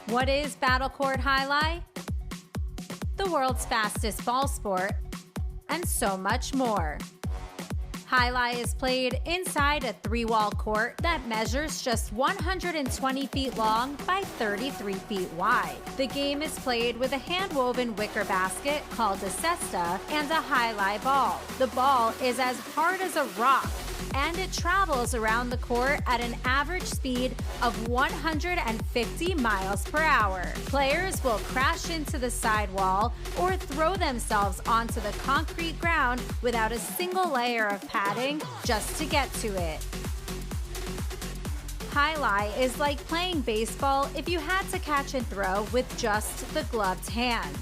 What is Battlecourt Jai-Alai? The world's fastest ball sport, and so much more. Jai-Alai is played inside a 3-wall court that measures just 120 feet long by 33 feet wide. The game is played with a hand-woven wicker basket called a cesta and a Jai-Alai ball. The ball is as hard as a rock, and it travels around the court at an average speed of 150 miles per hour. Players will crash into the sidewall or throw themselves onto the concrete ground without a single layer of padding just to get to it. Jai-Alai is like playing baseball if you had to catch and throw with just the gloved hand.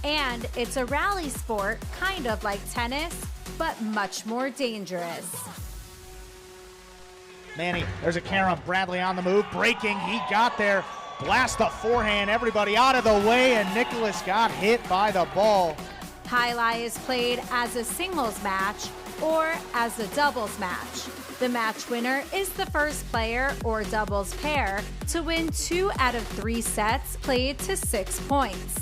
And it's a rally sport, kind of like tennis, but much more dangerous. Manny, there's a carom. Bradley on the move, breaking. He got there. Blast the forehand. Everybody out of the way, and Nicholas got hit by the ball. Jai-Alai is played as a singles match or as a doubles match. The match winner is the first player or doubles pair to win 2 out of 3 sets played to 6 points.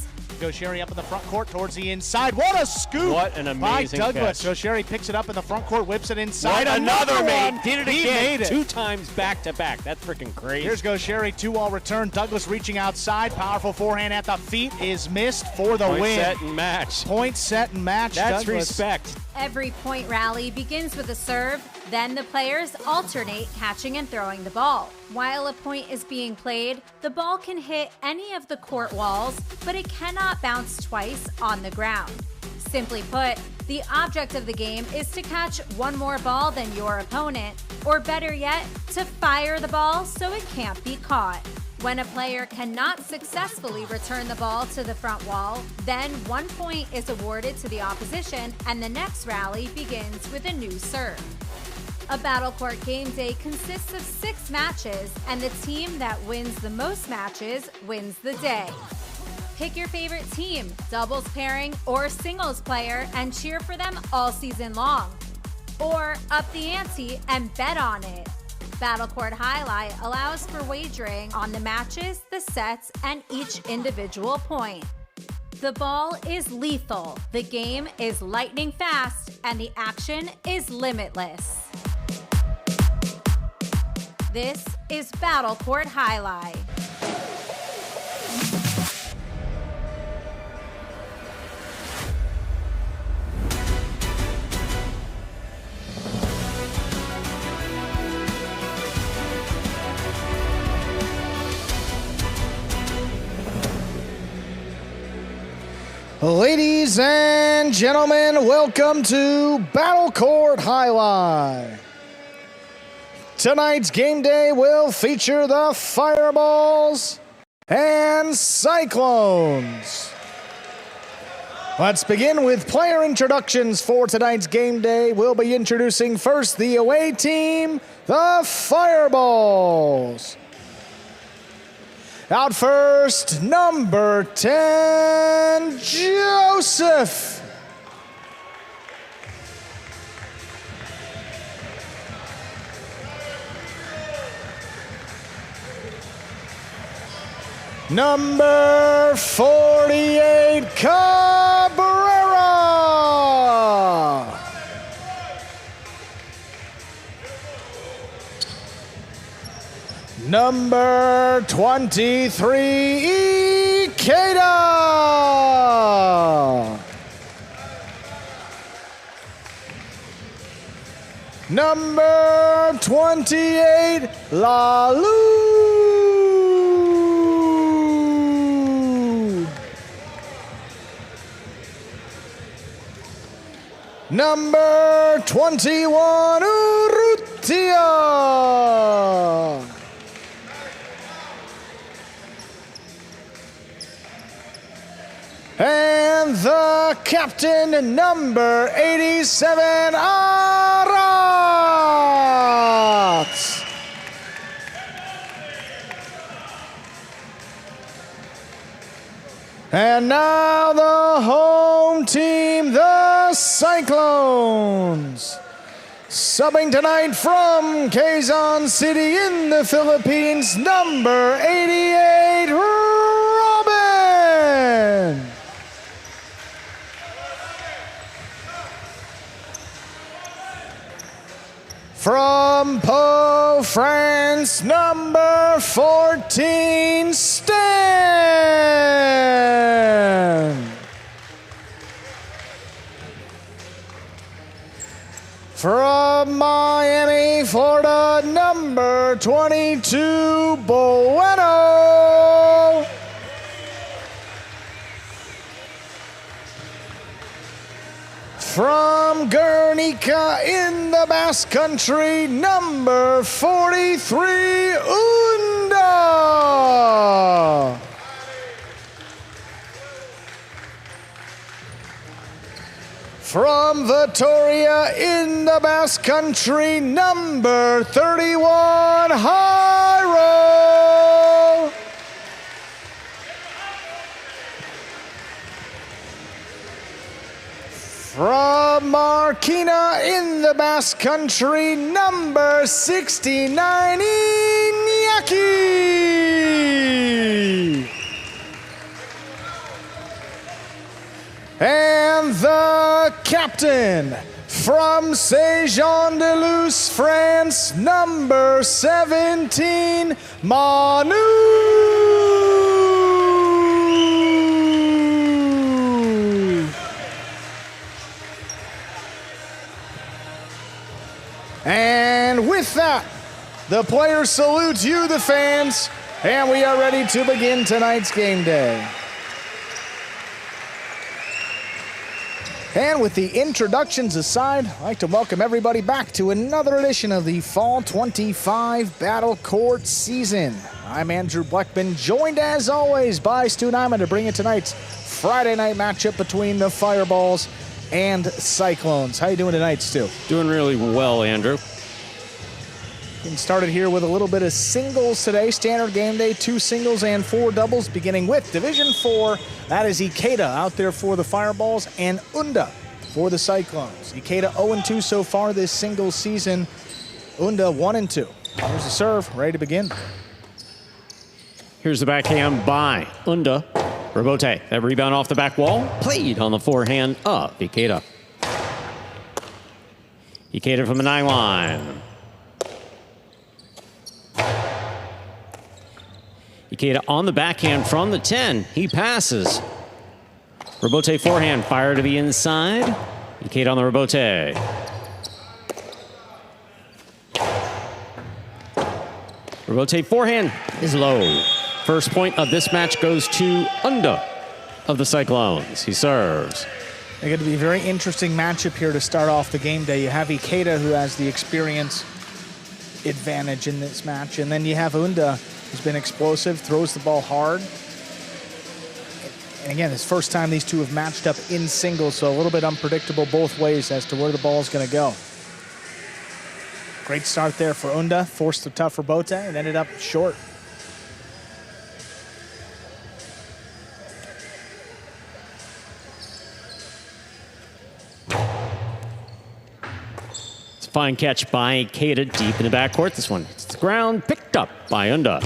Sherry up in the front court towards the inside. What a scoop! What an amazing by Douglas. catch. Sherry picks it up in the front court, whips it inside. What another one. mate. Did it He again. made it. 2 times back to back. That's freaking crazy. Here's Sherry, 2-all return. Douglas reaching outside. Powerful forehand at the feet is missed for the Point, win. set, and match. Point, set, and match. That's Douglas. respect. Every point rally begins with a serve, then the players alternate catching and throwing the ball. While a point is being played, the ball can hit any of the court walls, but it cannot bounce twice on the ground. Simply put, the object of the game is to catch one more ball than your opponent, or better yet, to fire the ball so it can't be caught. When a player cannot successfully return the ball to the front wall, then 1 point is awarded to the opposition and the next rally begins with a new serve. A Battlecourt game day consists of 6 matches, and the team that wins the most matches wins the day. Pick your favorite team, doubles pairing, or singles player, and cheer for them all season long. Or up the ante and bet on it. Battlecourt Jai-Alai allows for wagering on the matches, the sets, and each individual point. The ball is lethal, the game is lightning fast, and the action is limitless. This is Battlecourt Jai-Alai. Ladies and gentlemen, welcome to Battlecourt Jai-Alai. Tonight's game day will feature the Fireballs and Cyclones. Let's begin with player introductions for tonight's game day. We'll be introducing first the away team, the Fireballs. Out first, number 10, Joseph. Number 48, Cabrera. Number 23, Ikeda. Number 28, Lalu. Number 21, Urrutia. And the captain, number 87, Arat. And now the home team, the Cyclones. Subbing tonight from Quezon City in the Philippines, number 88, From Po, France, number 14, Stan. From Miami, Florida, number 22, Bueno. From Guernica in the Basque Country, number 43, Unda. From Vitoria in the Basque Country, number 31, Jairo. From Marquina in the Basque Country, number 69, Iñaki. And the captain from Saint-Jean-de-Luz, France, number 17, Manu. And with that, the players salute you, the fans, and we are ready to begin tonight's game day. And with the introductions aside, I'd like to welcome everybody back to another edition of the Fall 25 Battle Court season. I'm Andrew Bleckman, joined as always by Stu Nyman to bring you tonight's Friday night matchup between the Fireballs and Cyclones. How you doing tonight, Stu? Doing really well, Andrew. Getting started here with a little bit of singles today. Standard game day, 2 singles and 4 doubles, beginning with Division 4. That is Ikeda out there for the Fireballs and Unda for the Cyclones. Ikeda 0-2 so far this singles season. Unda 1-2. Here's the serve, ready to begin. Here's the backhand by Unda. Robote, that rebound off the back wall, played on the forehand of Ikeda. Ikeda from the 9 line. Ikeda on the backhand from the 10. He passes. Robote forehand, fire to the inside. Ikeda on the Robote. Robote forehand is low. First point of this match goes to Unda of the Cyclones. He serves. It's going to be a very interesting matchup here to start off the game day. You have Ikeda, who has the experience advantage in this match, and then you have Unda, who's been explosive, throws the ball hard. And again, it's the first time these two have matched up in singles, so a little bit unpredictable both ways as to where the ball is going to go. Great start there for Unda, forced the tough Robote and ended up short. It's a fine catch by Ikeda deep in the backcourt. This one hits the ground, picked up by Unda.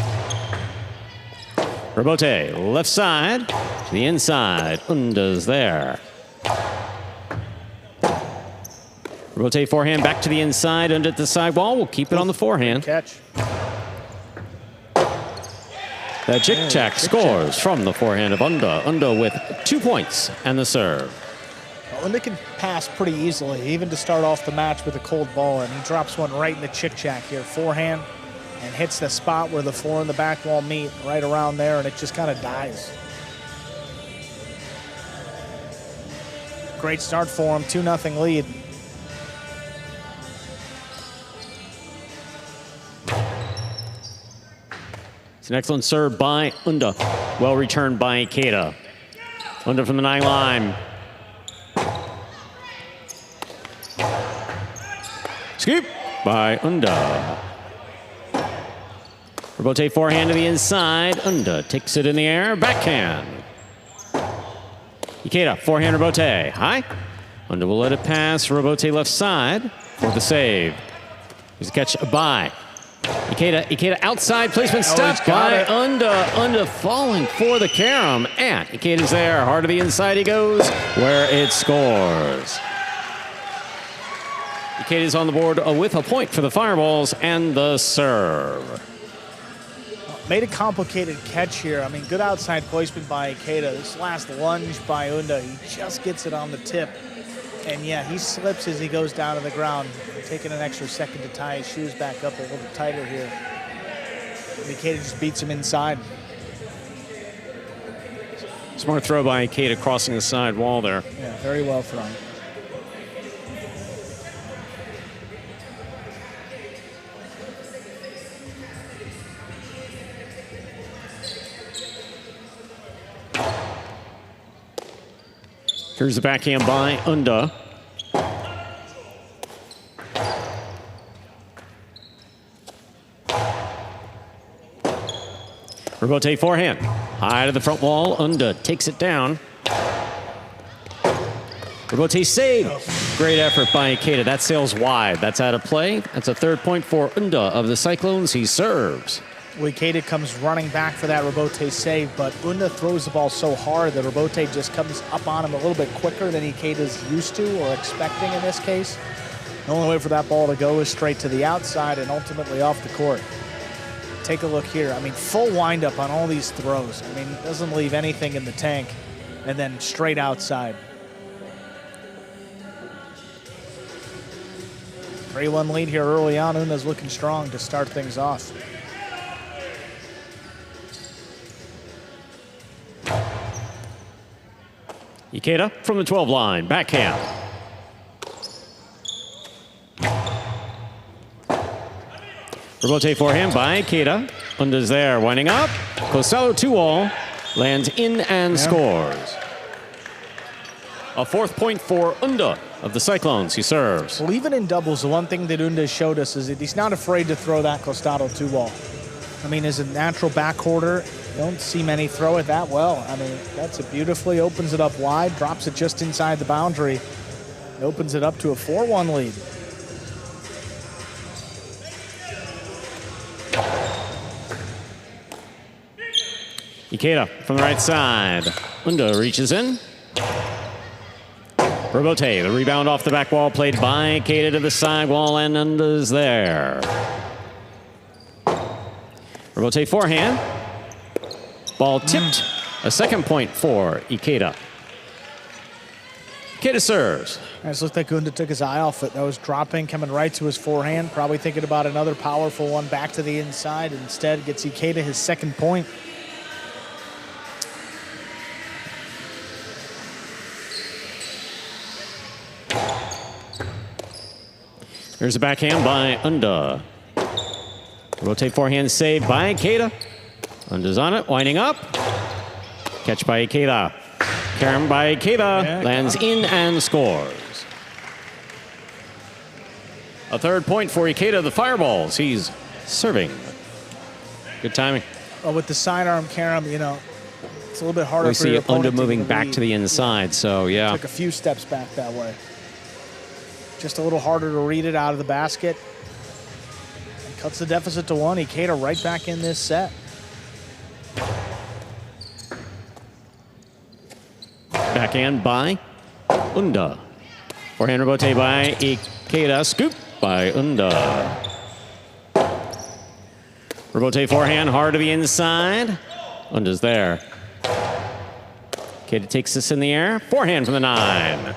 Robote, left side to the inside. Unda's there. Robote forehand back to the inside. Unda at the sidewall. We'll keep it on the forehand. Catch. The Chick-Chack scores from the forehand of Unda. Unda with 2 points and the serve. Well, Unda can pass pretty easily, even to start off the match with a cold ball, and he drops one right in the Chick-Chack here. Forehand. And hits the spot where the floor and the back wall meet, right around there, and it just kind of dies. Great start for him, 2-0 lead. It's an excellent serve by Unda. Well returned by Ikeda. Unda from the 9 line. Scoop by Unda. Robote forehand to the inside. Unda takes it in the air. Backhand. Ikeda, forehand Robote. High. Unda will let it pass. Robote left side for the save. Here's a catch by Ikeda. Ikeda outside placement step by Unda. Unda falling for the carom. And Ikeda's there. Hard to the inside he goes where it scores. Ikeda's on the board with a point for the fireballs and the serve. Made a complicated catch here. I mean, good outside placement by Ikeda. This last lunge by Unda, he just gets it on the tip. And yeah, he slips as he goes down to the ground, taking an extra second to tie his shoes back up a little tighter here. Ikeda just beats him inside. Smart throw by Ikeda crossing the side wall there. Yeah, very well thrown. Here's the backhand by Unda. Rebote forehand. High to the front wall. Unda takes it down. Rebote save. Great effort by Ikeda. That sails wide. That's out of play. That's a third point for Unda of the Cyclones. He serves. Well, Ikeda comes running back for that Rebote save, but Unda throws the ball so hard that Rebote just comes up on him a little bit quicker than Ikeda's used to or expecting in this case. The only way for that ball to go is straight to the outside and ultimately off the court. Take a look here. I mean, full windup on all these throws. I mean, doesn't leave anything in the tank, and then straight outside. 3-1 lead here early on. Unda's looking strong to start things off. Ikeda from the 12 line, backhand. Rebote forehand by Ikeda. Unda's there, winding up. Costello 2-all, lands in and scores. A fourth point for Unda of the Cyclones. He serves. Well, even in doubles, the one thing that Unda showed us is that he's not afraid to throw that Costello 2-ball. I mean, as a natural backcourter, don't see many throw it that well. I mean, that's it beautifully, opens it up wide, drops it just inside the boundary, opens it up to a 4-1 lead. Ikeda from the right side. Unda reaches in. Rebote, the rebound off the back wall, played by Ikeda to the side wall, and Unda's there. Rebote forehand. Ball tipped. A second point for Ikeda. Ikeda serves. It just looked like Unda took his eye off it. That was dropping, coming right to his forehand. Probably thinking about another powerful one back to the inside. Instead, gets Ikeda his second point. Here's a backhand by Unda. Rotate forehand save by Ikeda. Unda's on it, winding up. Catch by Ikeda. Carry by Ikeda. Lands in and scores. A third point for Ikeda, the Fireballs. He's serving. Good timing. Well, with the sidearm carom, you know, it's a little bit harder for your opponent. We see Unda moving back to the inside, so yeah. Took a few steps back that way. Just a little harder to read it out of the basket. And cuts the deficit to 1. Ikeda right back in this set. Backhand by Unda. Forehand rebote by Ikeda. Scoop by Unda. Rebote forehand, hard to the inside. Unda's there. Ikeda takes this in the air. Forehand from the 9.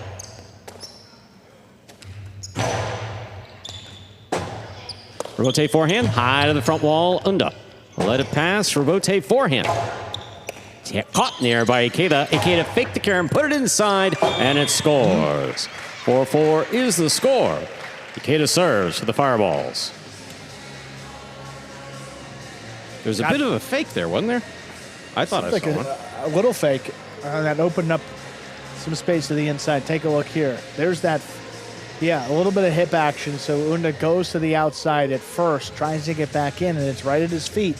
Rebote forehand, high to the front wall, Unda. Let it pass, rebote forehand. Caught in the air by Ikeda. Ikeda faked the carry and put it inside, and it scores. 4-4 is the score. Ikeda serves for the Fireballs. There's a bit of a fake there, wasn't there? I thought I saw one. A little fake that opened up some space to the inside. Take a look here. There's that. Yeah, a little bit of hip action, so Unda goes to the outside at first, tries to get back in, and it's right at his feet.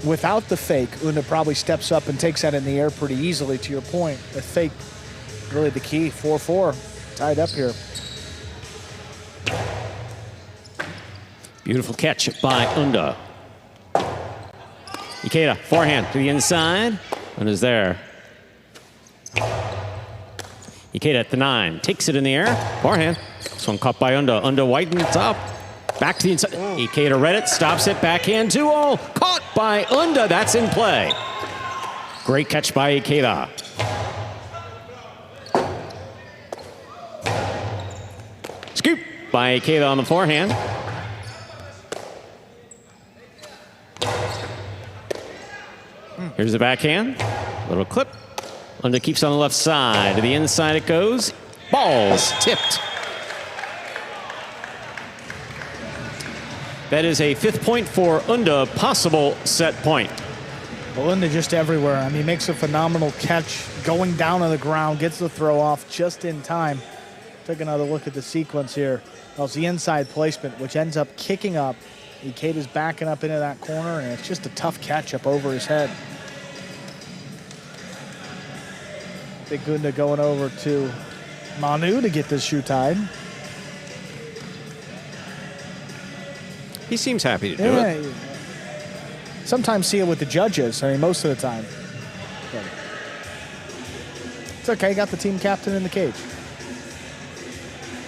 Without the fake, Unda probably steps up and takes that in the air pretty easily, to your point. The fake, really the key. 4-4, tied up here. Beautiful catch by Unda. Ikeda, forehand to the inside. Unda's there. Ikeda at the 9, takes it in the air. Forehand, This one caught by Unda. Unda widens up. Back to the inside. Ikeda read it, stops it, backhand 2-0. Caught by Unda. That's in play. Great catch by Ikeda. Scoop by Ikeda on the forehand. Here's the backhand. Little clip. Unda keeps on the left side. To the inside it goes. Balls tipped. That is a 5th point for Unda, possible set point. Well, Unda just everywhere. I mean, he makes a phenomenal catch going down on the ground, gets the throw off just in time. Take another look at the sequence here. That was the inside placement, which ends up kicking up. Ikeda's backing up into that corner, and it's just a tough catch up over his head. Big Unda going over to Manu to get this shoe tied. He seems happy to do it. Sometimes see it with the judges. I mean, most of the time. But it's okay. Got the team captain in the cage.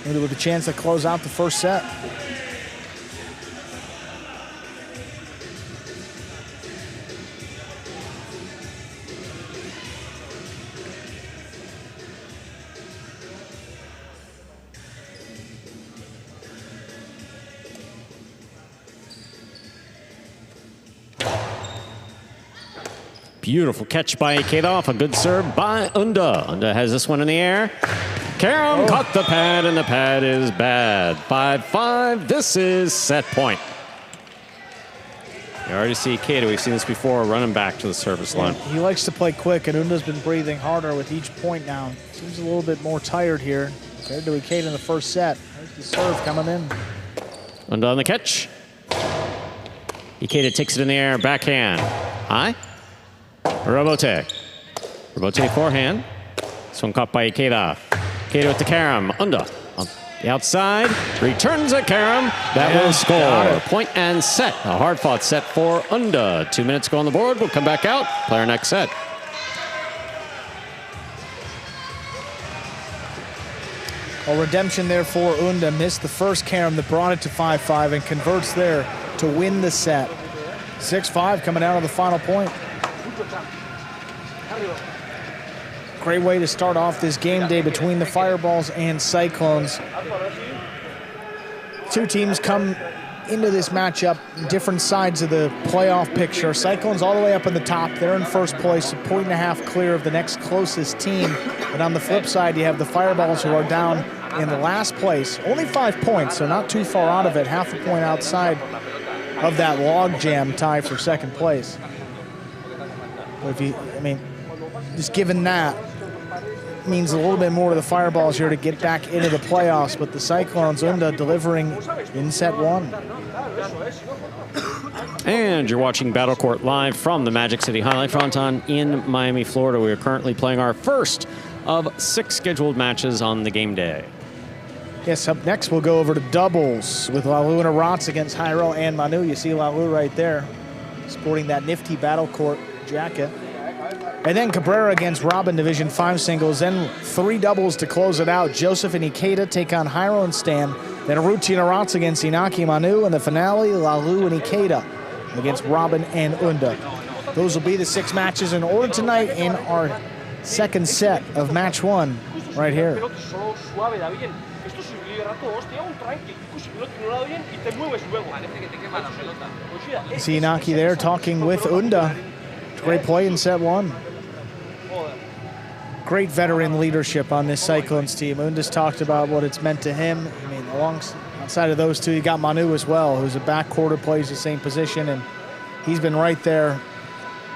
Unda with a chance to close out the first set. Beautiful catch by Ikeda off a good serve by Unda. Unda has this one in the air. Karam caught the pad, and the pad is bad. 5-5. This is set point. You already see Ikeda. We've seen this before, running back to the service line. He likes to play quick, and Unda's been breathing harder with each point now. Seems a little bit more tired here compared to Ikeda in the first set. There's the serve coming in. Unda on the catch. Ikeda takes it in the air, backhand. High. Robote. Robote forehand. This one caught by Ikeda. Ikeda with the Karam. Unda on the outside. Returns a Karam. That will score. Point and set. A hard-fought set for Unda. 2 minutes go on the board. We'll come back out. Play our next set. A redemption there for Unda. Missed the first Karam that brought it to 5-5 and converts there to win the set. 6-5 coming out of the final point. Great way to start off this game day between the Fireballs and Cyclones. Two teams come into this matchup, different sides of the playoff picture. Cyclones all the way up in the top. They're in first place, a 1.5 point clear of the next closest team. And on the flip side, you have the Fireballs who are down in the last place. Only 5 points, so not too far out of it. Half a point outside of that logjam tie for second place. But just given that, means a little bit more to the Fireballs here to get back into the playoffs, but the Cyclones, Unda delivering in set one. And you're watching Battlecourt live from the Magic City Jai-Alai Fronton in Miami, Florida. We are currently playing our first of 6 scheduled matches on the game day. Yes, up next we'll go over to doubles with Lalu and Arats against Jairo and Manu. You see Lalu right there, sporting that nifty Battlecourt jacket. And then Cabrera against Robin, Division 5 singles. Then 3 doubles to close it out. Joseph and Ikeda take on Jairo and Stan. Then Aruchi and Arats against Inaki Manu. And the finale, Lalu and Ikeda against Robin and Unda. Those will be the 6 matches in order tonight in our second set of match 1 right here. See Inaki there talking with Unda. Great play in set 1. Great veteran leadership on this Cyclones team. Unda's talked about what it's meant to him. I mean, alongside of those two, you got Manu as well, who's a backcourter, plays the same position, and he's been right there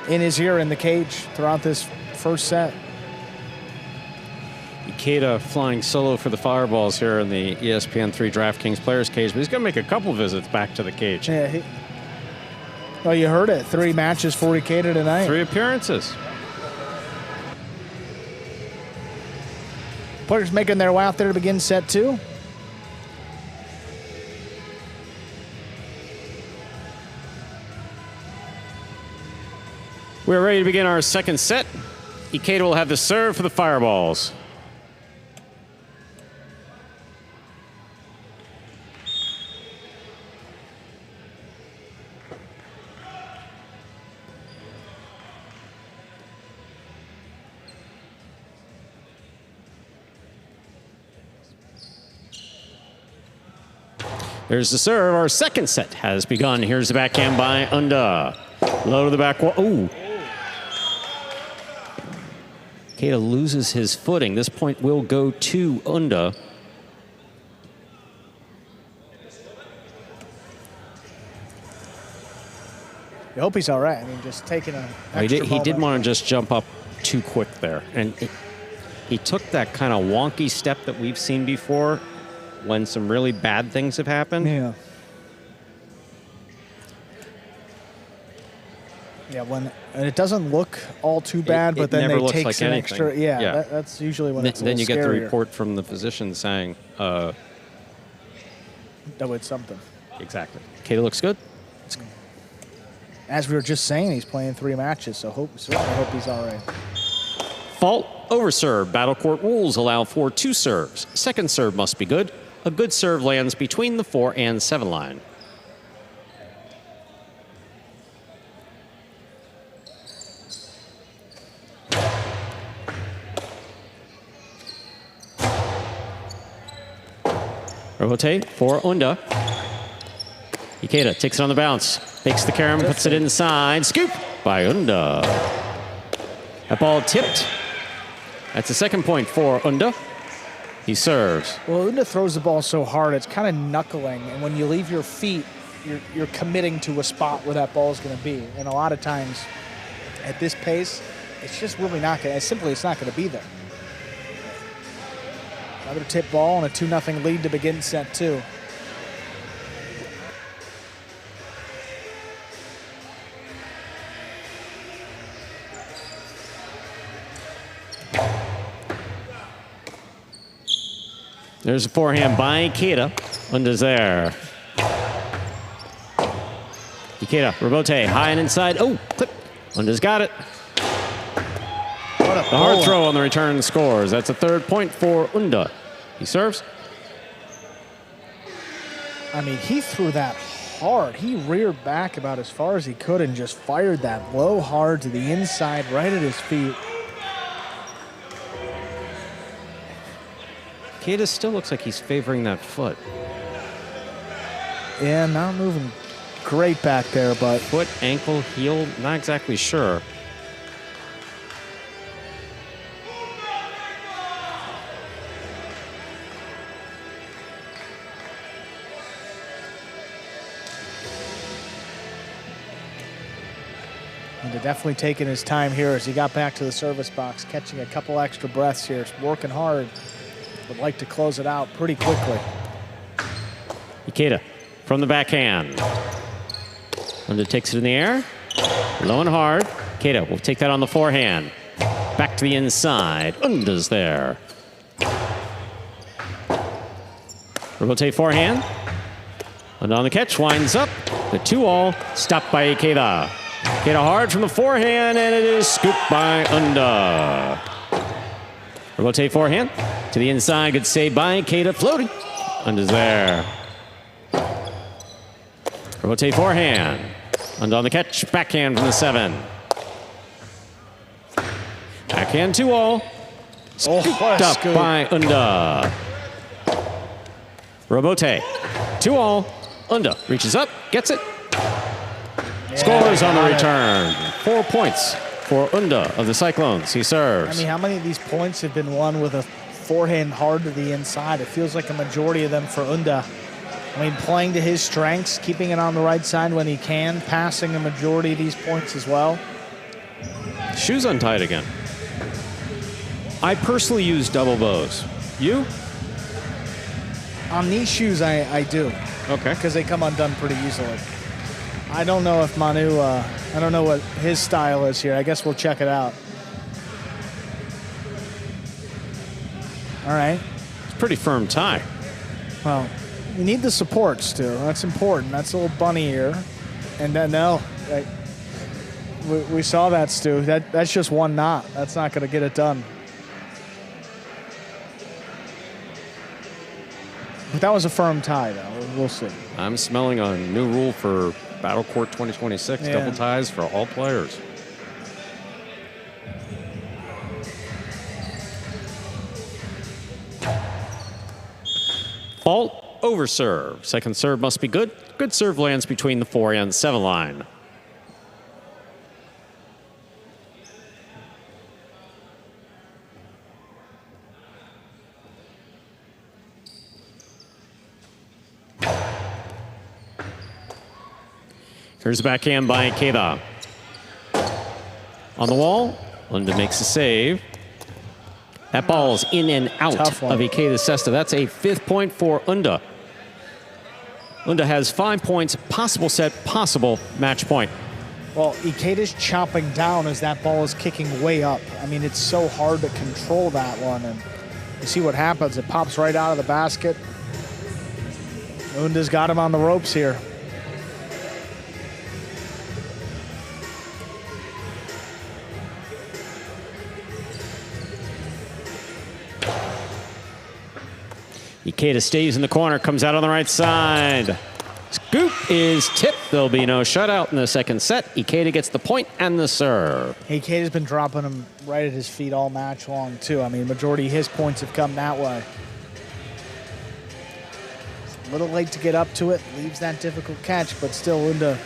in his ear in the cage throughout this first set. Ikeda flying solo for the Fireballs here in the ESPN3 DraftKings Players Cage, but he's going to make a couple visits back to the cage. Yeah, well, you heard it. 3 matches for Ikeda tonight. 3 appearances. Players making their way out there to begin set 2. We're ready to begin our second set. Ikeda will have the serve for the Fireballs. There's the serve. Our second set has begun. Here's the backhand by Unda. Low to the back wall. Ooh. Ikeda loses his footing. This point will go to Unda. I hope he's all right. I mean, just taking an extra He did want to just jump up too quick there. And he took that kind of wonky step that we've seen before when some really bad things have happened. Yeah. Yeah, when and it doesn't look all too bad, but then they take some extra. Yeah, that's usually when it's a little then you get the scarier. report from the physician saying, that it's something. exactly. Ikeda looks good. As we were just saying, he's playing 3 matches, so certainly hope he's all right. Fault, over serve. Battle court rules allow for 2 serves. Second serve must be good. A good serve lands between the 4 and 7 line. Rotate for Unda. Ikeda takes it on the bounce. Makes the carom, puts it inside. Scoop by Unda. That ball tipped. That's the second point for Unda. He serves. Well, Unda throws the ball so hard, it's kind of knuckling, and when you leave your feet, you're committing to a spot where that ball is going to be. And a lot of times, at this pace, it's just really not going to, it's not going to be there. Another tip ball and a 2-0 lead to begin set 2. There's a forehand by Ikeda. Unda's there. Ikeda, rebote, high and inside. Oh, clip. Unda's got it. The hard throw on the return scores. That's a 3rd point for Unda. He serves. I mean, he threw that hard. He reared back about as far as he could and just fired that low hard to the inside right at his feet. Ikeda still looks like he's favoring that foot. Yeah, not moving great back there, but... Foot, ankle, heel, not exactly sure. And definitely taking his time here as he got back to the service box, catching a couple extra breaths here, working hard. Would like to close it out pretty quickly. Ikeda from the backhand. Unda takes it in the air. Low and hard. Ikeda will take that on the forehand. Back to the inside. Unda's there. Rotate forehand. Unda on the catch. Winds up. The 2-all. Stopped by Ikeda. Ikeda hard from the forehand, and it is scooped by Unda. Rotate forehand. To the inside, good save by Ikeda, floating. Unda's there. Rotate forehand. Unda on the catch, backhand from the 7. Backhand 2-all. Scooped up by Unda. Robote, 2-all. Unda reaches up, gets it. Scores on the return. 4 points for Unda of the Cyclones. He serves. I mean, how many of these points have been won with a forehand hard to the inside? It feels like a majority of them for Unda. I mean, playing to his strengths, keeping it on the right side when he can, passing a majority of these points as well. Shoes untied again. I personally use double bows. You? On these shoes, I do. Okay. Because they come undone pretty easily. I don't know if Manu, I don't know what his style is here. I guess we'll check it out. All right. It's a pretty firm tie. Well, you need the supports, Stu. That's important. That's a little bunny ear. And then, no, we saw that, Stu. That's just one knot. That's not going to get it done. But that was a firm tie, though. We'll see. I'm smelling a new rule for Battle Court 2026, double ties for all players. Fault over serve. Second serve must be good. Good serve lands between the 4 and 7 line. Here's the backhand by Ikeda. On the wall, Unda makes a save. That ball's in and out of Ikeda's cesta. That's a 5th point for Unda. Unda has 5 points, possible set, possible match point. Well, Ikeda's chopping down as that ball is kicking way up. I mean, it's so hard to control that one. And you see what happens. It pops right out of the basket. Unda's got him on the ropes here. Ikeda stays in the corner, comes out on the right side. Scoop is tipped. There'll be no shutout in the second set. Ikeda gets the point and the serve. Ikeda's been dropping him right at his feet all match long, too. I mean, majority of his points have come that way. A little late to get up to it. Leaves that difficult catch, but still Unda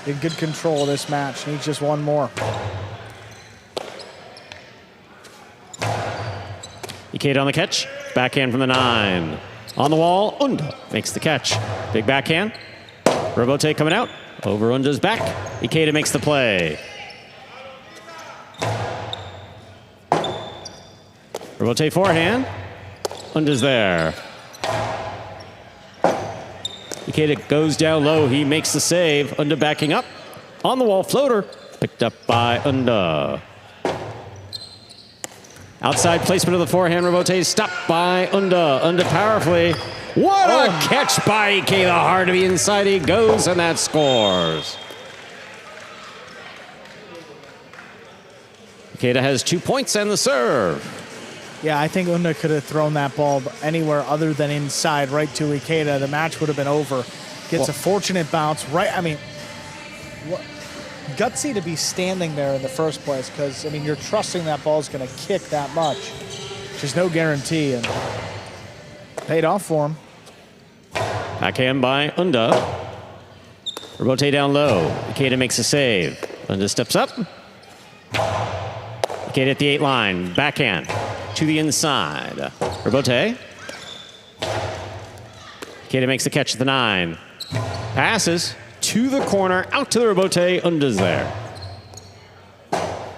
in good control of this match. Needs just one more. Ikeda on the catch. Backhand from the 9. On the wall, Unda makes the catch. Big backhand. Robote coming out. Over Unda's back. Ikeda makes the play. Robote forehand. Unda's there. Ikeda goes down low. He makes the save. Unda backing up. On the wall floater. Picked up by Unda. Outside placement of the forehand. Robote stopped by Unda. Unda powerfully. What a catch by Ikeda. Hard to be inside. He goes and that scores. Ikeda has 2 points and the serve. Yeah, I think Unda could have thrown that ball anywhere other than inside right to Ikeda. The match would have been over. Gets a fortunate bounce right. I mean, gutsy to be standing there in the first place because, I mean, you're trusting that ball's going to kick that much. There's no guarantee, and paid off for him. Backhand by Unda. Robote down low. Ikeda makes a save. Unda steps up. Ikeda at the 8 line. Backhand to the inside. Robote. Ikeda makes the catch at the 9. Passes to the corner, out to the Robote. Unda's there.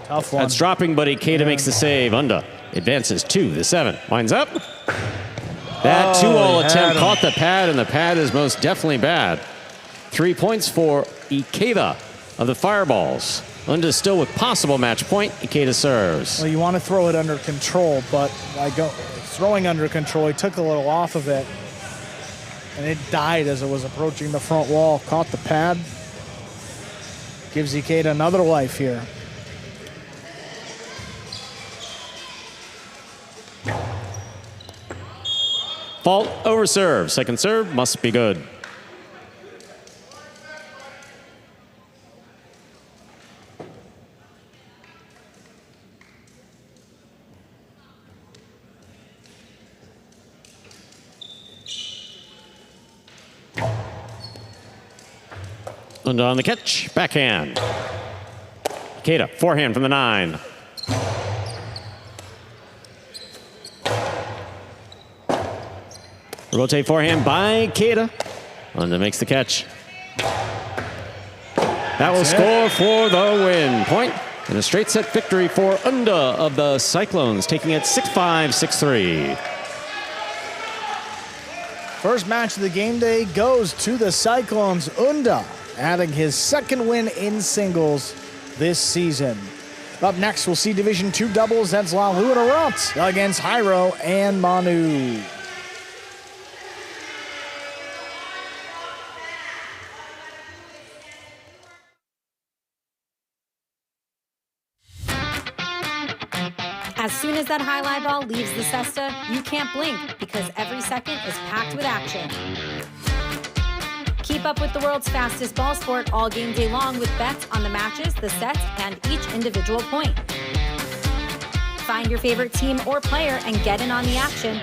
Tough one. That's dropping, but Ikeda makes the save. Unda advances to the 7. Winds up. That 2-all attempt caught the pad, and the pad is most definitely bad. 3 points for Ikeda of the Fireballs. Unda still with possible match point. Ikeda serves. Well, you want to throw it under control, but throwing under control, he took a little off of it. And it died as it was approaching the front wall. Caught the pad. Gives Ikeda another life here. Fault over serve. Second serve must be good. Unda on the catch. Backhand. Ikeda, forehand from the 9. Rotate forehand by Ikeda. Unda makes the catch. That will score for the win. Point and a straight set victory for Unda of the Cyclones, taking it 6-5, 6-3. First match of the game day goes to the Cyclones. Unda adding his second win in singles this season. Up next, we'll see Division II doubles. That's Lalu and Arat against Hyro and Manu. As soon as that highlight ball leaves the cesta, you can't blink because every second is packed with action. Keep up with the world's fastest ball sport all game day long with bets on the matches, the sets, and each individual point. Find your favorite team or player and get in on the action.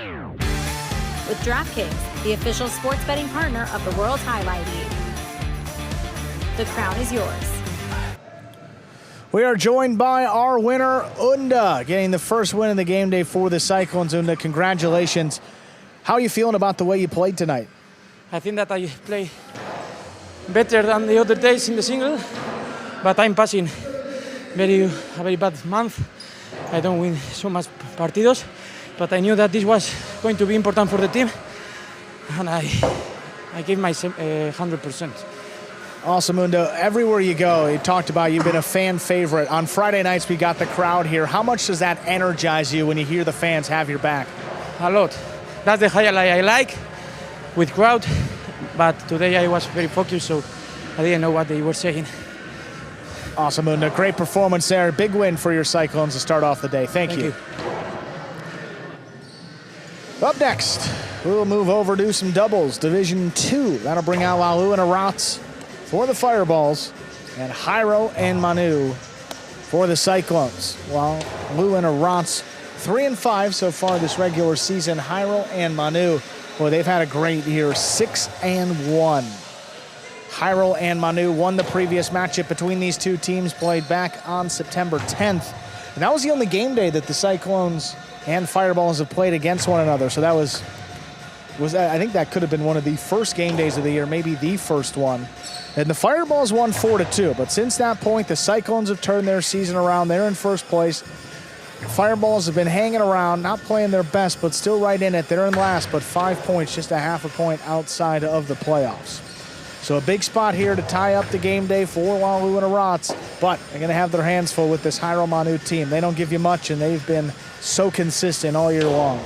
with DraftKings, the official sports betting partner of the World Jai-Alai League. The crown is yours. We are joined by our winner, Unda, getting the first win in the game day for the Cyclones. Unda, congratulations. How are you feeling about the way you played tonight? I think that I play better than the other days in the single, but I'm passing a very bad month. I don't win so much partidos, but I knew that this was going to be important for the team, and I gave my 100%. Awesome, Mundo. Everywhere you go, you talked about you've been a fan favorite. On Friday nights, we got the crowd here. How much does that energize you when you hear the fans have your back? A lot. That's the highlight I like, with crowd, but today I was very focused, so I didn't know what they were saying. Awesome, Mundo. Great performance there. Big win for your Cyclones to start off the day. Thank you. Up next, we'll move over to some doubles. Division 2. That'll bring out Lalu and Arats for the Fireballs, and Jairo and Manu for the Cyclones. While Lou and Arats 3-5 so far this regular season. Jairo and Manu, boy, they've had a great year, 6-1. Jairo and Manu won the previous matchup between these two teams, played back on September 10th. And that was the only game day that the Cyclones and Fireballs have played against one another. So that was I think that could have been one of the first game days of the year, maybe the first one. And the Fireballs won 4-2, but since that point, the Cyclones have turned their season around. They're in first place. The Fireballs have been hanging around, not playing their best, but still right in it. They're in last, but 5 points, just a half a point outside of the playoffs. So a big spot here to tie up the game day for Lalu and Arats, but they're going to have their hands full with this Jairo Manu team. They don't give you much, and they've been so consistent all year long.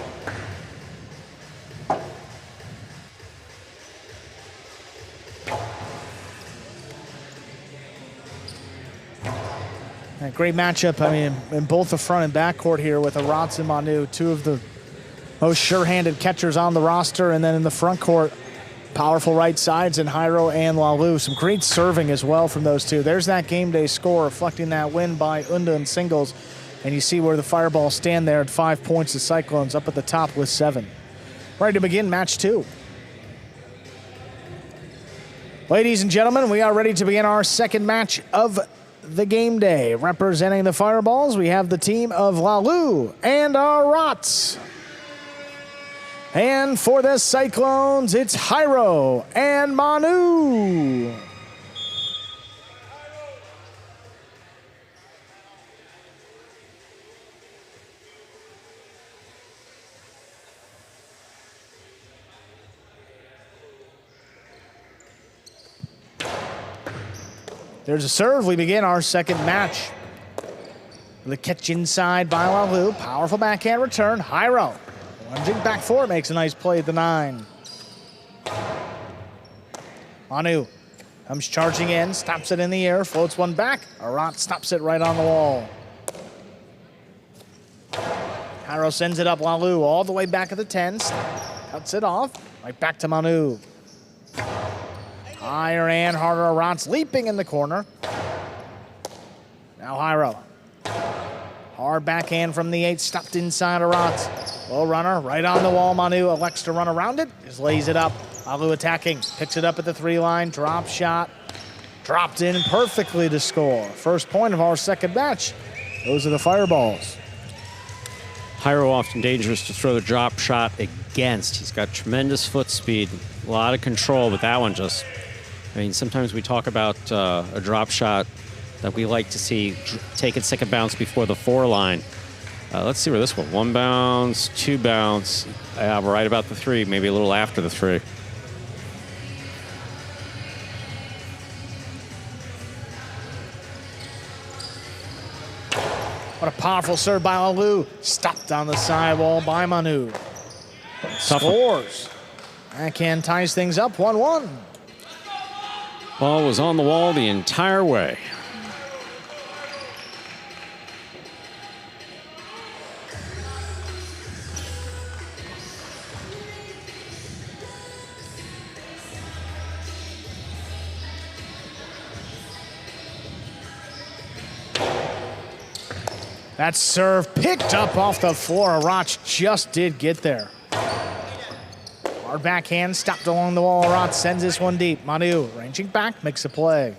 A great matchup, I mean, in both the front and back court here with Arats and Manu, two of the most sure-handed catchers on the roster. And then in the front court, powerful right sides in Jairo and Lalu. Some great serving as well from those two. There's that game day score reflecting that win by Unda in singles. And you see where the Fireballs stand there at 5 points. The Cyclones up at the top with 7. Ready to begin match 2. Ladies and gentlemen, we are ready to begin our second match of the game day. Representing the Fireballs, we have the team of Lalu and Arats. And for the Cyclones, it's Jairo and Manu. There's a serve. We begin our second match. The catch inside by Lalu. Powerful backhand return. Jairo lunging back four, makes a nice play at the 9. Manu comes charging in, stops it in the air, floats one back. Arats stops it right on the wall. Jairo sends it up Lalu all the way back at the 10. Cuts it off. Right back to Manu. Higher and harder. Arats leaping in the corner. Now Jairo. Hard backhand from the 8, stopped inside Arats. Low runner, right on the wall. Manu elects to run around it, just lays it up. Lalu attacking, picks it up at the 3 line, drop shot. Dropped in perfectly to score. First point of our second match. Those are the Fireballs. Jairo often dangerous to throw the drop shot against. He's got tremendous foot speed, a lot of control, but that one just, I mean, sometimes we talk about a drop shot that we like to see take its second bounce before the 4 line. Let's see where this one. 1 bounce, 2 bounce. We're right about the 3, maybe a little after the 3. What a powerful serve by Lalu. Stopped on the sidewall by Manu. Scores. Backhand ties things up, 1-1. Ball was on the wall the entire way. That serve picked up off the floor. Arats just did get there. Hard backhand, stopped along the wall. Rotz sends this one deep. Manu ranging back, makes a play.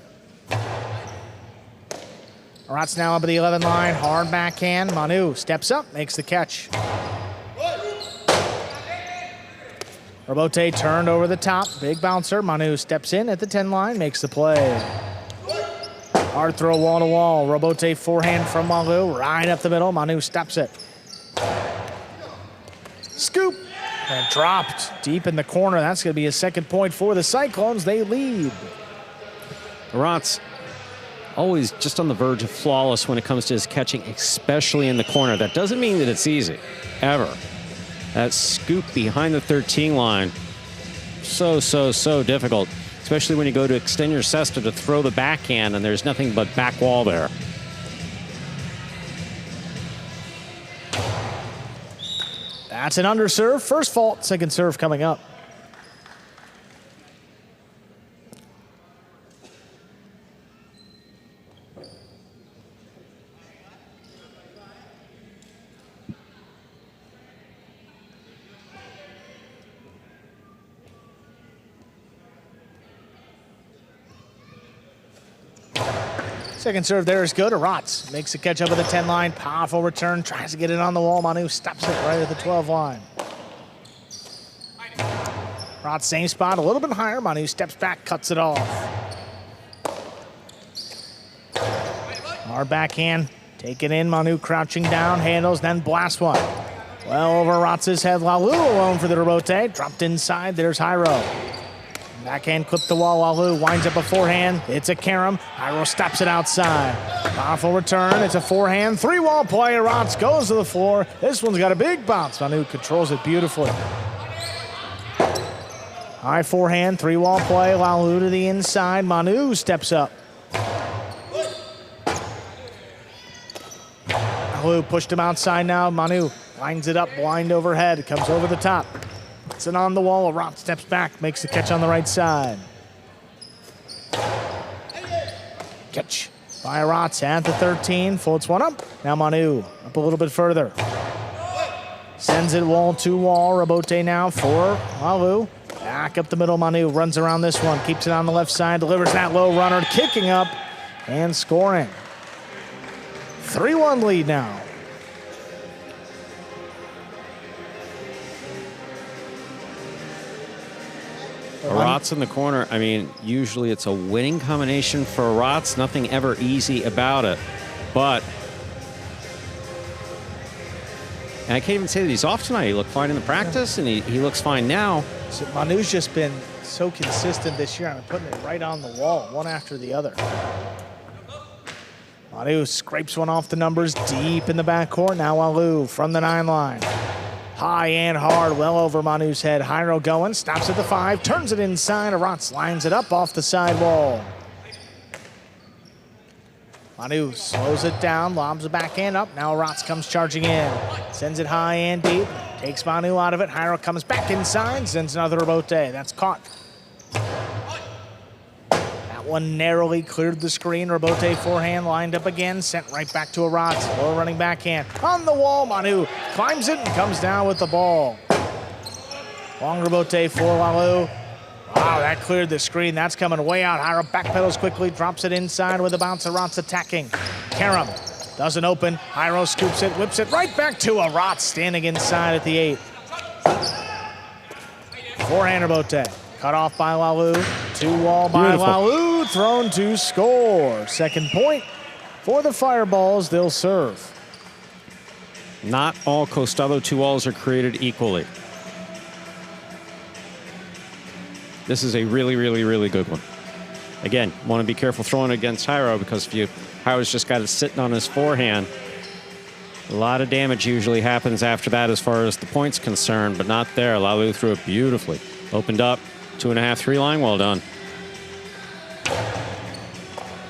Rotz now up at the 11 line. Hard backhand. Manu steps up, makes the catch. Robote turned over the top. Big bouncer. Manu steps in at the 10 line, makes the play. Hard throw wall to wall. Robote forehand from Manu. Right up the middle. Manu stops it. Scoop. And dropped deep in the corner. That's going to be a second point for the Cyclones. They lead. Rotz always just on the verge of flawless when it comes to his catching, especially in the corner. That doesn't mean that it's easy, ever. That scoop behind the 13 line, so difficult, especially when you go to extend your cesta to throw the backhand and there's nothing but back wall there. That's an underserve. First fault, second serve coming up. Second serve there is good. Rotz makes a catch up at the 10 line. Powerful return. Tries to get it on the wall. Manu stops it right at the 12 line. Rotz same spot, a little bit higher. Manu steps back, cuts it off. Hard backhand. Take it in. Manu crouching down. Handles, then blasts one. Well over Rotz's head. Lalu alone for the rebote. Dropped inside. There's Jairo. Backhand clipped the wall. Lalu winds up a forehand. It's a carom. Jairo stops it outside. Powerful return. It's a forehand. Three-wall play. Rotz goes to the floor. This one's got a big bounce. Manu controls it beautifully. High forehand. Three-wall play. Lalu to the inside. Manu steps up. Lalu pushed him outside now. Manu lines it up. Blind overhead. Comes over the top. It's an on the wall. Rotz steps back, makes the catch on the right side. Catch by Rotz at the 13. Floats one up. Now Manu up a little bit further. Sends it wall to wall. Robote now for Lalu. Back up the middle. Manu runs around this one. Keeps it on the left side. Delivers that low runner. Kicking up and scoring. 3-1 lead now. Rotz in the corner, I mean, usually it's a winning combination for Rotz. Nothing ever easy about it. But, and I can't even say that he's off tonight. He looked fine in the practice, and he looks fine now. So Manu's just been so consistent this year. I'm putting it right on the wall, one after the other. Manu scrapes one off the numbers deep in the backcourt. Now Lalu from the 9 line. High and hard, well over Manu's head. Jairo going, stops at the 5, turns it inside. Rotz lines it up off the side wall. Manu slows it down, lobs the backhand up. Now Rotz comes charging in. Sends it high and deep. Takes Manu out of it. Jairo comes back inside, sends another rebote. That's caught. That one narrowly cleared the screen. Rebote forehand lined up again. Sent right back to a Rotz. Low running backhand. On the wall, Manu climbs it and comes down with the ball. Long rebote for Lalu. Wow, that cleared the screen. That's coming way out. Jairo backpedals quickly, drops it inside with a bounce. Rotz attacking. Karam doesn't open. Jairo scoops it, whips it right back to a Rotz standing inside at the 8. Forehand rebote. Cut off by Lalu. 2-wall by Lalu. Thrown to score. Second point for the Fireballs. They'll serve. Not all Costado 2-walls are created equally. This is a really, really, really good one. Again, want to be careful throwing against Jairo, because if Jairo's just got it sitting on his forehand, a lot of damage usually happens after that as far as the point's concerned, but not there. Lalu threw it beautifully. Opened up. 2.5, 3 line. Well done.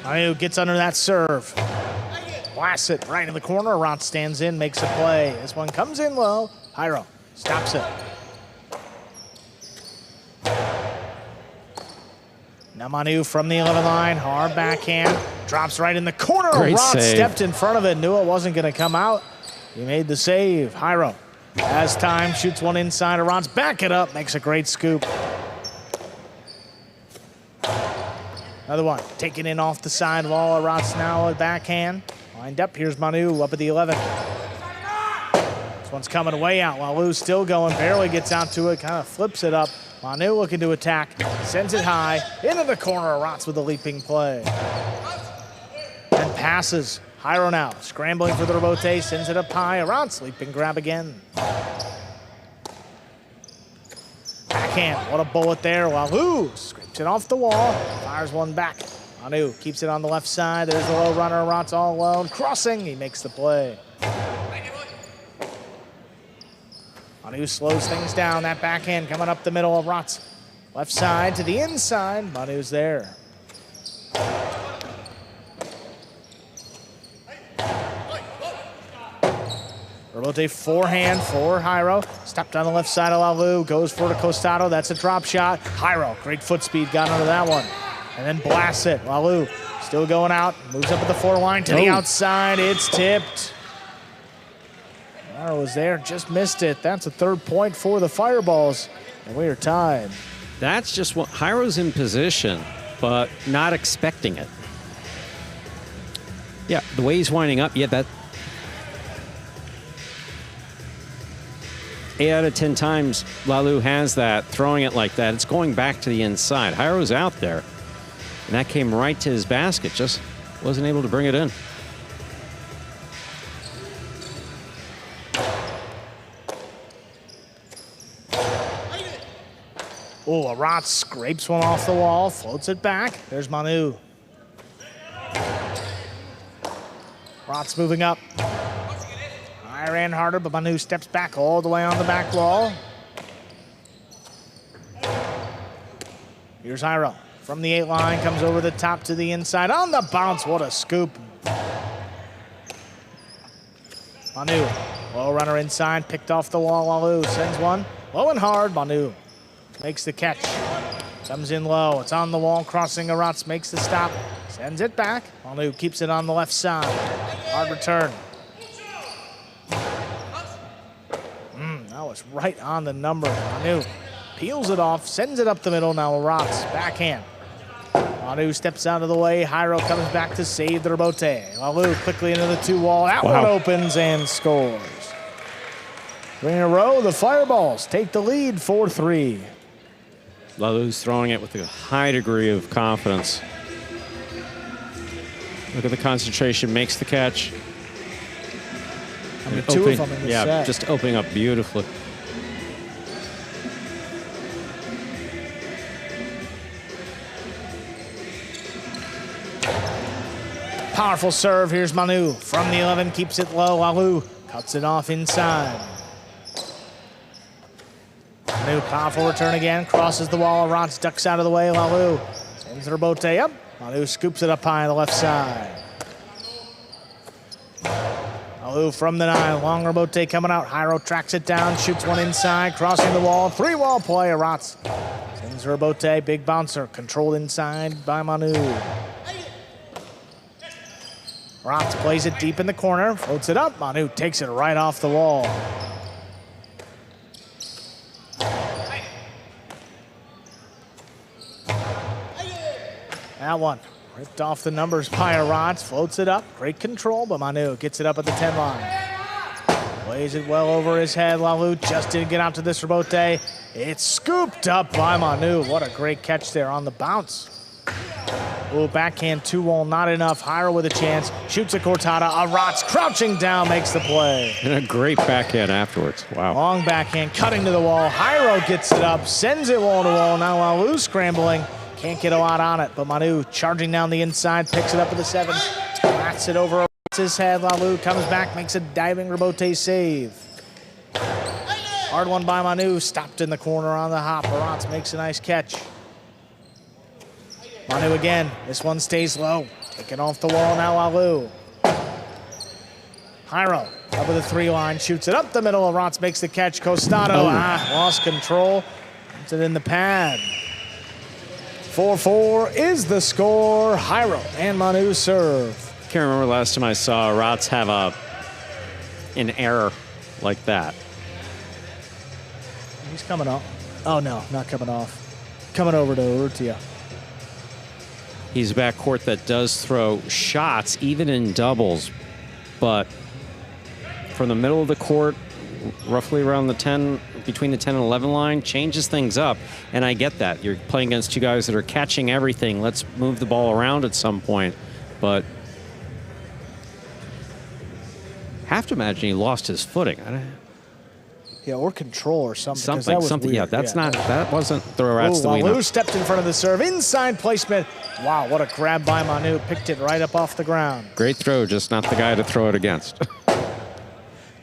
Manu gets under that serve. Blasts it right in the corner. Rotz stands in, makes a play. This one comes in low. Jairo stops it. Now Manu from the 11 line. Hard backhand. Drops right in the corner. Great Rotz save. stepped in front of it. Knew it wasn't going to come out. He made the save. Jairo As time, shoots one inside. Arant's back it up, makes a great scoop. Another one, taken in off the side wall. Arant's now a backhand. Lined up, here's Manu up at the 11. This one's coming way out. Lalu still going, barely gets out to it, kind of flips it up. Manu looking to attack, sends it high, into the corner. Arant's with a leaping play. And passes. Jairo now, scrambling for the rebote, sends it up high. Arant's leaping grab again. Backhand, what a bullet there. Lalu scrapes it off the wall, fires one back. Manu keeps it on the left side. There's the low runner. Arant's all alone. Crossing, he makes the play. Manu slows things down. That backhand coming up the middle of Arant's left side to the inside. Manu's there. Rebote forehand for Jairo. Stepped on the left side of Lalu. Goes for the Costado. That's a drop shot. Jairo, great foot speed, got under that one. And then blasts it. Lalu still going out. Moves up at the 4 line to the outside. It's tipped. Jairo was there, just missed it. That's a 3rd point for the Fireballs. And we are tied. That's just what Jairo's in position, but not expecting it. Yeah, the way he's winding up, that 8 out of 10 times Lalu has that, throwing it like that, it's going back to the inside. Jairo's out there, and that came right to his basket, just wasn't able to bring it in. Oh, Arant scrapes one off the wall, floats it back. There's Manu. Arant's moving up. I ran harder, but Manu steps back all the way on the back wall. Here's Jairo. From the 8 line, comes over the top to the inside. On the bounce, what a scoop. Manu, low runner inside, picked off the wall. Lalu sends one, low and hard. Manu makes the catch. Comes in low, it's on the wall, crossing. Arant makes the stop, sends it back. Manu keeps it on the left side. Hard return. That was right on the number. Manu peels it off, sends it up the middle. Now Arant's backhand. Manu steps out of the way. Jairo comes back to save the rebote. Lalu quickly into the 2 wall. That one opens and scores. 3 in a row, the Fireballs take the lead 4-3. Lalu's throwing it with a high degree of confidence. Look at the concentration, makes the catch. I mean, 2 of them in the set. Just opening up beautifully. Powerful serve. Here's Manu from the 11, keeps it low. Lalu cuts it off inside. Manu, powerful return again, crosses the wall. Arant ducks out of the way. Lalu sends the rebote up. Manu scoops it up high on the left side. Lalu from the 9, long rebote coming out. Jairo tracks it down, shoots one inside, crossing the wall. 3-wall play. Arant sends the rebote, big bouncer, controlled inside by Manu. Arant plays it deep in the corner, floats it up. Manu takes it right off the wall. That one ripped off the numbers by Arant, floats it up. Great control, but Manu gets it up at the 10 line. Plays it well over his head. Lalu just didn't get out to this rebote. It's scooped up by Manu. What a great catch there on the bounce. Oh, backhand 2-wall, not enough. Jairo with a chance, shoots a cortada. Arant's crouching down, makes the play. And a great backhand afterwards. Wow. Long backhand, cutting to the wall. Jairo gets it up, sends it wall to wall. Now Lalu scrambling. Can't get a lot on it, but Manu charging down the inside, picks it up at the 7. Bats it over his head. Lalu comes back, makes a diving rebote save. Hard one by Manu, stopped in the corner on the hop. Arant makes a nice catch. Manu again, this one stays low. Taken off the wall now, Lalu. Jairo up with the 3 line, shoots it up the middle. Arant makes the catch. Costado, lost control. Puts it in the pad. 4-4 is the score. Jairo and Manu serve. Can't remember last time I saw Arant have an error like that. He's coming off. Oh, no, not coming off. Coming over to Urrutia. He's a backcourt that does throw shots, even in doubles, but from the middle of the court, roughly around the 10, between the 10 and 11 line, changes things up. And I get that. You're playing against two guys that are catching everything. Let's move the ball around at some point. But have to imagine he lost his footing. Yeah, or control or something. Something. Yeah, that wasn't the Manu. Manu stepped in front of the serve. Inside placement. Wow, what a grab by Manu. Picked it right up off the ground. Great throw, just not the guy to throw it against.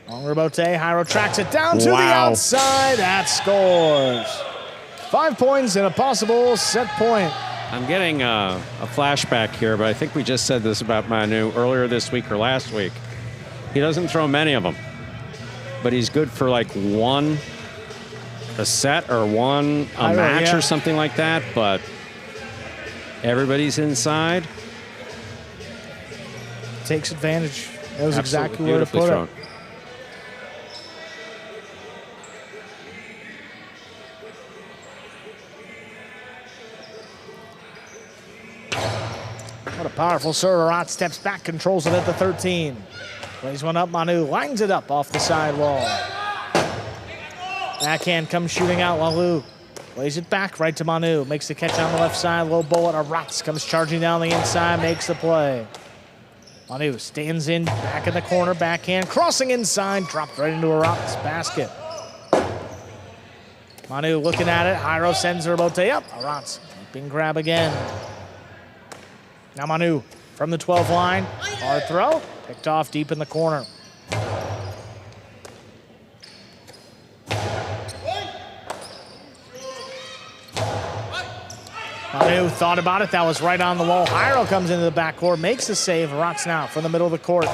Long rebote. Jairo tracks it down to the outside. That scores. 5 points and a possible set point. I'm getting a flashback here, but I think we just said this about Manu earlier this week or last week. He doesn't throw many of them, but he's good for like one a set or one a match or something like that. But everybody's inside. Takes advantage. That was Absolutely exactly where to put it. What a powerful serve. Arat steps back, controls it at the 13. Plays one up, Manu lines it up off the sidewall. Backhand comes shooting out, Walu plays it back right to Manu. Makes the catch on the left side, low bullet. Arat comes charging down the inside, makes the play. Manu stands in, back in the corner, backhand, crossing inside, dropped right into Arat's basket. Manu looking at it, Jairo sends her bote up. Arat's leaping grab again. Now Manu from the 12 line, hard throw, picked off deep in the corner. Manu thought about it, that was right on the wall. Jairo comes into the backcourt, makes the save. Arat's now from the middle of the court,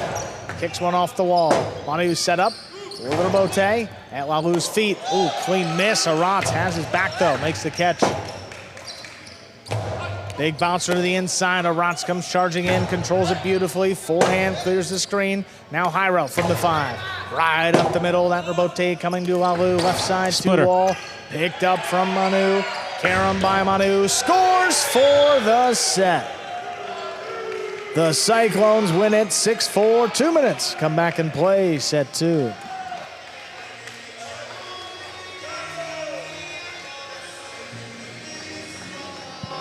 kicks one off the wall. Manu set up, a little bote at Walu's feet. Ooh, clean miss. Arat has his back though, makes the catch. Big bouncer to the inside. Arat comes charging in, controls it beautifully. Forehand clears the screen. Now Jairo from the 5. Right up the middle. That rebote coming to Walu. Left side to wall. Picked up from Manu. Karam by Manu. Scores for the set. The Cyclones win it 6-4. 2 minutes. Come back and play set 2.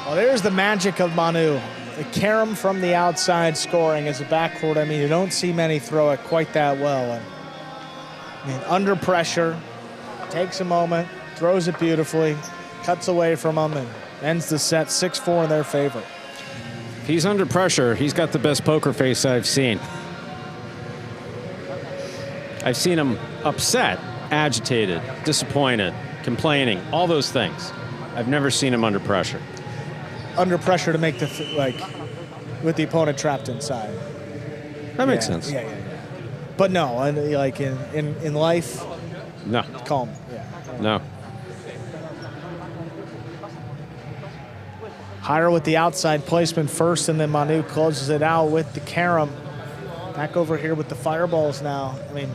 Well, there's the magic of Manu. The Karam from the outside scoring as a backcourt. I mean, you don't see many throw it quite that well. And, I mean, under pressure, takes a moment, throws it beautifully, cuts away from them, and ends the set 6-4 in their favor. If he's under pressure, he's got the best poker face I've seen. I've seen him upset, agitated, disappointed, complaining, all those things. I've never seen him under pressure. Under pressure to make the, with the opponent trapped inside. That makes sense. Yeah. But no, like in life, no. Calm. Yeah. No. Jairo with the outside placement first, and then Manu closes it out with the Karam. Back over here with the fireballs now. I mean,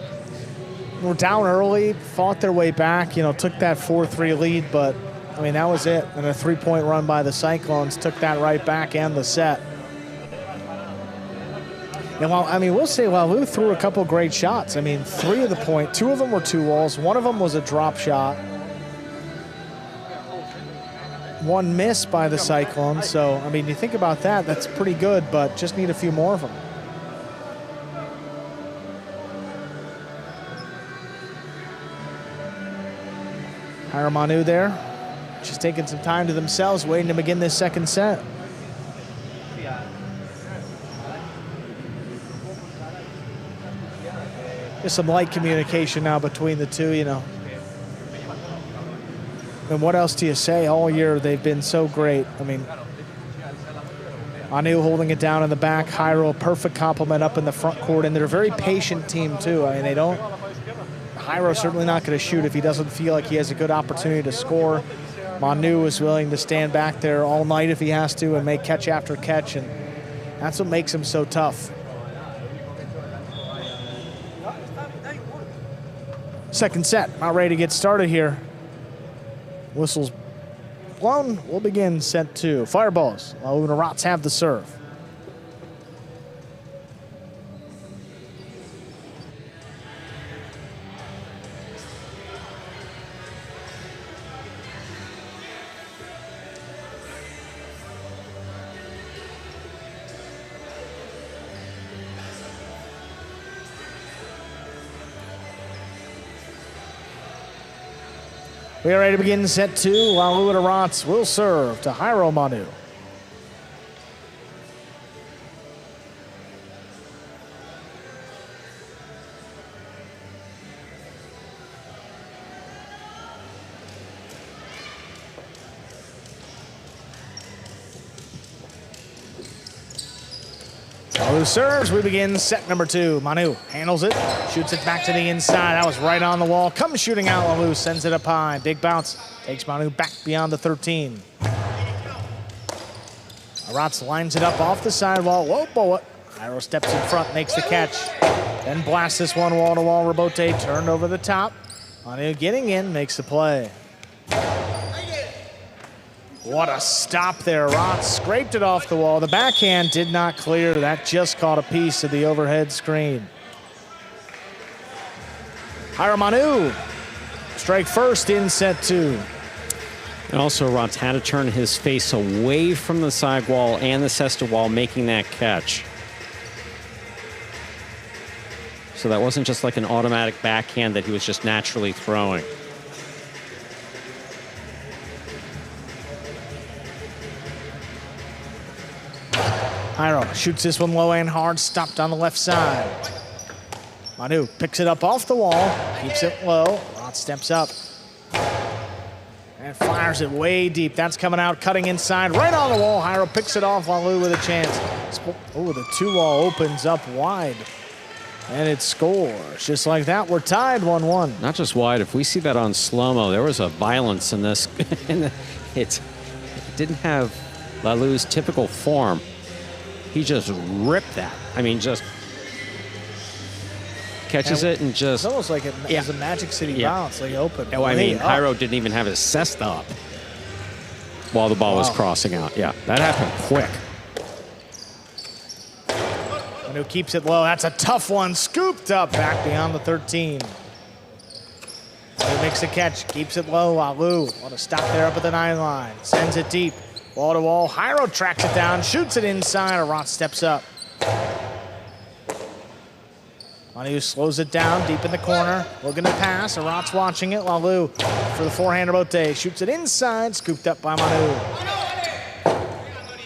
we're down early, fought their way back, took that 4-3 lead, but I mean, that was it. And a 3-point run by the Cyclones took that right back and the set. And we'll say Walu threw a couple great shots. I mean, 3 of the point, 2 of them were 2 walls, 1 of them was a drop shot. 1 miss by the Cyclones. So, I mean, you think about that, that's pretty good, but just need a few more of them. Jairo Manu there. Just taking some time to themselves, waiting to begin this second set. Just some light communication now between the two, And what else do you say? All year they've been so great. I mean, Manu holding it down in the back, Jairo a perfect complement up in the front court, and they're a very patient team too. I mean, Jairo's certainly not going to shoot if he doesn't feel like he has a good opportunity to score. Manu is willing to stand back there all night if he has to and make catch after catch, and that's what makes him so tough. Second set, about ready to get started here. Whistles blown. We'll begin set 2. Fireballs. Lalu and Arats have the serve. We are ready to begin set 2. Lalu and Arats will serve to Jairo Manu. Lalu serves. We begin set number 2. Manu handles it, shoots it back to the inside. That was right on the wall. Comes shooting out. Lalu sends it up high. Big bounce. Takes Manu back beyond the 13. Arats lines it up off the sidewall. Whoa, boy. Jairo steps in front, makes the catch. Then blasts this one wall to wall. Rebote turned over the top. Manu getting in, makes the play. What a stop there. Arats scraped it off the wall. The backhand did not clear. That just caught a piece of the overhead screen. Jairo Manu, strike first in set 2. And also, Arats had to turn his face away from the side wall and the center wall, making that catch. So that wasn't just like an automatic backhand that he was just naturally throwing. Jairo shoots this one low and hard, stopped on the left side. Manu picks it up off the wall, keeps it low. Arats steps up and fires it way deep. That's coming out, cutting inside, right on the wall. Jairo picks it off. Lalu with a chance. Oh, the 2-wall opens up wide, and it scores. Just like that, we're tied 1-1. Not just wide. If we see that on slow-mo, there was a violence in this. It didn't have Lalu's typical form. He just ripped that. I mean, just catches it and just... It's almost like it was a Magic City bounce, like open. Oh, I mean, Jairo didn't even have his cesta up while the ball was crossing out. Yeah, that happened quick. Manu keeps it low. That's a tough one. Scooped up back beyond the 13. Manu makes the catch, keeps it low. Lalu, what a stop there up at the 9 line. Sends it deep. Wall to wall. Jairo tracks it down, shoots it inside. Arats steps up. Manu slows it down deep in the corner. Looking to pass. Arats watching it. Lalu for the forehand. Rebote shoots it inside. Scooped up by Manu.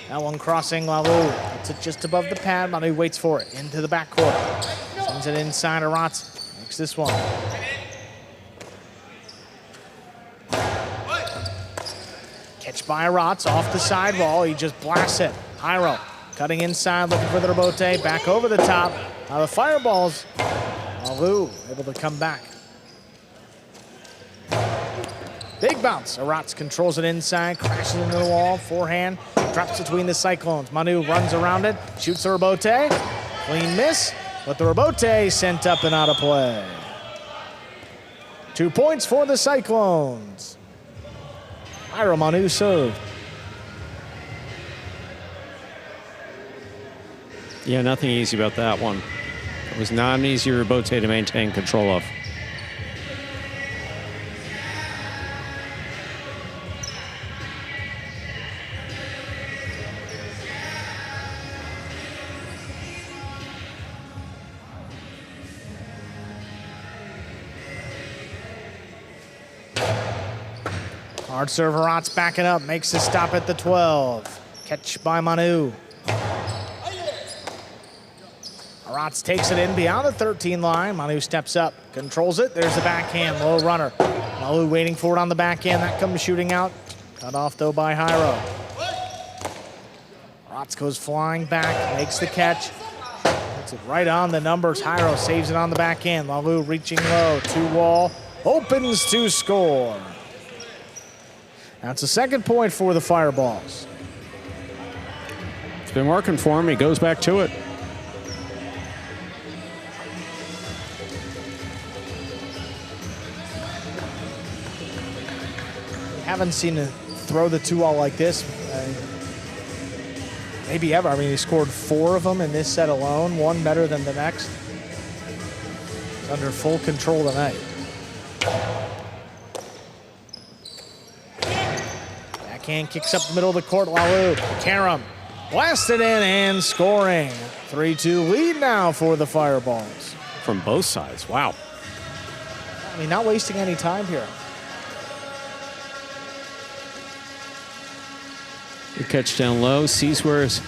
That one crossing. Lalu puts it just above the pad. Manu waits for it. Into the backcourt. Sends it inside. Arats makes this one. Catch by Arats off the sidewall. He just blasts it. Jairo cutting inside, looking for the rebote. Back over the top. Now the fireballs. Lalu able to come back. Big bounce. Arats controls it inside, crashes into the wall. Forehand drops between the Cyclones. Manu runs around it, shoots the rebote. Clean miss, but the rebote sent up and out of play. 2 points for the Cyclones. Jairo Manu served. Yeah, nothing easy about that one. It was not an easy rebote to maintain control of. Hard serve. Arats backing up, makes a stop at the 12. Catch by Manu. Arats takes it in beyond the 13 line. Manu steps up, controls it. There's the backhand, low runner. Lalu waiting for it on the backhand. That comes shooting out. Cut off though by Jairo. Arats goes flying back, makes the catch. Puts it right on the numbers. Jairo saves it on the backhand. Lalu reaching low, 2-wall, opens to score. That's a second point for the Fireballs. It's been working for him. He goes back to it. We haven't seen him throw the 2-all like this. Maybe ever. I mean, he scored 4 of them in this set alone, one better than the next. He's under full control tonight. Backhand kicks up the middle of the court. Lalu, Karam, blasted in and scoring. 3-2 lead now for the Fireballs. From both sides, wow. I mean, not wasting any time here. Good catch down low, sees where's,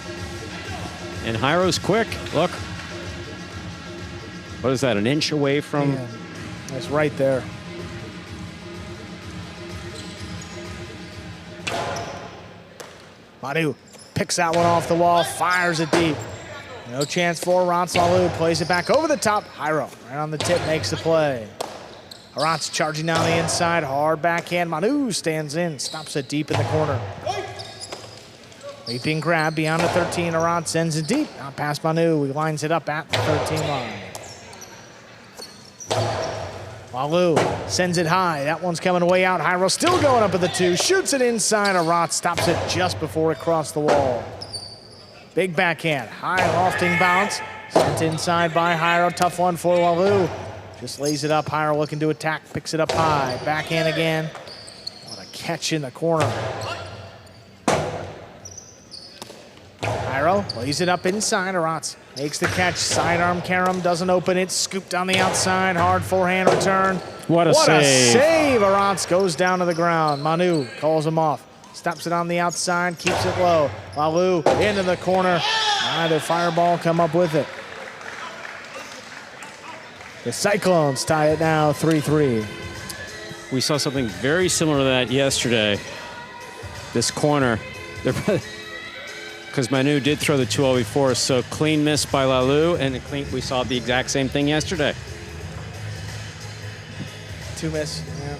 and Jairo's quick. Look, what is that? An inch away from? Man, that's right there. Manu picks that one off the wall, fires it deep. No chance for Lalu. Plays it back over the top. Jairo, right on the tip, makes the play. Arant's charging down the inside, hard backhand. Manu stands in, stops it deep in the corner. Leaping grab beyond the 13. Arant sends it deep. Not past Manu. He lines it up at the 13 line. Lalu sends it high. That one's coming way out. Jairo still going up at the 2. Shoots it inside. Arant stops it just before it crossed the wall. Big backhand. High lofting bounce. Sent inside by Jairo. Tough one for Lalu. Just lays it up. Jairo looking to attack. Picks it up high. Backhand again. What a catch in the corner. Jairo lays it up inside. Arantz makes the catch. Sidearm Karam doesn't open it. Scooped on the outside. Hard forehand return. What a save. What a save. Arantz goes down to the ground. Manu calls him off. Stops it on the outside. Keeps it low. Lalu into the corner. The Fireball come up with it. The Cyclones tie it now 3-3. We saw something very similar to that yesterday. This corner. Because Manu did throw the 2-0 before, so clean miss by Lalu, and we saw the exact same thing yesterday. 2 miss, yeah.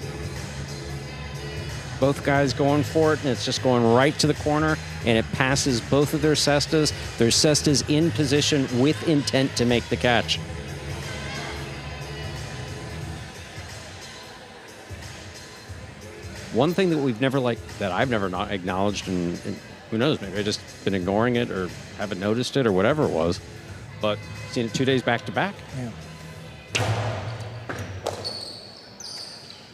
Both guys going for it, and it's just going right to the corner, and it passes both of their cestas. Their cestas in position with intent to make the catch. One thing that I've never not acknowledged, and who knows, maybe I've just been ignoring it or haven't noticed it or whatever it was, but seen it 2 days back to back. Yeah.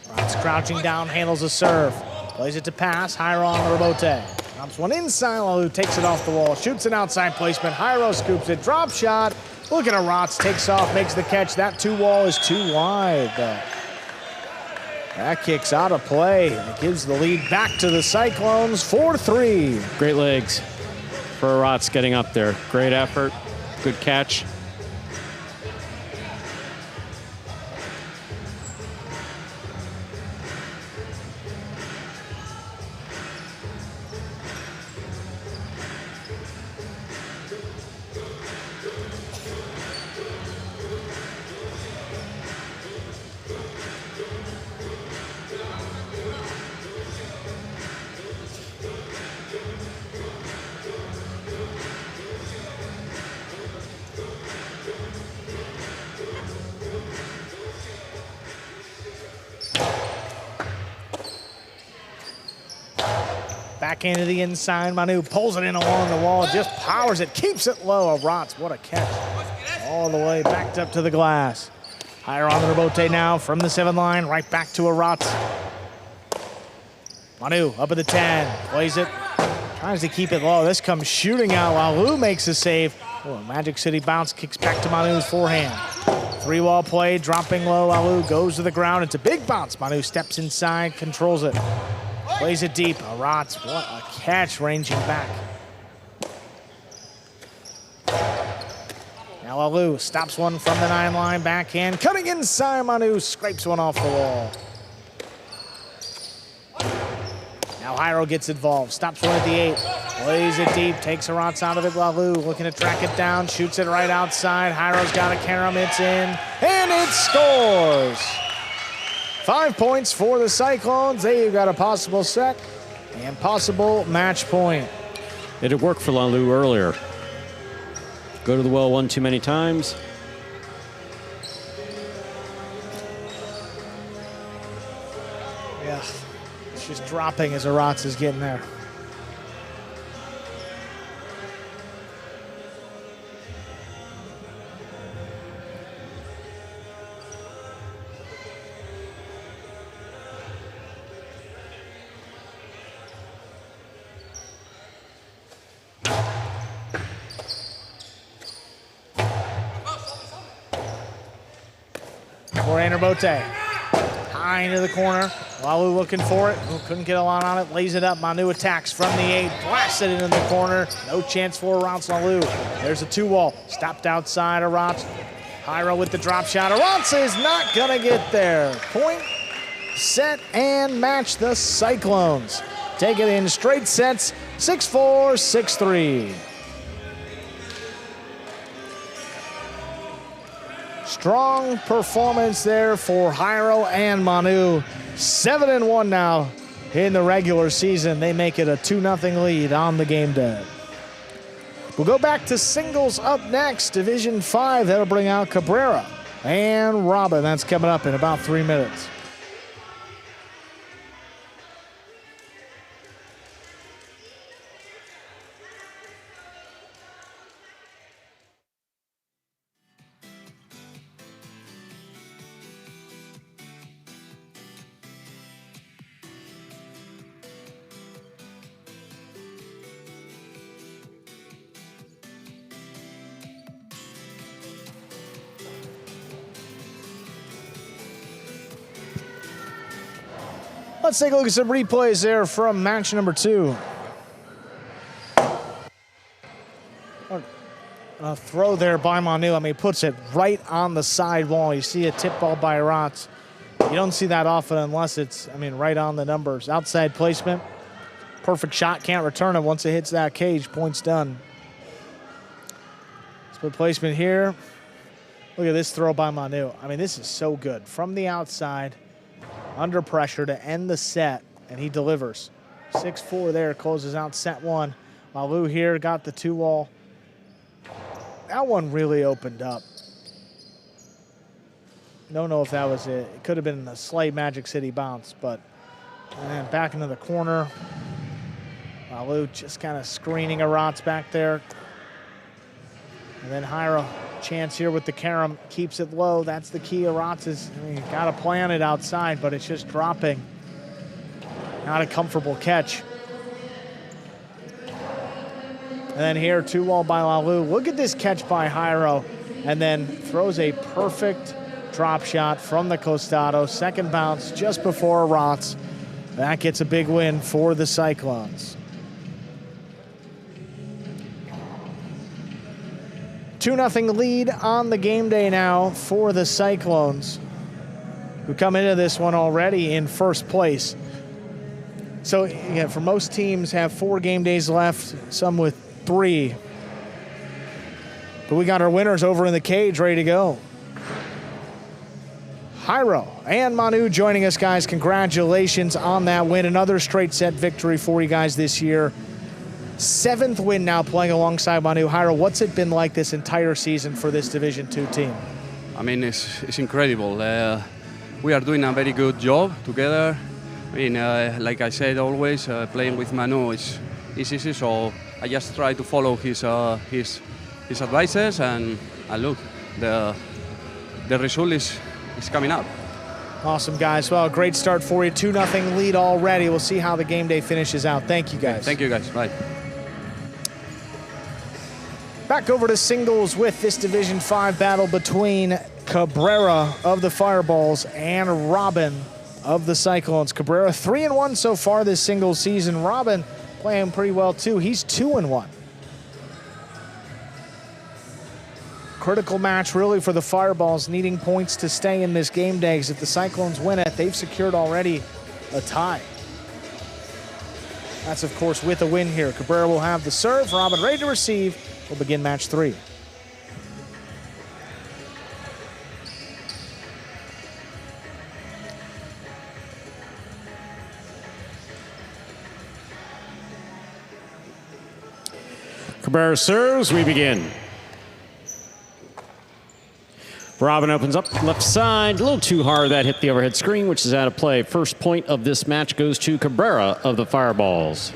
Arantz crouching down, handles a serve. Plays it to pass. Jairo on the rebote. Drops one inside. Lalu takes it off the wall. Shoots an outside placement. Jairo scoops it. Drop shot. Look at Arantz. Takes off, makes the catch. That 2-wall is too wide, though. That kick's out of play. It gives the lead back to the Cyclones, 4-3. Great legs for Arantz getting up there. Great effort. Good catch. Back into the inside. Manu pulls it in along the wall, just powers it, keeps it low. Arantz, what a catch. All the way backed up to the glass. Higher on the rebote now from the 7 line, right back to Arantz. Manu up at the 10, plays it, tries to keep it low. This comes shooting out. Lalu makes a save. Oh, Magic City bounce, kicks back to Manu's forehand. 3-wall play, dropping low. Lalu goes to the ground. It's a big bounce. Manu steps inside, controls it. Plays it deep. Arantz, what a catch, ranging back. Now Lalu stops one from the 9 line, backhand. Cutting inside, Manu scrapes one off the wall. Now Jairo gets involved, stops one at the 8. Plays it deep, takes Arantz out of it. Lalu looking to track it down, shoots it right outside. Jairo's got a Karam, it's in, and it scores! 5 points for the Cyclones. There you got a possible sec and possible match point. It had worked for Lalu earlier. Go to the well one too many times. Yeah, It's just dropping as Arats is getting there. Rebote. High into the corner. Lalu looking for it. Couldn't get a lot on it. Lays it up. Manu attacks from the 8. Blasts it into the corner. No chance for Arats Lalu. There's a 2-wall. Stopped outside Arats. Jairo with the drop shot. Arats is not going to get there. Point, set, and match the Cyclones. Take it in straight sets. 6-4, 6-3. Strong performance there for Jairo and Manu. 7-1 now in the regular season. They make it a 2-0 lead on the game day. We'll go back to singles up next. Division 5, that'll bring out Cabrera and Robin. That's coming up in about 3 minutes. Let's take a look at some replays there from match number 2. A throw there by Manu. I mean, he puts it right on the side wall. You see a tip ball by Arats. You don't see that often unless it's, I mean, right on the numbers. Outside placement. Perfect shot. Can't return it once it hits that cage. Point's done. Split placement here. Look at this throw by Manu. I mean, this is so good. From the outside. Under pressure to end the set, and he delivers. 6-4 there, closes out set 1. Lalu here got the 2-wall. That one really opened up. Don't know if that was it. It could have been a slight Magic City bounce, but and then back into the corner. Lalu just kind of screening Arats back there. And then Jairo, chance here with the carom, keeps it low. That's the key. Arats is, I mean, got to plan it outside, but it's just dropping. Not a comfortable catch. And then here, 2-wall by Lalu. Look at this catch by Jairo. And then throws a perfect drop shot from the costado. Second bounce just before Arats. That gets a big win for the Cyclones. 2-0 lead on the game day now for the Cyclones, who come into this one already in first place. So, yeah, for most teams have 4 game days left, some with 3. But we got our winners over in the cage ready to go. Jairo and Manu joining us, guys. Congratulations on that win. Another straight set victory for you guys this year. 7th win now playing alongside Manu. Jairo, what's it been like this entire season for this Division 2 team? I mean, it's incredible. We are doing a very good job together. I mean, like I said, always playing with Manu is easy, so I just try to follow his advices, and look, the result is coming up. Awesome, guys. Well, great start for you. 2-0 lead already. We'll see how the game day finishes out. Thank you, guys. Thank you, guys. Bye. Back over to singles with this Division 5 battle between Cabrera of the Fireballs and Robin of the Cyclones. Cabrera 3-1 so far this singles season. Robin playing pretty well too. He's 2-1. Critical match really for the Fireballs, needing points to stay in this game day, because if the Cyclones win it, they've secured already a tie. That's, of course, with a win here. Cabrera will have the serve. Robin ready to receive. We'll begin match 3. Cabrera serves, we begin. Robin opens up left side. A little too hard. That hit the overhead screen, which is out of play. First point of this match goes to Cabrera of the Fireballs.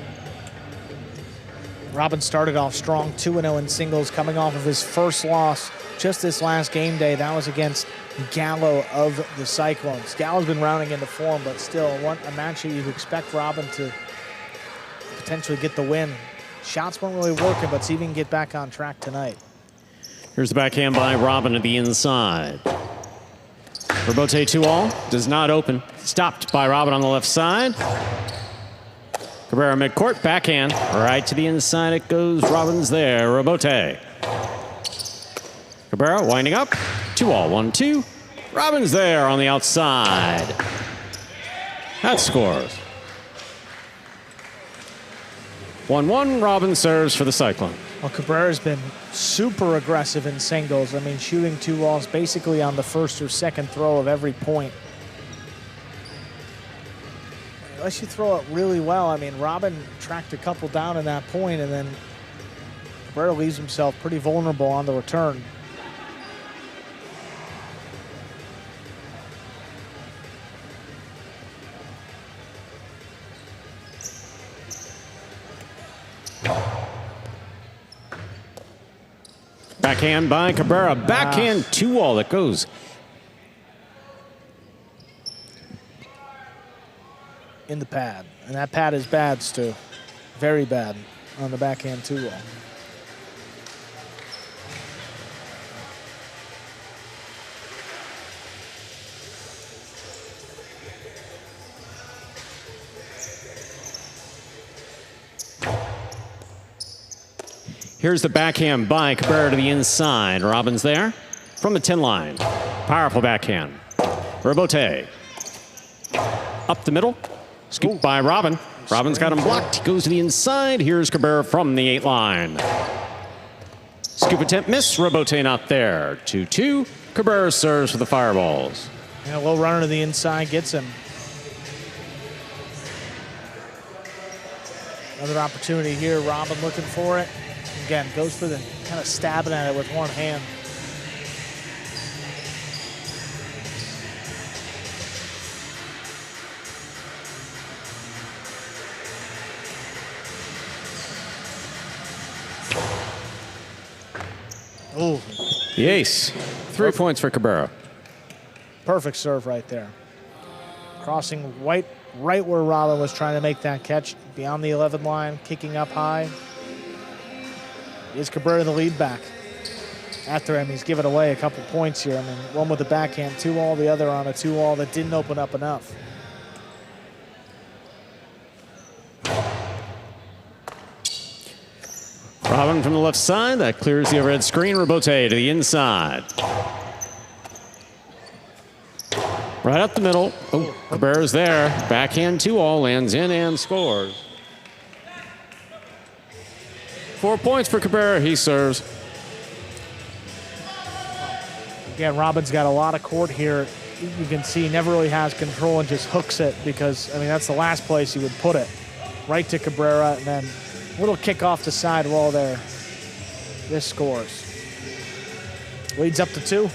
Robin started off strong, 2-0 in singles, coming off of his first loss just this last game day. That was against Gallo of the Cyclones. Gallo's been rounding into form, but still a match that you'd expect Robin to potentially get the win. Shots weren't really working, but see if he can get back on track tonight. Here's the backhand by Robin to the inside. Rebote 2-all, does not open. Stopped by Robin on the left side. Cabrera midcourt, backhand, right to the inside it goes. Robin's there, Rebote. Cabrera winding up, 2-all, 1-2. Robin's there on the outside. That scores. 1-1, Robin serves for the Cyclone. Well, Cabrera's been super aggressive in singles. I mean, shooting 2-alls basically on the first or second throw of every point. Unless you throw it really well. I mean, Robin tracked a couple down in that point, and then Cabrera leaves himself pretty vulnerable on the return. Backhand by Cabrera. Backhand 2-all that goes in the pad. And that pad is bad, Stu. Very bad on the backhand 2-all. Here's the backhand by Cabrera to the inside. Robin's there from the 10 line. Powerful backhand. Rebote. Up the middle. Scooped by Robin. Robin's got him blocked. He goes to the inside. Here's Cabrera from the 8 line. Scoop attempt miss. Rebote not there. 2-2. Cabrera serves for the Fireballs. And a low runner to the inside gets him. Another opportunity here. Robin looking for it. Again, goes for the kind of stabbing at it with one hand. Ooh. The ace. 3 points for Cabrera. Perfect serve right there. Crossing right where Robin was trying to make that catch. Beyond the 11 line, kicking up high. Is Cabrera the lead back? After him, he's given away a couple points here. I mean, one with the backhand 2-all, the other on a 2-all that didn't open up enough. Robin from the left side, that clears the overhead screen. Rebote to the inside. Right up the middle. Oh, Cabrera's there. Backhand 2-all, lands in and scores. 4 points for Cabrera, he serves. Again, Robin's got a lot of court here. You can see he never really has control and just hooks it because, I mean, that's the last place he would put it. Right to Cabrera, and then a little kick off the side wall there. This scores. Leads up to 2.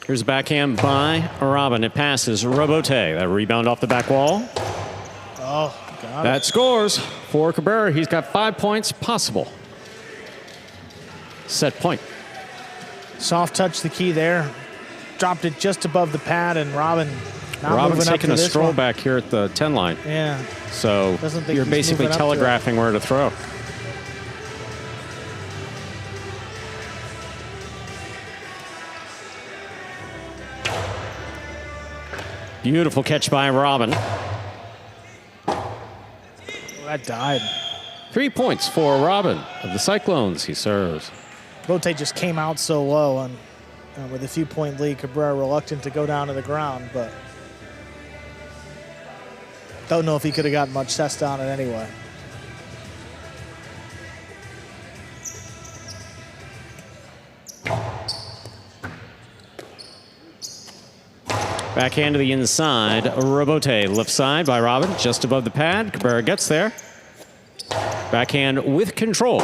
Here's a backhand by Robin. It passes Rebote. That rebound off the back wall. Oh, got it. That scores for Cabrera. He's got 5 points possible. Set point. Soft touch the key there. Dropped it just above the pad, and Robin's taking a stroll back here at the 10 line. Yeah. So you're basically telegraphing where to throw. Beautiful catch by Robin. That died. 3 points for Robin of the Cyclones. He serves. Rote just came out so low, and with a few-point lead, Cabrera reluctant to go down to the ground, but don't know if he could have gotten much cess on it anyway. Backhand to the inside. Rebote left side by Robin, just above the pad. Cabrera gets there. Backhand with control.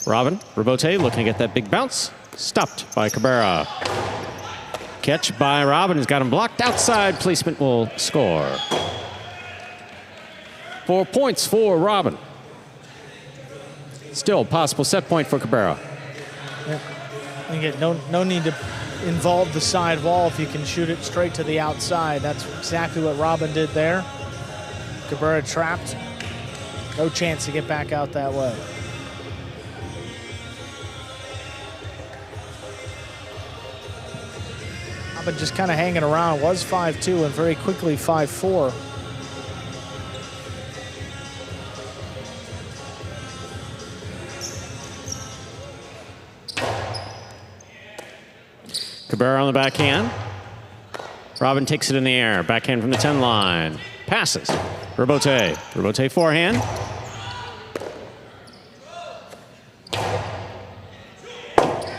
Robin, Rebote looking to get that big bounce. Stopped by Cabrera. Catch by Robin, has got him blocked outside. Placement will score. 4 points for Robin. Still possible set point for Cabrera. Yeah. Again, no need to involve the side wall if you can shoot it straight to the outside. That's exactly what Robin did there. Cabrera trapped. No chance to get back out that way. Robin just kind of hanging around. Was 5-2 and very quickly 5-4. Cabrera on the backhand. Robin takes it in the air. Backhand from the 10 line. Passes. Rebote. Rebote forehand.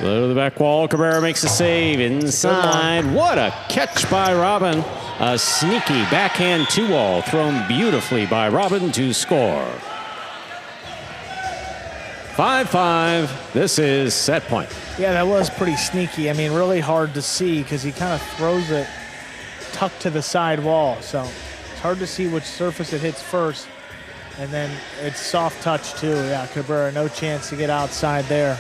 Low to the back wall. Cabrera makes a save inside. What a catch by Robin. A sneaky backhand 2-wall thrown beautifully by Robin to score. 5-5. This is set point. Yeah, that was pretty sneaky. I mean, really hard to see because he kind of throws it tucked to the side wall. So it's hard to see which surface it hits first. And then it's soft touch too. Yeah, Cabrera, no chance to get outside there.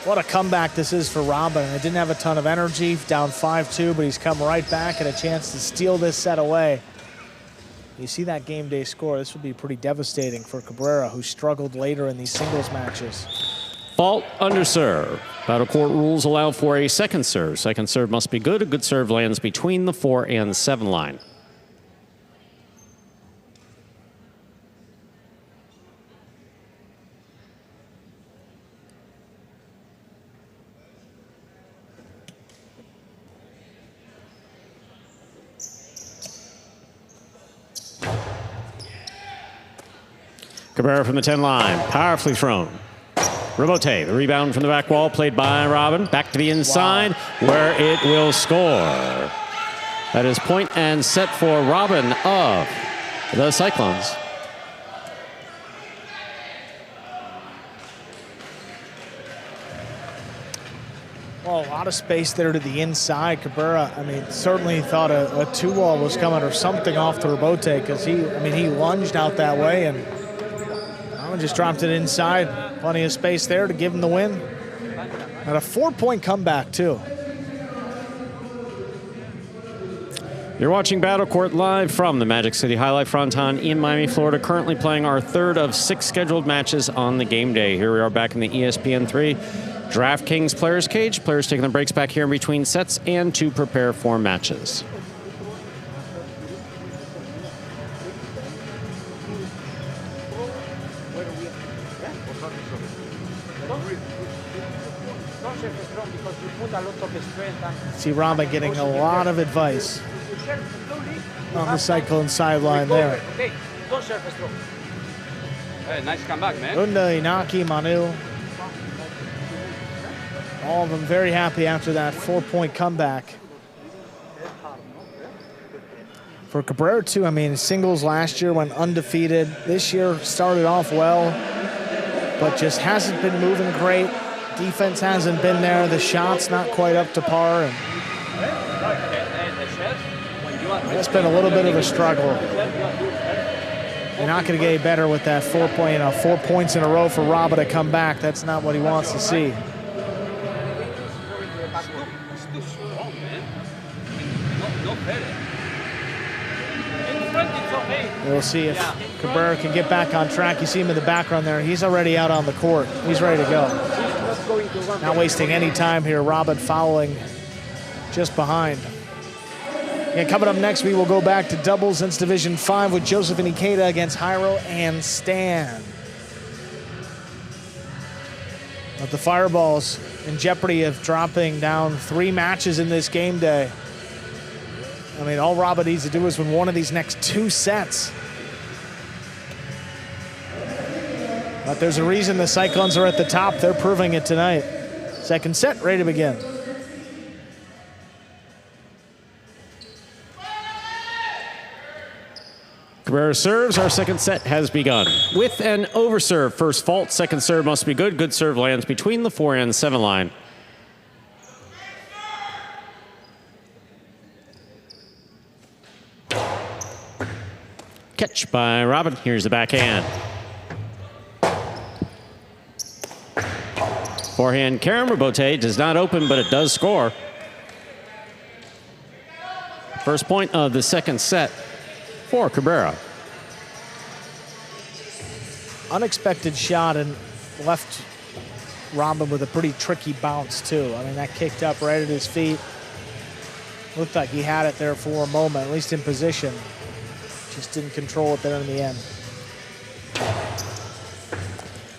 What a comeback this is for Robin. It didn't have a ton of energy, down 5-2, but he's come right back and a chance to steal this set away. You see that game day score, this would be pretty devastating for Cabrera, who struggled later in these singles matches. Fault under serve. Battle court rules allow for a second serve. Second serve must be good. A good serve lands between the 4 and 7 line. Cabrera from the 10 line, powerfully thrown. Rebote, the rebound from the back wall, played by Robin. Back to the inside, where it will score. That is point and set for Robin of the Cyclones. Well, a lot of space there to the inside. Cabrera, I mean, certainly thought a 2-wall was coming or something off the Rebote because he lunged out that way and just dropped it inside. Plenty of space there to give him the win. And a 4-point comeback, too. You're watching Battle Court live from the Magic City League Fronton in Miami, Florida. Currently playing our third of 6 scheduled matches on the game day. Here we are back in the ESPN3 DraftKings Players Cage. Players taking the breaks back here in between sets and to prepare for matches. See Robin getting a lot of advice on the Cyclone sideline there. Hey, nice comeback, man. Unda, Inaki, Manu. All of them very happy after that 4-point comeback. For Cabrera, too, I mean, singles last year went undefeated. This year started off well, but just hasn't been moving great. Defense hasn't been there. The shot's not quite up to par. And it's been a little bit of a struggle. You're not going to get any better with that 4-point, 4 points in a row for Robin to come back. That's not what he wants to see. We'll see if Cabrera can get back on track. You see him in the background there. He's already out on the court. He's ready to go. Not wasting any time here. Robin fouling just behind. And coming up next, we will go back to doubles. It's Division 5 with Joseph and Ikeda against Jairo and Stan. But the Fireballs in jeopardy of dropping down 3 matches in this game day. I mean, all Robin needs to do is win one of these next 2 sets. But there's a reason the Cyclones are at the top. They're proving it tonight. Second set, ready to begin. Cabrera serves. Our second set has begun. With an overserve, first fault, second serve must be good. Good serve lands between the 4 and 7 line. Catch by Robin. Here's the backhand. Forehand, Karen Rabote does not open, but it does score. First point of the second set for Cabrera. Unexpected shot and left Robin with a pretty tricky bounce, too. I mean, that kicked up right at his feet. Looked like he had it there for a moment, at least in position. Just didn't control it there in the end.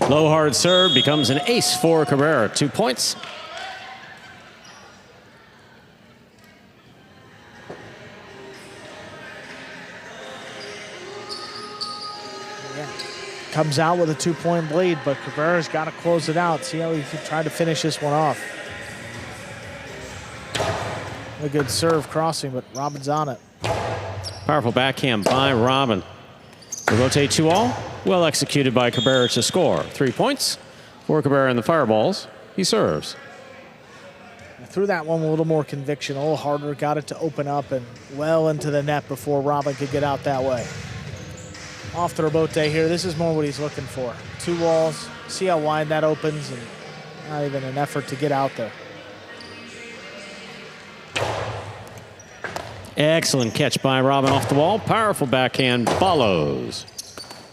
Low hard serve becomes an ace for Cabrera. 2 points. Yeah. Comes out with a 2-point lead, but Cabrera's got to close it out. See how he can try to finish this one off. A good serve crossing, but Robin's on it. Powerful backhand by Robin. Rabote 2-all. Well executed by Cabrera to score. 3 points for Cabrera in the fireballs. He serves. Threw that one with a little more conviction, a little harder, got it to open up and well into the net before Robin could get out that way. Off the Rabote here, this is more what he's looking for. 2 walls, see how wide that opens, and not even an effort to get out there. Excellent catch by Robin off the wall. Powerful backhand follows.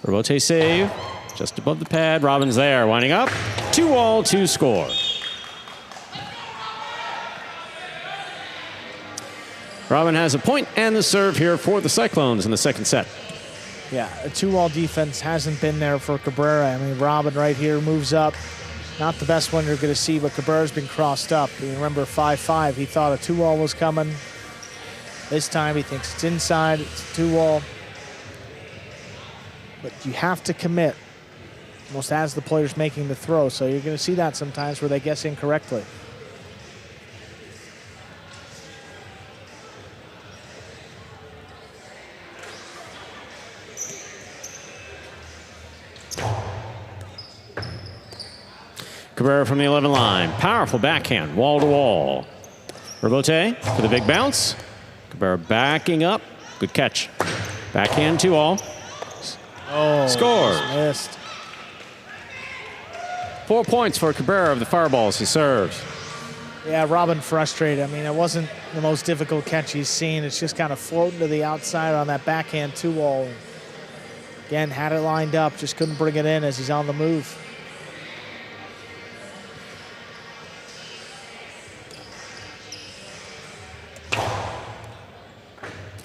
Rabote save, just above the pad. Robin's there, winding up. 2-all, 2 score. Robin has a point and the serve here for the Cyclones in the second set. Yeah, a 2-wall defense hasn't been there for Cabrera. I mean, Robin right here moves up. Not the best one you're going to see, but Cabrera's been crossed up. You remember 5-5, he thought a 2-wall was coming. This time he thinks it's inside, it's a 2-wall. But you have to commit, almost as the player's making the throw, so you're going to see that sometimes where they guess incorrectly. Cabrera from the 11 line. Powerful backhand, wall to wall. Rabote for the big bounce. Cabrera backing up. Good catch. Backhand 2-all. Oh, Score. Missed. 4 points for Cabrera of the fireballs. He serves. Yeah, Robin frustrated. I mean, it wasn't the most difficult catch he's seen. It's just kind of floating to the outside on that backhand 2-wall. Again, had it lined up, just couldn't bring it in as he's on the move.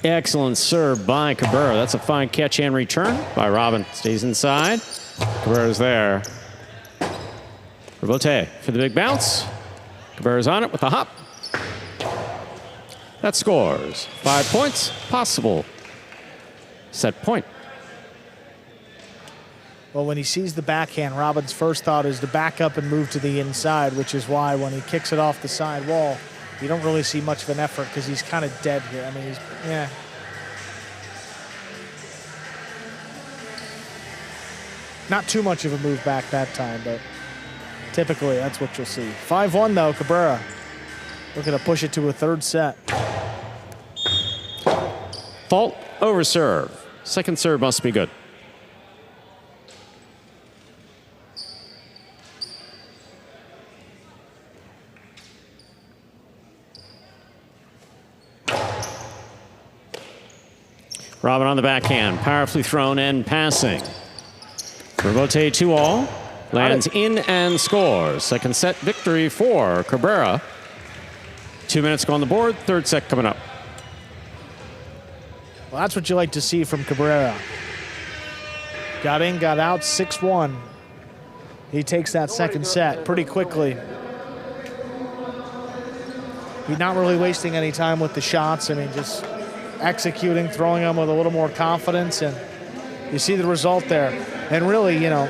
Excellent serve by Cabrera. That's a fine catch and return by Robin. Stays inside. Cabrera's there. Rabote for the big bounce. Cabrera's on it with a hop. That scores. 5 points. Possible set point. Well, when he sees the backhand, Robin's first thought is to back up and move to the inside, which is why when he kicks it off the side wall, you don't really see much of an effort because he's kind of dead here. I mean, he's, yeah. Not too much of a move back that time, but typically that's what you'll see. 5-1 though, Cabrera. Looking to push it to a third set. Fault over serve. Second serve must be good. Robin on the backhand, powerfully thrown and passing. Rabote 2-all, lands in and scores. Second set victory for Cabrera. 2 minutes go on the board, third set coming up. Well, that's what you like to see from Cabrera. Got in, got out, 6-1. He takes that second set pretty quickly. He's not really wasting any time with the shots. I mean, just executing, throwing them with a little more confidence, and you see the result there. And really, you know,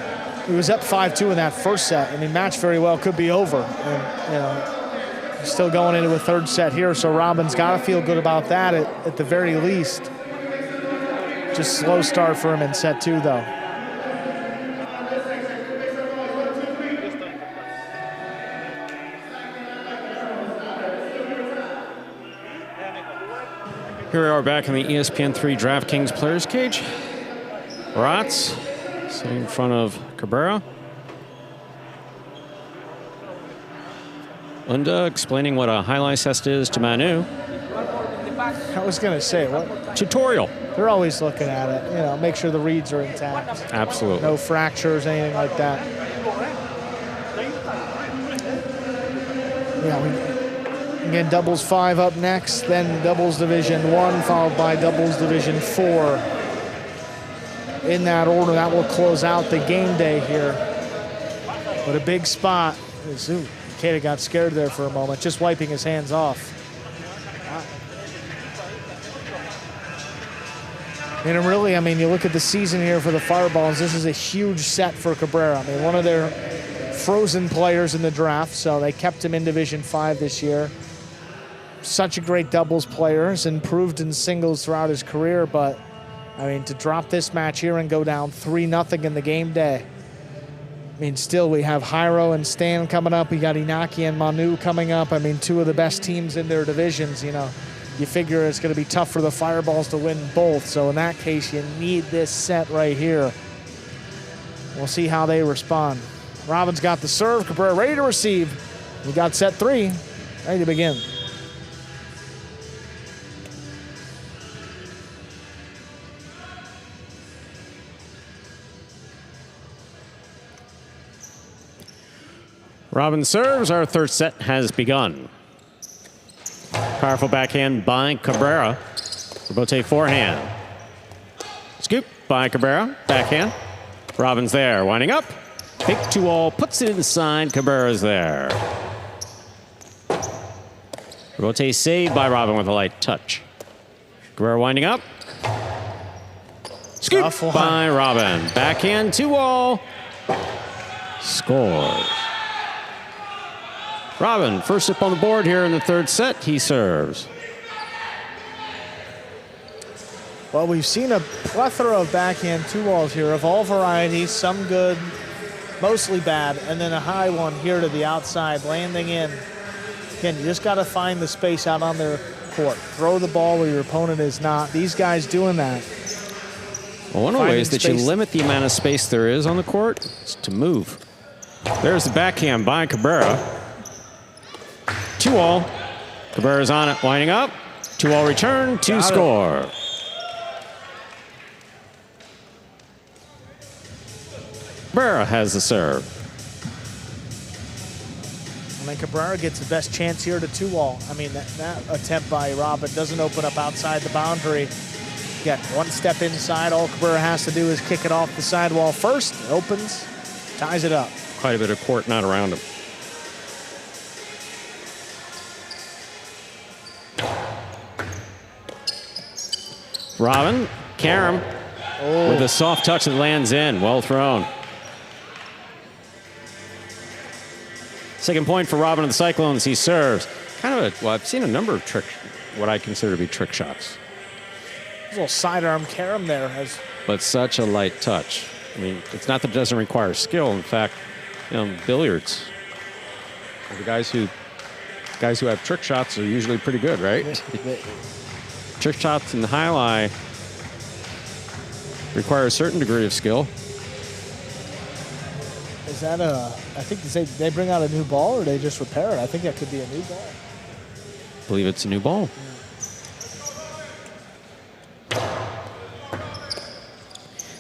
he was up 5-2 in that first set. I mean, match very well could be over. And, you know, still going into a third set here, so Robin's got to feel good about that at the very least. Just slow start for him in set 2, though. Here we are back in the ESPN3 DraftKings Players Cage. Rats sitting in front of Cabrera. Unda explaining what a highlight test is to Manu. I was going to say, what? Tutorial. They're always looking at it, you know, make sure the reads are intact. Absolutely. No fractures, anything like that. Yeah, again, doubles 5 up next, then doubles division 1, followed by doubles division 4. In that order, that will close out the game day here. But a big spot. Ikeda got scared there for a moment, just wiping his hands off. And really, I mean, you look at the season here for the Fireballs, this is a huge set for Cabrera. I mean, one of their frozen players in the draft, so they kept him in Division 5 this year. Such a great doubles player, has improved in singles throughout his career, but, I mean, to drop this match here and go down 3-0 in the game day. I mean, still, we have Jairo and Stan coming up. We got Inaki and Manu coming up. I mean, two of the best teams in their divisions, you know. You figure it's going to be tough for the Fireballs to win both. So in that case, you need this set right here. We'll see how they respond. Robin's got the serve. Cabrera ready to receive. We got set 3. Ready to begin. Robin serves. Our third set has begun. Powerful backhand by Cabrera. Rebote forehand. Scoop by Cabrera. Backhand. Robin's there. Winding up. Big 2-all. Puts it inside. Cabrera's there. Rebote saved by Robin with a light touch. Cabrera winding up. Scoop by Robin. Backhand 2-all. Scores. Robin, first up on the board here in the third set, he serves. Well, we've seen a plethora of backhand 2-alls here of all varieties, some good, mostly bad, and then a high one here to the outside, landing in. Again, you just got to find the space out on their court. Throw the ball where your opponent is not. These guys doing that. Well, one of the ways that you limit the amount of space there is on the court is to move. There's the backhand by Cabrera. 2-all. Cabrera's on it, winding up. 2-all return to score. Cabrera has the serve. I mean, Cabrera gets the best chance here to 2-all. I mean, that attempt by Robin doesn't open up outside the boundary. Again, one step inside. All Cabrera has to do is kick it off the sidewall first. It opens, ties it up. Quite a bit of court not around him. Robin, Karam with a soft touch that lands in. Well thrown. Second point for Robin of the Cyclones. He serves. Well, I've seen a number of what I consider to be trick shots. A little sidearm Karam there. But such a light touch. I mean, it's not that it doesn't require skill. In fact, you know, billiards, the guys who have trick shots are usually pretty good, right? Trick shots in the Jai-Alai require a certain degree of skill. Is that I think they bring out a new ball or they just repair it? I think that could be a new ball. I believe it's a new ball.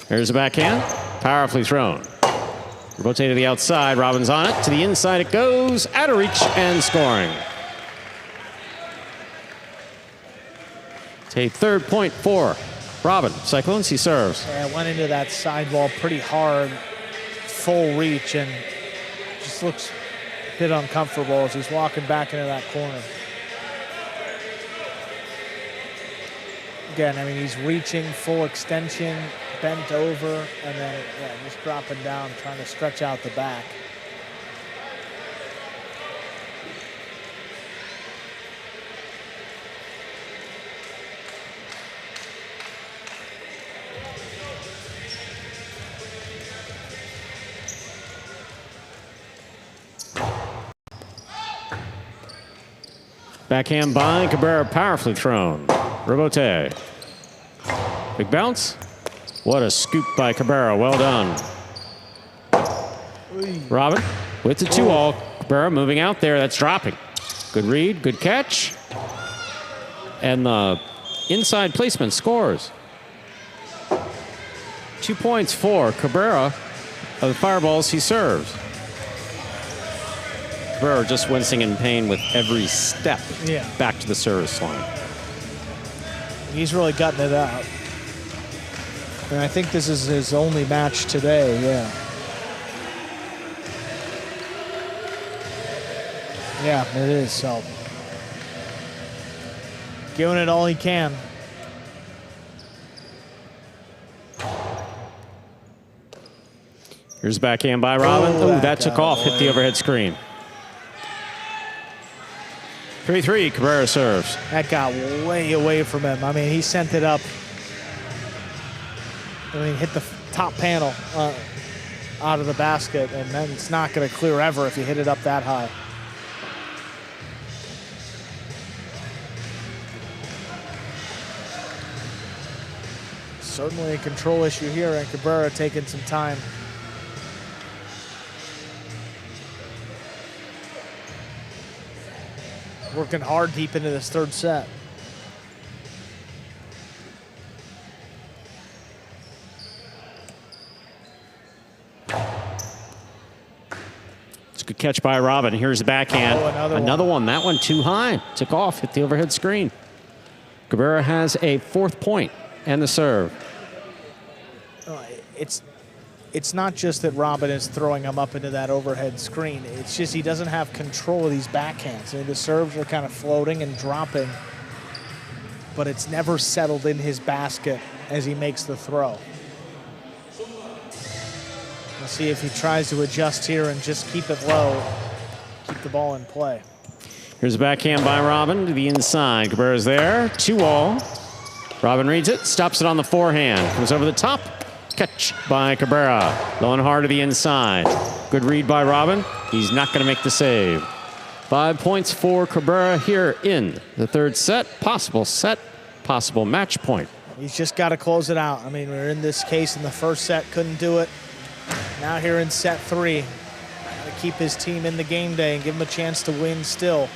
There's a backhand. Powerfully thrown. Rotate to the outside. Robin's on it. To the inside it goes. Out of reach and scoring. A third point for Robin. Cyclones, he serves. Yeah, went into that sidewall pretty hard, full reach, and just looks a bit uncomfortable as he's walking back into that corner. Again, I mean, he's reaching full extension, bent over, and then just dropping down, trying to stretch out the back. Backhand by Cabrera, powerfully thrown. Rebote. Big bounce. What a scoop by Cabrera. Well done. Robin with the 2-all. Cabrera moving out there. That's dropping. Good read. Good catch. And the inside placement scores. 2 points for Cabrera of the fireballs he serves. Cabrera just wincing in pain with every step back to the service line. He's really gutting it out. And I think this is his only match today, yeah. Yeah, it is, so. Giving it all he can. Here's a backhand by Robin. Oh, That took off, hit the overhead screen. 3-3, Cabrera serves. That got way away from him. I mean, he sent it up. I mean, hit the top panel out of the basket, and then it's not going to clear ever if you hit it up that high. Certainly a control issue here, and Cabrera taking some time. Working hard deep into this third set. It's a good catch by Robin. Here's the backhand. Oh, another one. That one too high. Took off, hit the overhead screen. Cabrera has a 4th point and the serve. It's not just that Robin is throwing him up into that overhead screen. It's just he doesn't have control of these backhands. I mean, the serves are kind of floating and dropping, but it's never settled in his basket as he makes the throw. We'll see if he tries to adjust here and just keep it low, keep the ball in play. Here's a backhand by Robin to the inside. Cabrera's there, 2-all. Robin reads it, stops it on the forehand, comes over the top. Catch by Cabrera. Low and hard to the inside. Good read by Robin. He's not going to make the save. 5 points for Cabrera here in the third set. Possible match point. He's just got to close it out. I mean, we're in this case in the first set, couldn't do it. Now here in set 3, got to keep his team in the game day and give him a chance to win still.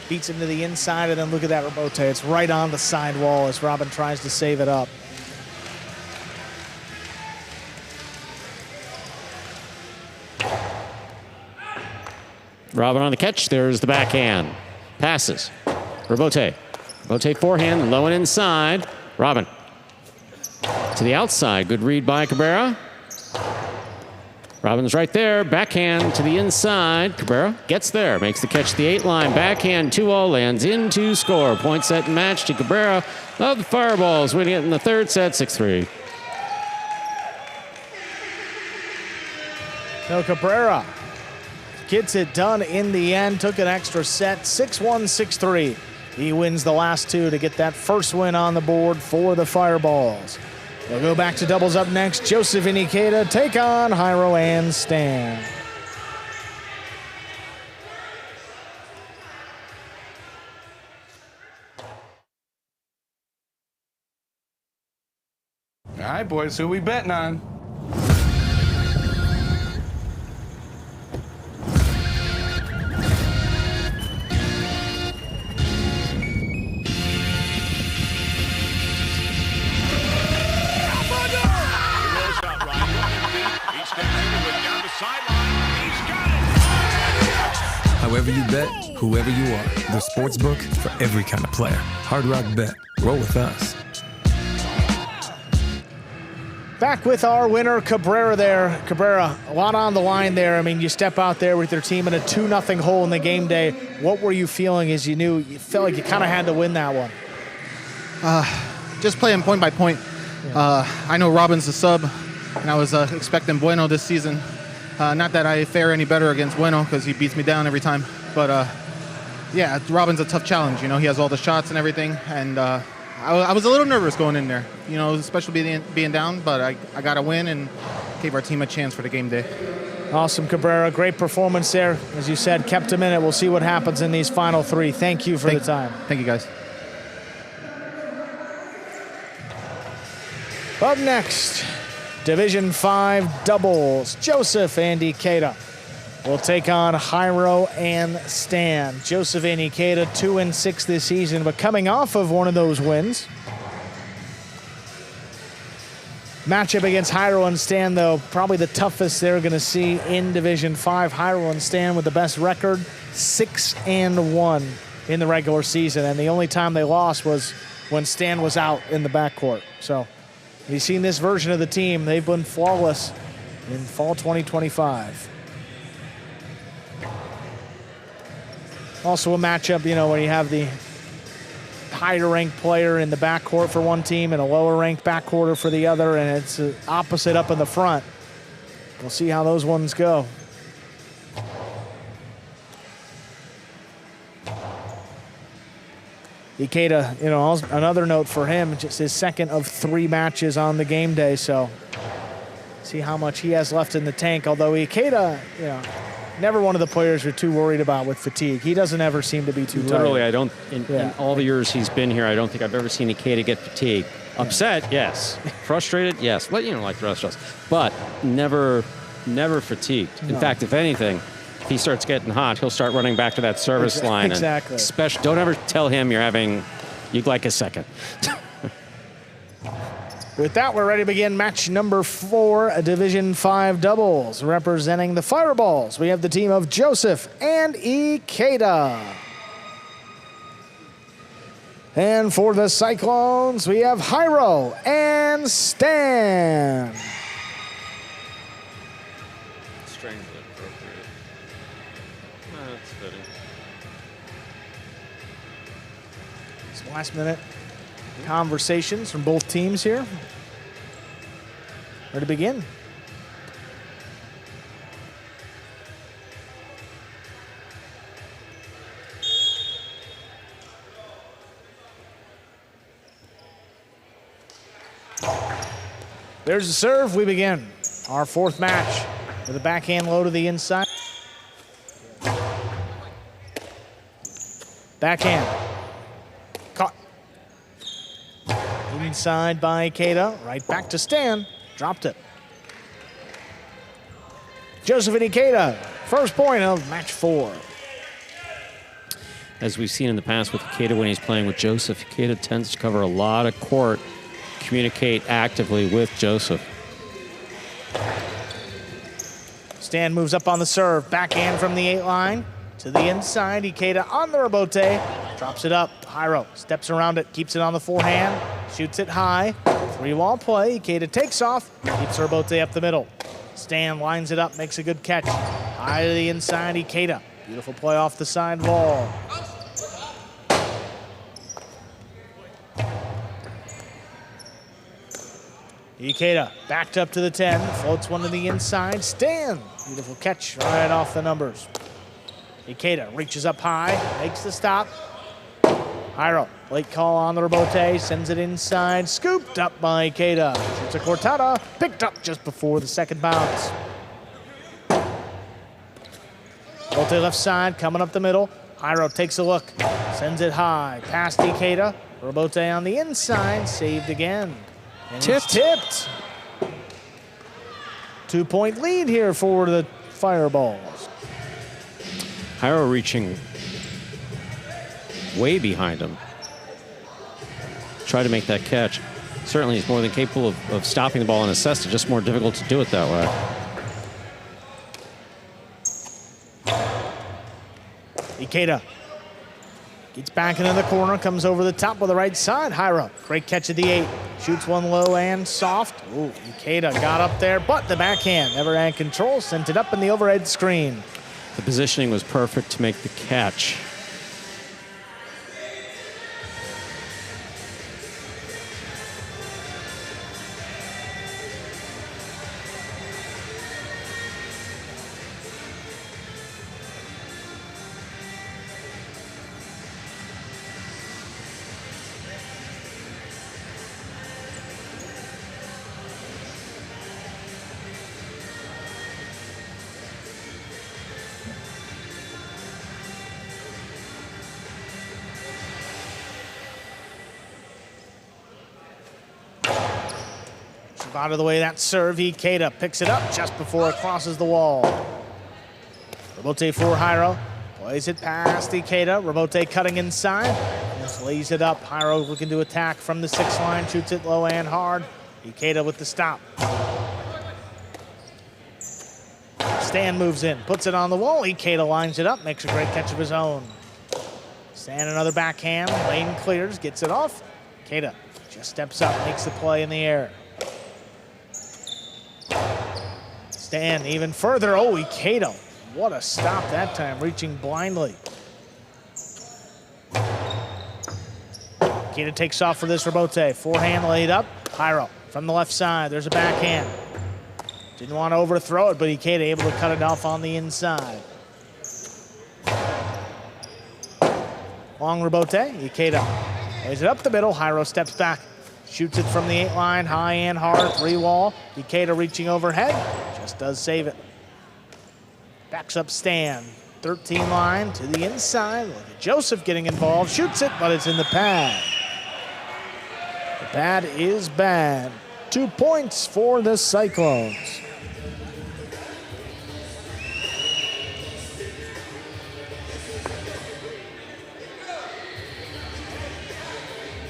Beats him to the inside, and then look at that rebote. It's right on the side wall as Robin tries to save it up. Robin on the catch. There's the backhand. Passes. Rebote. Rebote forehand, low and inside. Robin to the outside. Good read by Cabrera. Robin's right there. Backhand to the inside. Cabrera gets there. Makes the catch at the 8-line. Backhand 2-all. Lands in to score. Point set and match to Cabrera of the Fireballs. Winning it in the third set, 6-3. So Cabrera gets it done in the end. Took an extra set. 6-1, 6-3. He wins the last two to get that first win on the board for the Fireballs. We'll go back to doubles up next. Joseph and Ikeda take on Jairo and Stan. All right, boys, who we betting on? However you bet, whoever you are, the sportsbook for every kind of player. Hard Rock Bet. Roll with us. Back with our winner, Cabrera there. Cabrera, a lot on the line there. I mean, you step out there with your team in a 2-0 hole in the game day. What were you feeling as you knew, you felt like you kind of had to win that one? Just playing point by point. I know Robin's the sub, and I was expecting Bueno this season. Not that I fare any better against Bueno because he beats me down every time. But, yeah, Robin's a tough challenge. You know, he has all the shots and everything. And I was a little nervous going in there, you know, especially being down. But I got a win and gave our team a chance for the game day. Awesome, Cabrera. Great performance there. As you said, kept him in it. We'll see what happens in these final 3. Thank you for the time. Thank you, guys. Up next, Division 5 doubles. Joseph and Ikeda will take on Jairo and Stan. Joseph and Ikeda 2-6 this season, but coming off of one of those wins. Matchup against Jairo and Stan, though, probably the toughest they're going to see in Division 5. Jairo and Stan with the best record, 6-1 in the regular season, and the only time they lost was when Stan was out in the backcourt. So you've seen this version of the team. They've been flawless in fall 2025. Also a matchup, you know, when you have the higher ranked player in the backcourt for one team and a lower ranked backcourter for the other, and it's opposite up in the front. We'll see how those ones go. Ikeda, you know, another note for him, just his second of 3 matches on the game day, so see how much he has left in the tank. Although Ikeda, you know, never one of the players you're too worried about with fatigue. He doesn't ever seem to be too Literally, tired. I don't, in all the years he's been here, I don't think I've ever seen Ikeda get fatigued. Upset, yes. Frustrated, yes. You know, like the rest of us. But never fatigued. In fact, if anything, if he starts getting hot, he'll start running back to that service line. Exactly. And don't ever tell him you'd like a second. With that, we're ready to begin match number 4, a Division 5 doubles. Representing the Fireballs, we have the team of Joseph and Ikeda. And for the Cyclones, we have Jairo and Stan. Strangely appropriate. That's fitting. Some last minute conversations from both teams here. Where to begin? There's the serve. We begin our 4th match with a backhand low to the inside. Backhand. Caught. Inside by Ikeda. Right back to Stan. Dropped it. Joseph and Ikeda. First point of match 4. As we've seen in the past with Ikeda when he's playing with Joseph, Ikeda tends to cover a lot of court, communicate actively with Joseph. Stan moves up on the serve. Backhand from the 8 line to the inside. Ikeda on the rebote. Drops it up. Jairo steps around it, keeps it on the forehand, shoots it high. 3-wall play. Ikeda takes off, keeps the rebote up the middle. Stan lines it up, makes a good catch. High to the inside, Ikeda. Beautiful play off the side wall. Ikeda backed up to the 10, floats one to the inside. Stan, beautiful catch right off the numbers. Ikeda reaches up high, makes the stop. Jairo, late call on the rebote, sends it inside, scooped up by Ikeda. Shoots a cortada, picked up just before the second bounce. Rebote left side, coming up the middle. Jairo takes a look, sends it high, past Ikeda. Rebote on the inside, saved again. And it's tipped. 2-point lead here for the Fireballs. Jairo reaching way behind him. Try to make that catch. Certainly he's more than capable of stopping the ball in a cesta, just more difficult to do it that way. Ikeda gets back into the corner, comes over the top with the right side. Jairo, great catch at the 8. Shoots one low and soft. Ooh, Ikeda got up there, but the backhand never had control, sent it up in the overhead screen. The positioning was perfect to make the catch. Keep out of the way that serve. Ikeda picks it up just before it crosses the wall. Robote for Jairo. Plays it past Ikeda. Robote cutting inside. Just lays it up. Jairo looking to attack from the 6 line. Shoots it low and hard. Ikeda with the stop. Stan moves in. Puts it on the wall. Ikeda lines it up. Makes a great catch of his own. Stan another backhand. Lane clears. Gets it off. Ikeda just steps up. Makes the play in the air. Stan even further. Oh, Ikeda. What a stop that time, reaching blindly. Ikeda takes off for this Robote. Forehand laid up. Jairo from the left side. There's a backhand. Didn't want to overthrow it, but Ikeda able to cut it off on the inside. Long Robote. Ikeda lays it up the middle. Jairo steps back. Shoots it from the 8 line. High and hard. 3 wall. Ikeda reaching overhead. Just does save it. Backs up Stan. 13 line to the inside. Look at Joseph getting involved. Shoots it, but it's in the pad. The pad is bad. 2 points for the Cyclones.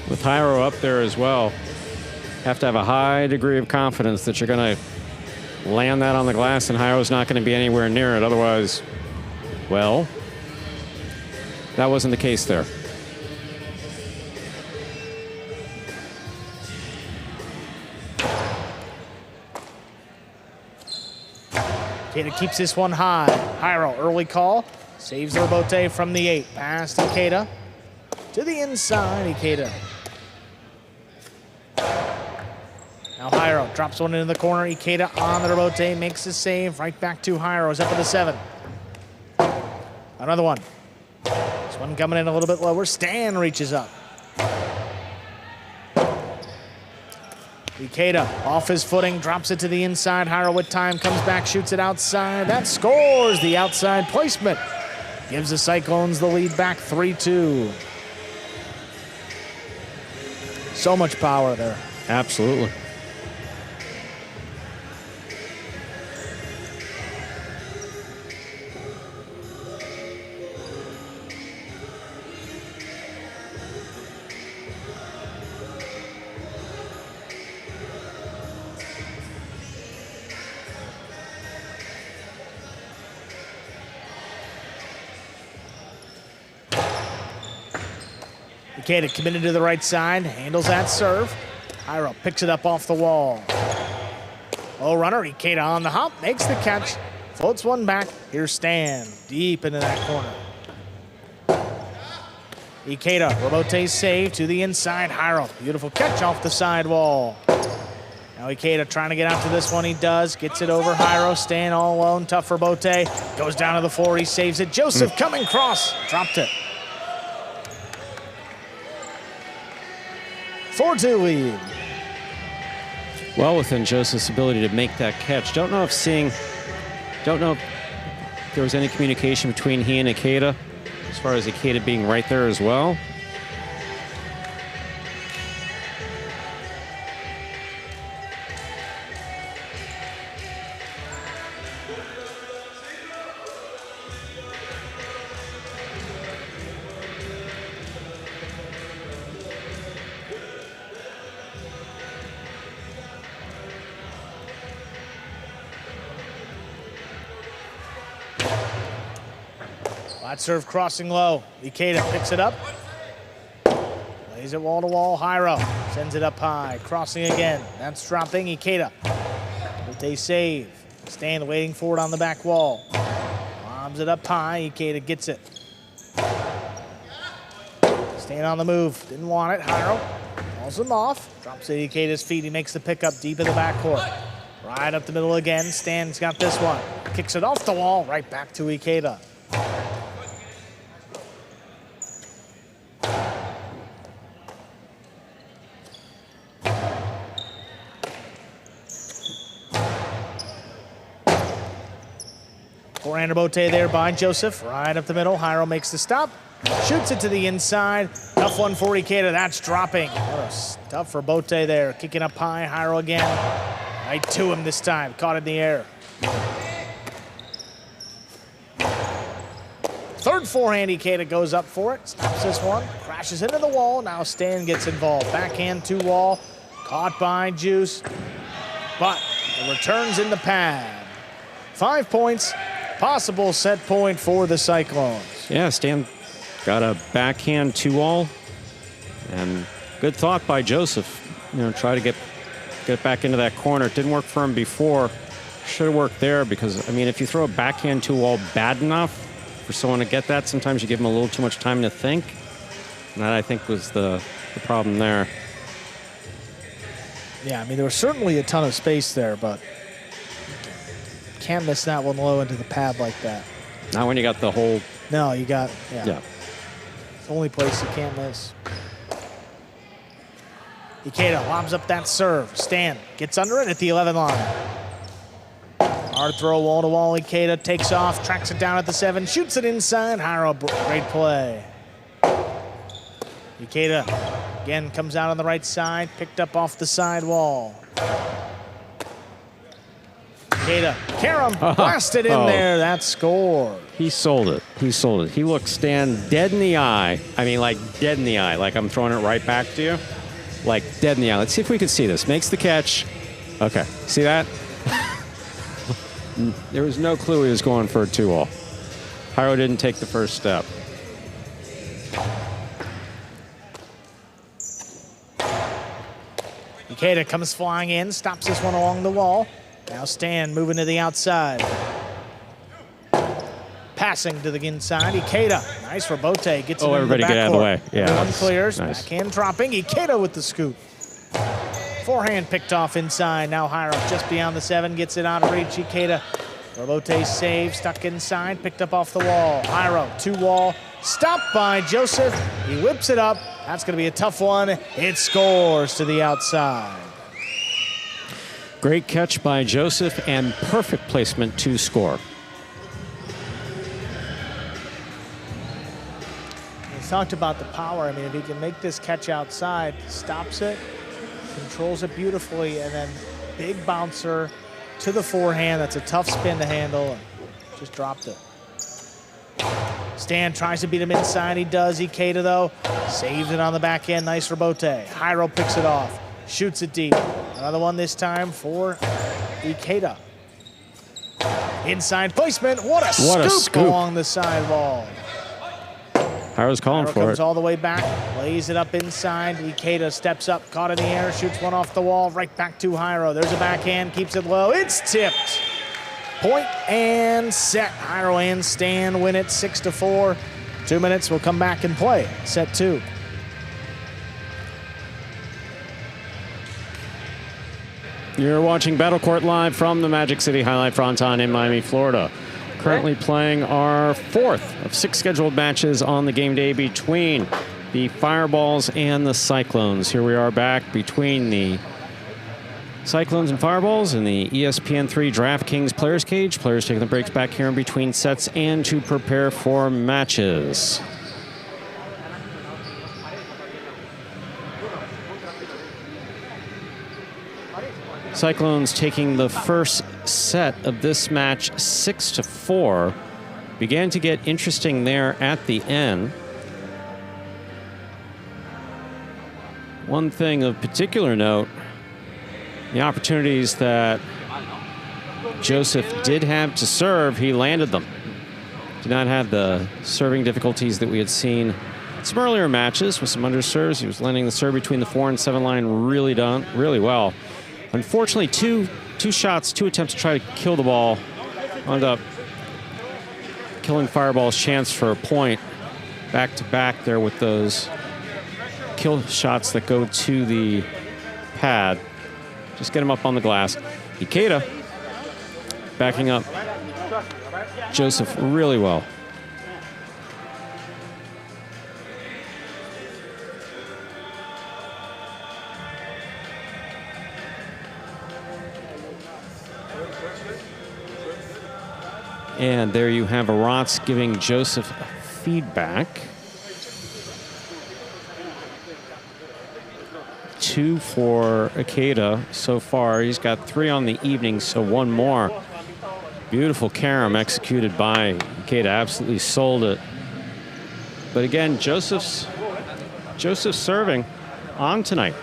With Jairo up there as well, have to have a high degree of confidence that you're going to land that on the glass and Jairo's not going to be anywhere near it. Otherwise, well, that wasn't the case there. Ikeda keeps this one high. Jairo, early call. Saves the Robote from the 8. Past Ikeda. To the inside, Ikeda. Now Jairo drops one into the corner. Ikeda on the Robote, makes a save. Right back to Jairo. Is up at the 7. Another one. This one coming in a little bit lower. Stan reaches up. Ikeda off his footing, drops it to the inside. Jairo with time, comes back, shoots it outside. That scores the outside placement. Gives the Cyclones the lead back 3-2. So much power there. Absolutely. Ikeda committed to the right side, handles that serve. Jairo picks it up off the wall. Low runner, Ikeda on the hop, makes the catch. Floats one back, here's Stan, deep into that corner. Ikeda, Robote save to the inside, Jairo. Beautiful catch off the side wall. Now Ikeda trying to get out to this one, he does. Gets it over Jairo, Stan all alone, tough Robote. Goes down to the floor, he saves it. Joseph coming cross, dropped it. 4-2 lead. Well within Joseph's ability to make that catch. Don't know if there was any communication between he and Ikeda, as far as Ikeda being right there as well. Flat serve crossing low. Ikeda picks it up. Lays it wall to wall. Jairo sends it up high. Crossing again. That's dropping. Ikeda with a save. Stan waiting for it on the back wall. Bombs it up high. Ikeda gets it. Stan on the move. Didn't want it. Jairo calls him off. Drops it at Ikeda's feet. He makes the pickup deep in the backcourt. Right up the middle again. Stan's got this one. Kicks it off the wall. Right back to Ikeda. Forehand Robote there by Joseph. Right up the middle. Jairo makes the stop. Shoots it to the inside. Tough one for Ikeda. That's dropping. Tough for Robote there. Kicking up high. Jairo again. Right to him this time, caught in the air. Third forehand, Ikeda goes up for it, stops this one, crashes into the wall. Now Stan gets involved. Backhand to wall, caught by Juice, but it returns in the pad. 5 points, possible set point for the Cyclones. Yeah, Stan got a backhand 2-all, and good thought by Joseph. You know, try to get back into that corner. It didn't work for him before. Should have worked there because, I mean, if you throw a backhand 2-all bad enough for someone to get that, sometimes you give them a little too much time to think. And that, I think, was the problem there. Yeah, I mean, there was certainly a ton of space there, but can't miss that one low into the pad like that. Not when you got the whole... No, you got, yeah. It's the only place you can't miss. Ikeda lobs up that serve. Stan gets under it at the 11 line. Hard throw, wall-to-wall. Ikeda takes off, tracks it down at the 7, shoots it inside. Hiro, great play. Ikeda again comes out on the right side, picked up off the side wall. Ikeda, Karam blasted in there. That score. He sold it. He sold it. He looked Stan dead in the eye. I mean, like dead in the eye. Like I'm throwing it right back to you. Like dead in the eye. Let's see if we can see this. Makes the catch. Okay. See that? There was no clue he was going for a 2-all. Hiro didn't take the first step. Ikeda comes flying in, stops this one along the wall. Now Stan moving to the outside. Passing to the inside. Ikeda, nice for Bote. Gets it everybody into the get out of the way. Yeah, one clears. nice. Backhand dropping. Ikeda with the scoop. Forehand picked off inside. Now Hiro just beyond the 7, gets it out of reach. Ikeda, Robote save, stuck inside, picked up off the wall. Hiro, 2-wall, stopped by Joseph. He whips it up. That's going to be a tough one. It scores to the outside. Great catch by Joseph and perfect placement to score. We talked about the power. I mean, if he can make this catch outside, stops it, controls it beautifully, and then big bouncer to the forehand. That's a tough spin to handle, and just dropped it. Stan tries to beat him inside. He does. Ikeda, though, saves it on the back end. Nice for Bote. Hiro picks it off, shoots it deep. Another one this time for Ikeda. Inside placement. What a scoop along the side wall. Hiro's calling for comes it. all the way back, lays it up inside. Ikeda steps up, caught in the air, shoots one off the wall, right back to Hiro. There's a backhand, keeps it low. It's tipped. Point and set. Hiro and Stan win it 6-4. 2 minutes, we'll come back and play set 2. You're watching Battlecourt live from the Magic City Fronton in Miami, Florida. Currently playing our 4th of 6 scheduled matches on the game day between the Fireballs and the Cyclones. Here we are back between the Cyclones and Fireballs in the ESPN3 DraftKings Players Cage. Players taking the breaks back here in between sets and to prepare for matches. Cyclones taking the first set of this match 6-4. Began to get interesting there at the end. One thing of particular note, the opportunities that Joseph did have to serve, he landed them. Did not have the serving difficulties that we had seen in some earlier matches with some underserves. He was landing the serve between the 4 and 7 line really well. Unfortunately, two shots, 2 attempts to try to kill the ball, wound up killing Fireball's chance for a point back to back there with those kill shots that go to the pad. Just get him up on the glass. Ikeda backing up Joseph really well. And there you have Aratz giving Joseph feedback. 2 for Ikeda so far. He's got 3 on the evening, so 1 more. Beautiful carom executed by Ikeda. Absolutely sold it. But again, Joseph's serving on tonight.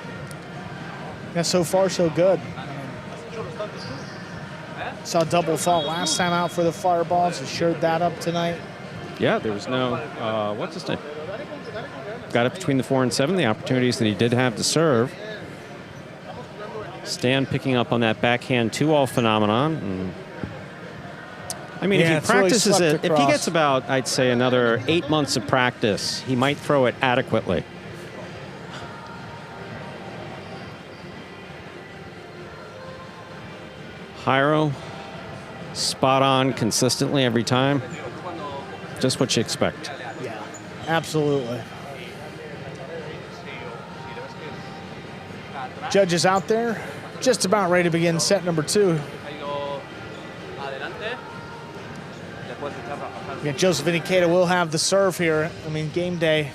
Yeah, so far so good. Saw double fault last time out for the Fireballs. He shored that up tonight. Yeah, there was no, what's his name? Got it between the 4 and 7, the opportunities that he did have to serve. Stan picking up on that backhand 2-all phenomenon. And I mean, Yeah, if he practices really it, swept if he across. gets about, I'd say, another 8 months of practice, he might throw it adequately. Jairo, spot on consistently every time. Just what you expect. Yeah, absolutely. Judges out there, just about ready to begin set number 2. Yeah, Joseph and Ikeda will have the serve here. I mean, game day.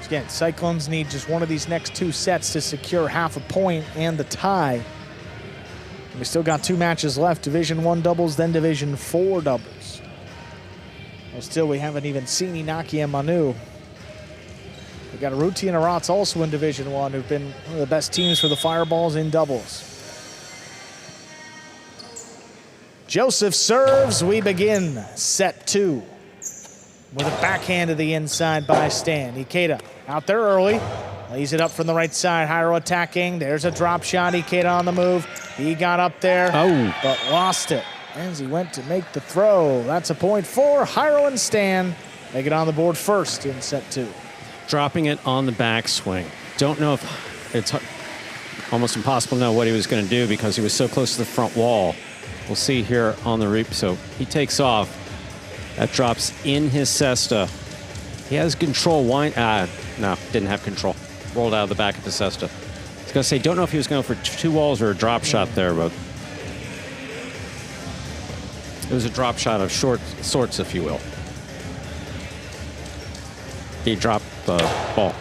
Again, Cyclones need just one of these next 2 sets to secure half a point and the tie. We still got 2 matches left, Division I doubles, then Division IV doubles. Well, still, we haven't even seen Inaki and Manu. We got Aruti and Arats also in Division I, who've been one of the best teams for the Fireballs in doubles. Joseph serves. We begin set 2 with a backhand to the inside by Stan. Ikeda out there early. Lays it up from the right side. Jairo attacking. There's a drop shot. Ikeda on the move. He got up there, but lost it as he went to make the throw. That's a point for Jairo and Stan. They get on the board first in set 2. Dropping it on the backswing. Don't know if it's almost impossible to know what he was going to do because he was so close to the front wall. We'll see here on the replay. So he takes off. That drops in his cesta. He has control. No, didn't have control. Rolled out of the back of the cesta. I was going to say, don't know if he was going for 2 walls or a drop shot there, but it was a drop shot of sorts, if you will. He dropped the ball.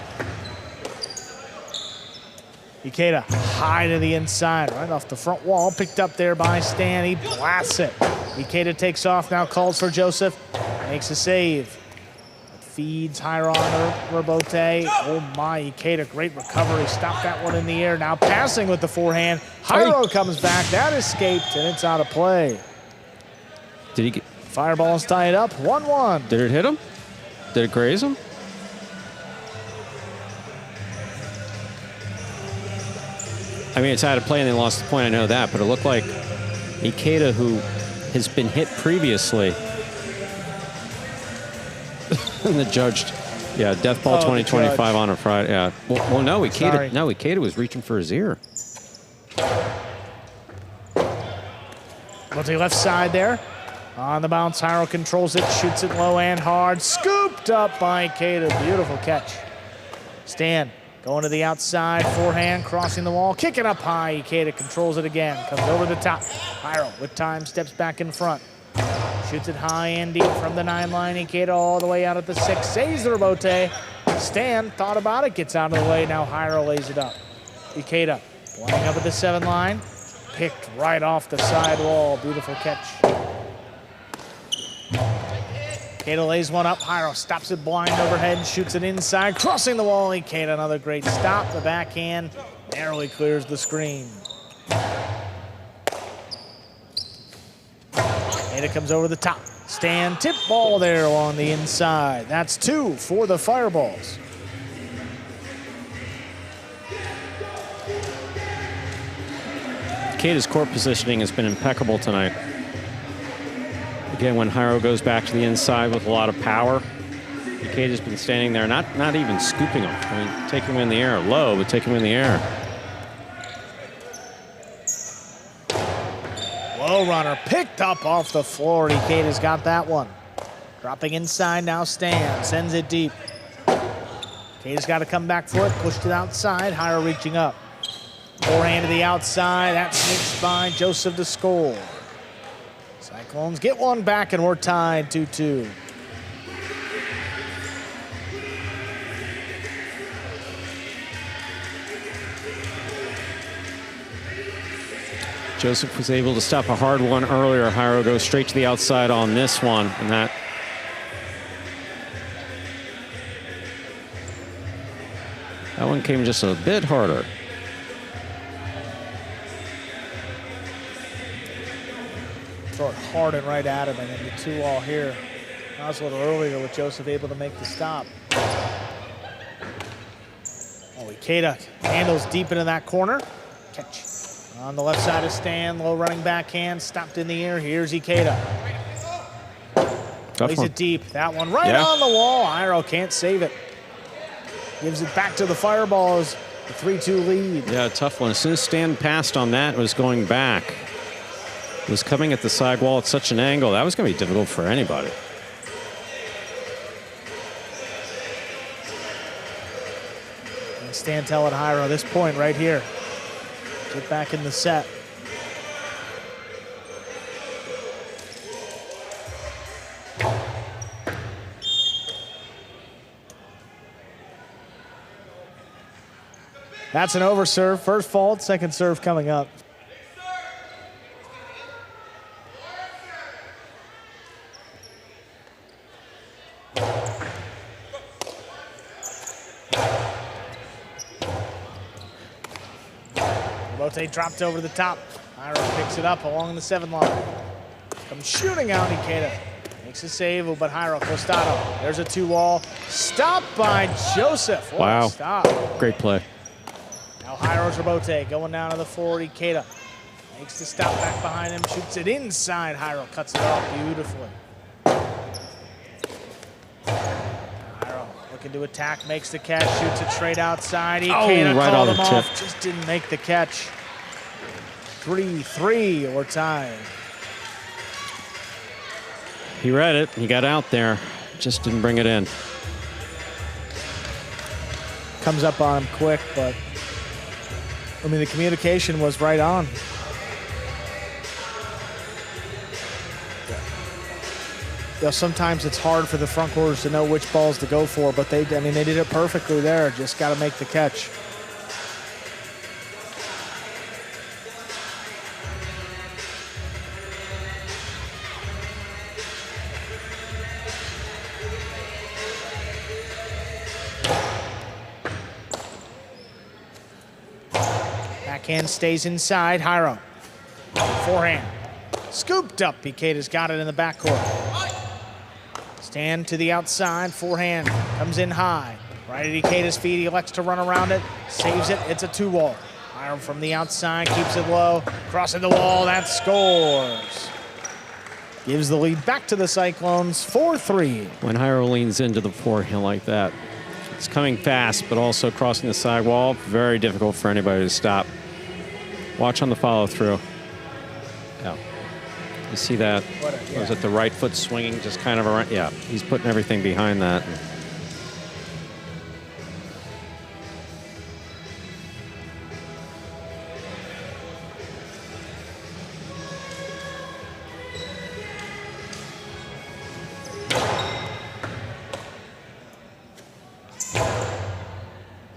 Ikeda high to the inside, right off the front wall, picked up there by Stan. He blasts it. Ikeda takes off, now calls for Joseph, makes a save. Feeds Jairo on Robote. Oh my, Ikeda, great recovery. Stopped that one in the air. Now passing with the forehand. Jairo comes back. That escaped, and it's out of play. Did he get... Fireballs tie it up, 1-1. Did it hit him? Did it graze him? I mean, it's out of play and they lost the point, I know that, but it looked like Ikeda, who has been hit previously, and the judge, yeah, death ball 2025 on a Friday, yeah. Well, no, Ikeda was reaching for his ear. Multi left side there. On the bounce, Jairo controls it, shoots it low and hard. Scooped up by Ikeda, beautiful catch. Stan going to the outside, forehand, crossing the wall, kicking up high. Ikeda controls it again, comes over the top. Jairo with time, steps back in front. Shoots it high and deep from the 9 line. Ikeda all the way out at the 6, saves the rebote. Stan thought about it, gets out of the way. Now Jairo lays it up. Ikeda lining up at the 7 line, picked right off the side wall. Beautiful catch. Ikeda lays one up. Jairo stops it blind overhead and shoots it inside, crossing the wall. Ikeda, another great stop. The backhand narrowly clears the screen. Ikeda comes over the top. Stan tip ball there on the inside. That's 2 for the Fireballs. Ikeda's court positioning has been impeccable tonight. Again, when Jairo goes back to the inside with a lot of power, Ikeda's been standing there, not even scooping him. I mean, take him in the air, low, but take him in the air. Low runner picked up off the floor. Ikeda's got that one. Dropping inside now, Stan sends it deep. Ikeda's got to come back for it, pushed it outside. Jairo reaching up. Forehand to the outside. That sneaks by Joseph to score. Cyclones get one back and we're tied 2-2. Joseph was able to stop a hard one earlier. Jairo goes straight to the outside on this one, and that one came just a bit harder. Throw it hard and right at him, and then the 2-all here. That was a little earlier with Joseph able to make the stop. Oh, Ikeda handles deep into that corner. Catch. On the left side of Stan, low running backhand, stopped in the air. Here's Ikeda. Plays it deep. That one right on the wall. Jairo can't save it. Gives it back to the Fireballs. The 3-2 lead. Yeah, tough one. As soon as Stan passed on that, it was going back. It was coming at the side wall at such an angle. That was going to be difficult for anybody. And Stan telling Jairo, this point right here. Get back in the set. That's an overserve. First fault, second serve coming up. Robote dropped over the top. Jairo picks it up along the 7 line. Comes shooting out Ikeda. Makes a save, but Jairo Costado. There's a 2-wall. Stop by Joseph. What wow. a stop. Great play. Now Jairo's Robote going down to the forward. Ikeda makes the stop back behind him. Shoots it inside. Jairo cuts it off beautifully. Jairo looking to attack. Makes the catch. Shoots it straight outside. Ikeda right called on him the off. tip. Just didn't make the catch. 3-3 or tie. He read it. He got out there. Just didn't bring it in. Comes up on him quick, but I mean, the communication was right on. You know, sometimes it's hard for the front quarters to know which balls to go for, but they did it perfectly there. Just got to make the catch. Backhand stays inside. Jairo. Forehand. Scooped up. Ikeda's got it in the backcourt. Stand to the outside. Forehand. Comes in high. Right at Ikeda's feet. He elects to run around it. Saves it. It's a 2-wall. Jairo from the outside. Keeps it low. Crossing the wall. That scores. Gives the lead back to the Cyclones. 4-3. When Jairo leans into the forehand like that, it's coming fast, but also crossing the sidewall. Very difficult for anybody to stop. Watch on the follow through. Yeah. You see that? Was it the right foot swinging just kind of around? Yeah, he's putting everything behind that.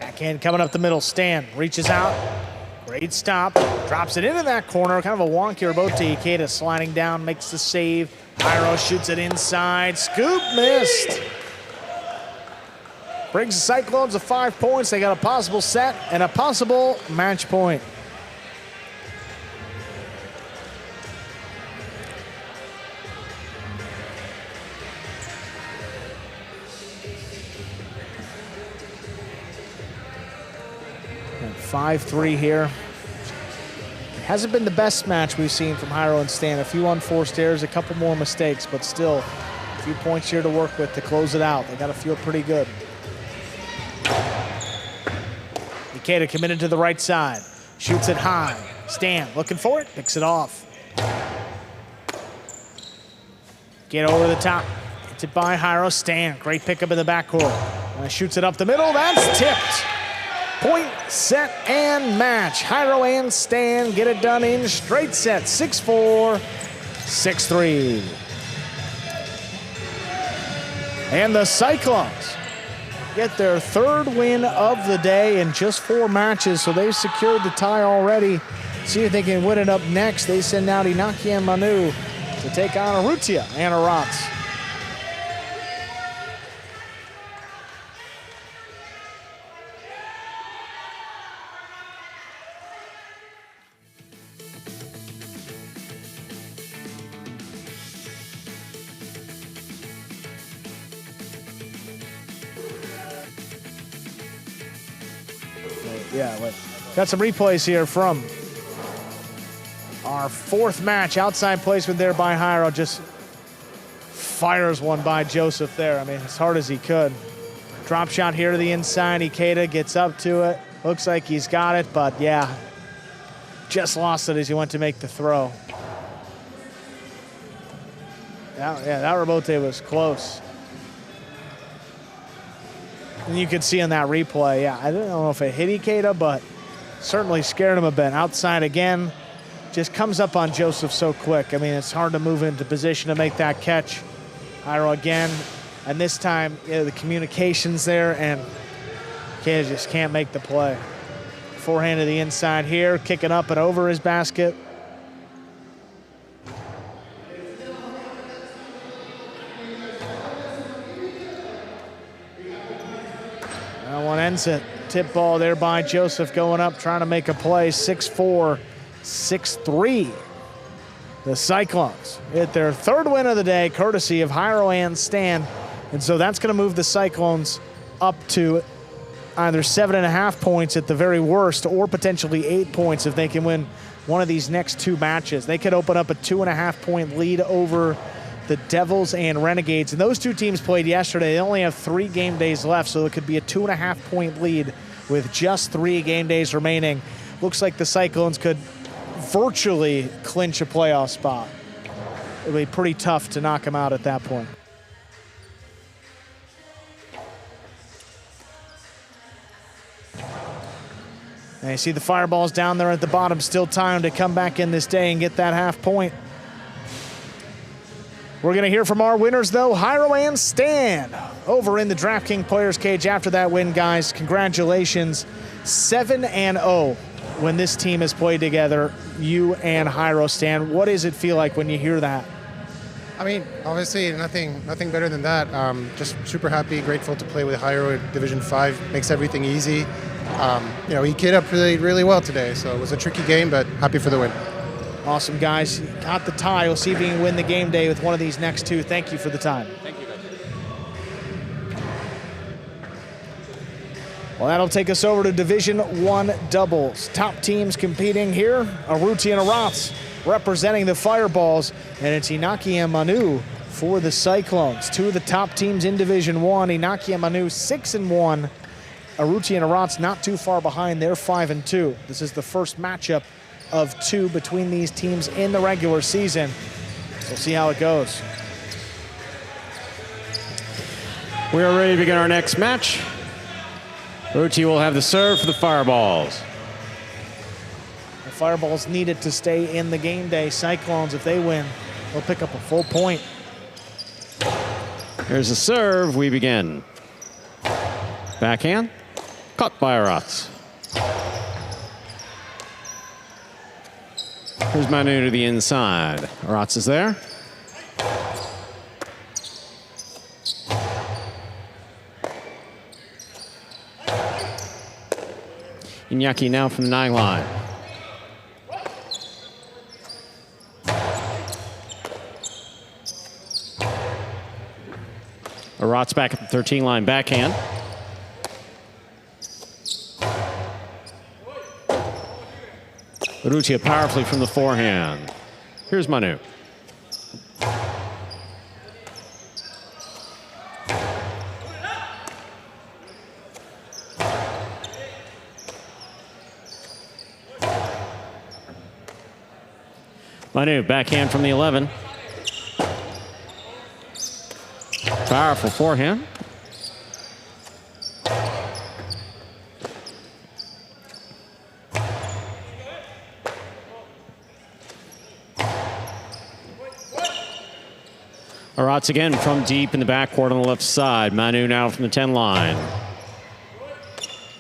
Backhand coming up the middle. Stan reaches out. Great stop. Drops it into that corner. Kind of a wonky Robote. Ikeda sliding down, makes the save. Jairo shoots it inside. Scoop missed. Brings the Cyclones to 5 points. They got a possible set and a possible match point. And 5-3 here. Hasn't been the best match we've seen from Jairo and Stan. A few unforced errors, a couple more mistakes, but still a few points here to work with to close it out. They got to feel pretty good. Ikeda committed to the right side. Shoots it high. Stan looking for it, picks it off. Get over the top. Hits it by Jairo. Stan, great pickup in the backcourt. Shoots it up the middle, that's tipped. Point, set, and match. Jairo and Stan get it done in straight sets. 6-4, 6-3. And the Cyclones get their 3rd win of the day in just 4 matches, so they've secured the tie already. See if they can win it up next. They send out Inaki and Manu to take on Urrutia and Arats. Yeah, got some replays here from our fourth match. Outside placement there by Jairo. Just fires one by Joseph there. I mean, as hard as he could. Drop shot here to the inside. Ikeda gets up to it. Looks like he's got it, but yeah, just lost it as he went to make the throw. That rebote was close. And you could see in that replay, yeah, I don't know if it hit Ikeda, but certainly scared him a bit. Outside again, just comes up on Joseph so quick. I mean, it's hard to move into position to make that catch. Jairo again, and this time, the communication's there, and Ikeda just can't make the play. Forehand to the inside here, kicking up and over his basket. That one ends it. Tip ball there by Joseph going up, trying to make a play. 6-4, 6-3. The Cyclones hit their third win of the day, courtesy of Jairo and Stan. And so that's going to move the Cyclones up to either 7.5 points at the very worst, or potentially 8 points if they can win one of these next two matches. They could open up a 2.5-point lead over the Devils and Renegades. And those two teams played yesterday. They only have 3 game days left, so it could be a 2.5-point lead with just 3 game days remaining. Looks like the Cyclones could virtually clinch a playoff spot. It'll be pretty tough to knock them out at that point. And you see the Fireballs down there at the bottom, still time to come back in this day and get that half point. We're going to hear from our winners, though, Jairo and Stan, over in the DraftKings Players Cage after that win, guys. Congratulations. 7-0 when this team has played together, you and Jairo. Stan, what does it feel like when you hear that? I mean, obviously nothing better than that. Just super happy, grateful to play with Jairo in Division 5. Makes everything easy. He kid up really well today, so it was a tricky game, but happy for the win. Awesome, guys. Got the tie. We'll see if you can win the game day with one of these next two. Thank you for the time. Thank you, guys. Well, that'll take us over to Division 1 doubles. Top teams competing here, Urrutia and Arats representing the Fireballs, and it's Inaki and Manu for the Cyclones. Two of the top teams in Division 1. Inaki and Manu 6-1. Urrutia and Arats not too far behind. They're 5-2. This is the first matchup of 2 between these teams in the regular season. So we'll see how it goes. We are ready to begin our next match. Urrutia will have the serve for the Fireballs. The Fireballs need it to stay in the game day. Cyclones, if they win, they'll pick up a full point. Here's the serve. We begin. Backhand. Caught by Arats. Here's Manu to the inside. Arats is there. Inaki now from the 9 line. Arats back at the 13 line backhand. Urrutia powerfully from the forehand. Here's Manu. Manu, backhand from the 11. Powerful forehand. Arats again from deep in the backcourt on the left side. Manu now from the 10 line.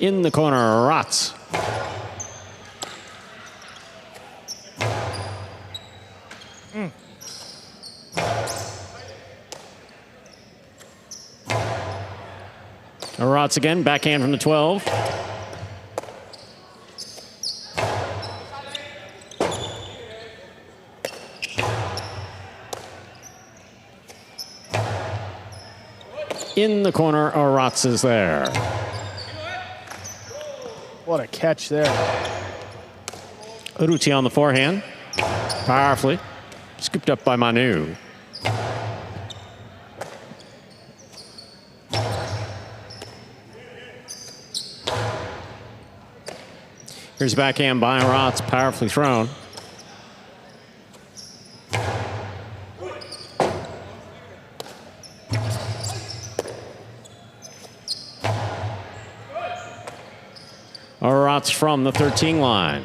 In the corner, Arats. Arats again, backhand from the 12. In the corner, Arats is there. What a catch there. Urrutia on the forehand. Powerfully. Scooped up by Manu. Here's backhand by Arats, powerfully thrown. Arats from the 13 line.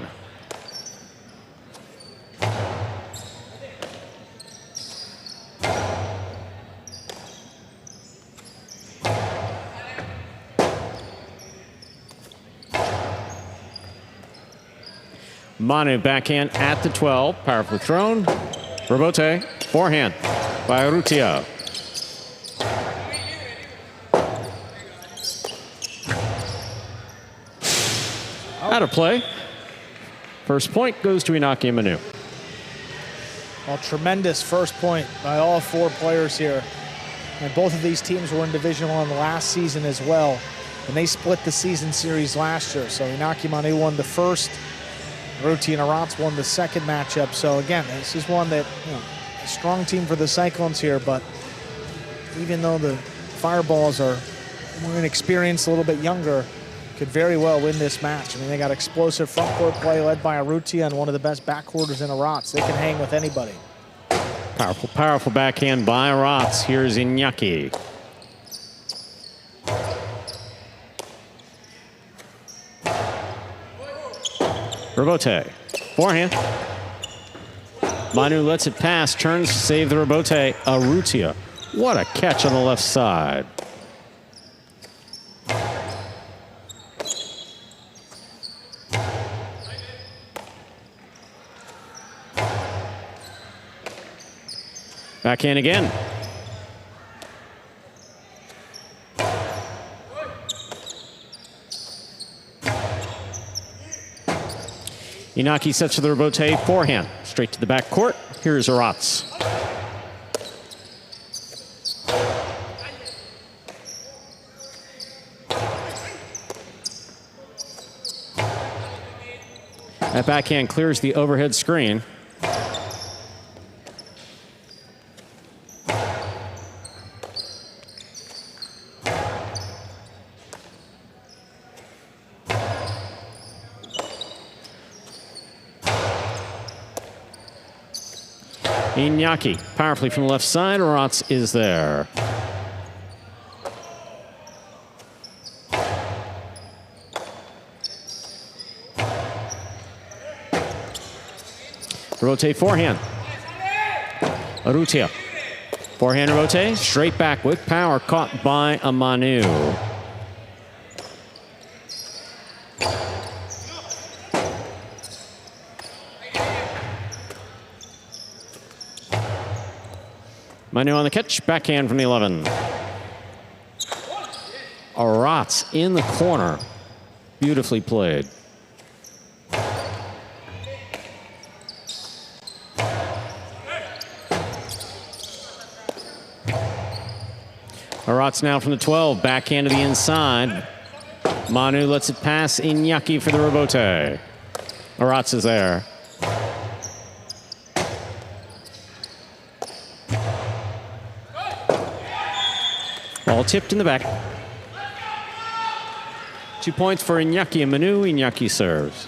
Manu backhand at the 12, powerfully thrown. Rebote, forehand by Urrutia. Out of play. First point goes to Inaki and Manu. Well, tremendous first point by all four players here. And both of these teams were in Division I last season as well. And they split the season series last year. So Inaki Manu won the first. Urrutia and Arats won the second matchup. So again, this is one that, a strong team for the Cyclones here, but even though the Fireballs are more inexperienced, a little bit younger, could very well win this match. I mean, they got explosive front court play led by Urrutia and one of the best backcourters in Arats. They can hang with anybody. Powerful, powerful backhand by Arats. Here's Inaki. Rebote, forehand. Manu lets it pass, turns to save the rebote. Urrutia, what a catch on the left side. Backhand again. Inaki sets to the rebote, forehand, straight to the back court. Here's Arats. That backhand clears the overhead screen. Inaki, powerfully from the left side. Arats is there. Rebote forehand. Urrutia. Forehand rebote, straight back with power, caught by a Manu. Manu on the catch, backhand from the 11. Arats in the corner. Beautifully played. Arats now from the 12, backhand to the inside. Manu lets it pass, Inaki for the rebote. Arats is there. Ball tipped in the back. 2 points for Inaki and Manu. Inaki serves.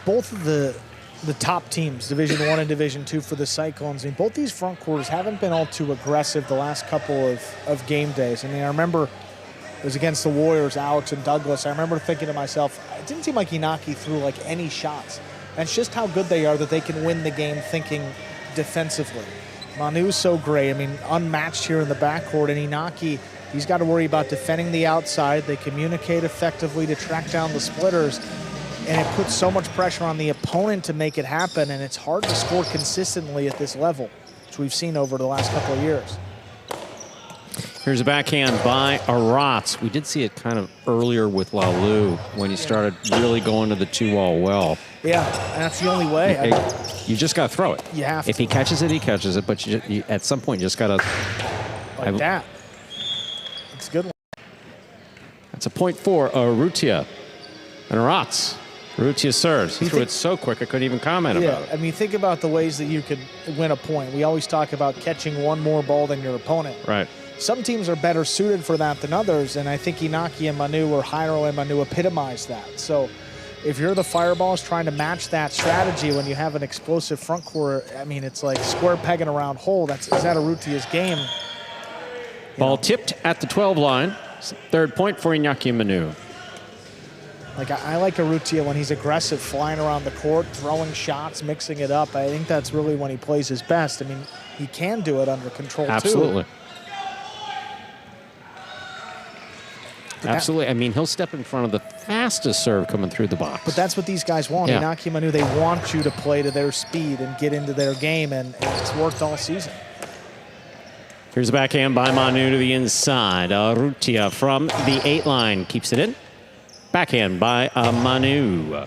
Both of the top teams, Division I and Division II for the Cyclones, I mean, both these front quarters haven't been all too aggressive the last couple of game days. I mean, I remember it was against the Warriors, Alex and Douglas. I remember thinking to myself, it didn't seem like Inaki threw like any shots. And it's just how good they are that they can win the game thinking defensively. Manu's so great. I mean, unmatched here in the backcourt. And Inaki, he's got to worry about defending the outside. They communicate effectively to track down the splitters. And it puts so much pressure on the opponent to make it happen. And it's hard to score consistently at this level, which we've seen over the last couple of years. Here's a backhand by Aratz. We did see it kind of earlier with Lalu when he started really going to the 2-wall well. Yeah, and that's the only way. You just got to throw it. You have to. If he catches it, he catches it. But you, at some point, you just got to... Like that. It's a good one. That's a point for Urrutia. And Aratz. Urrutia serves. He threw it so quick, I couldn't even comment about it. I mean, think about the ways that you could win a point. We always talk about catching one more ball than your opponent. Right. Some teams are better suited for that than others, and I think Inaki and Manu, or Jairo and Manu, epitomize that. So if you're the Fireballs trying to match that strategy when you have an explosive front court, I mean, it's like square peg in a round hole. Is that Urrutia's game? Ball tipped at the 12 line. Third point for Iñaki Manu. Like, I like Urrutia when he's aggressive, flying around the court, throwing shots, mixing it up. I think that's really when he plays his best. I mean, he can do it under control, Absolutely. too. Absolutely. I mean, he'll step in front of the fastest serve coming through the box. But that's what these guys want. Yeah. Inaki Manu, they want you to play to their speed and get into their game, and it's worked all season. Here's a backhand by Manu to the inside. Urrutia from the 8 line keeps it in. Backhand by Manu.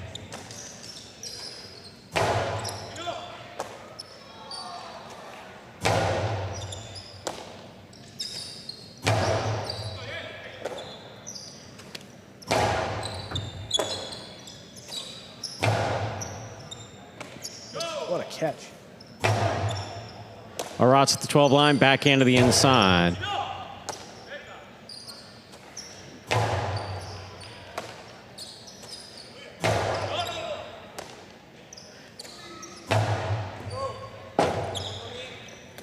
What a catch. Aratz at the 12 line, backhand to the inside.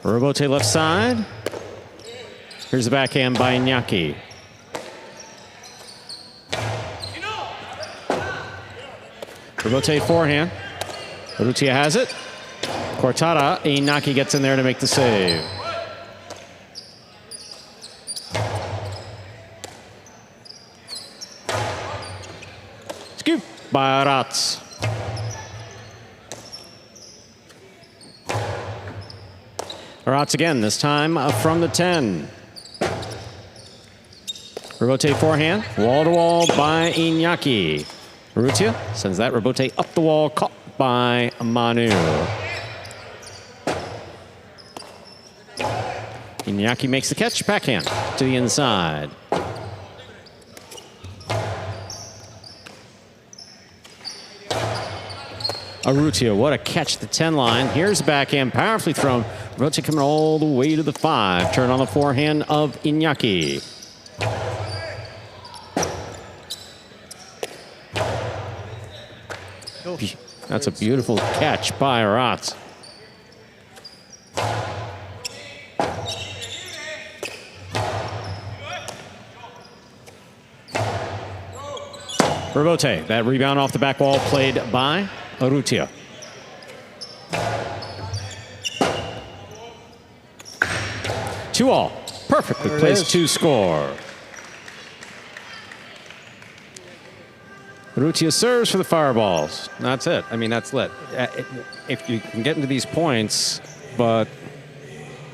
Robote left side. Here's the backhand by Iñaki. Robote forehand. Urrutia has it. Cortada, Inaki gets in there to make the save. Scoop by Aratz. Aratz again, this time from the 10. Robote forehand, wall-to-wall by Iñaki. Urrutia sends that Robote up the wall, caught by Manu. Iñaki makes the catch, backhand to the inside. Urrutia, what a catch at the 10 line. Here's the backhand, powerfully thrown. Urrutia coming all the way to the 5. Turn on the forehand of Iñaki. That's a beautiful catch by Aratz. Robote, that rebound off the back wall played by Urrutia. Two all, perfectly placed to score. Urrutia serves for the Fireballs. That's it. I mean, that's lit. If you can get into these points, but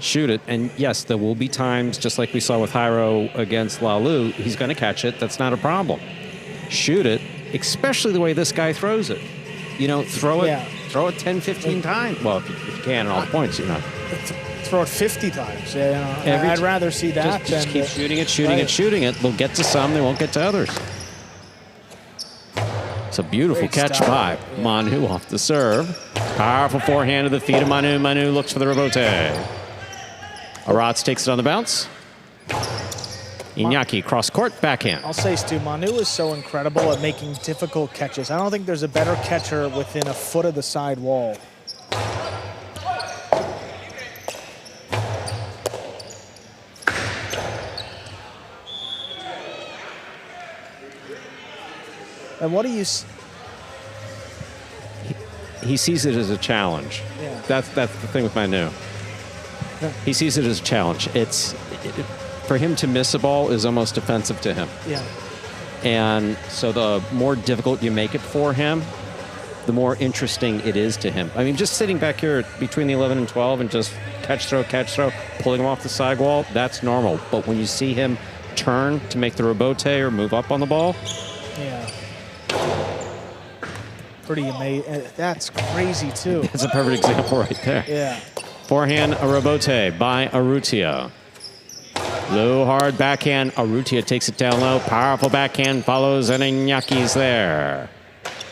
shoot it. And yes, there will be times, just like we saw with Jairo against Lalu, he's going to catch it. That's not a problem. Shoot it, especially the way this guy throws it. You know, throw it 10, 15 times. Well, if you can, all the points, you know. Throw it 50 times. I'd rather see that. Just keep shooting it, shooting it. They'll get to some, they won't get to others. It's a beautiful catch by Manu off the serve. Powerful forehand to the feet of Manu. Manu looks for the rebote. Aratz takes it on the bounce. Iñaki cross court, backhand. I'll say, Stu, Manu is so incredible at making difficult catches. I don't think there's a better catcher within a foot of the side wall. And what do you... He sees it as a challenge. Yeah. That's the thing with Manu. He sees it as a challenge. For him to miss a ball is almost offensive to him. Yeah. And so the more difficult you make it for him, the more interesting it is to him. I mean, just sitting back here between the 11 and 12 and just catch, throw, pulling him off the sidewall, that's normal. But when you see him turn to make the rebote or move up on the ball. Yeah. Pretty amazing. That's crazy, too. That's a perfect example right there. Yeah. Forehand, a rebote by Urrutia. Low, hard backhand. Urrutia takes it down low. Powerful backhand follows, and Inyaki's there.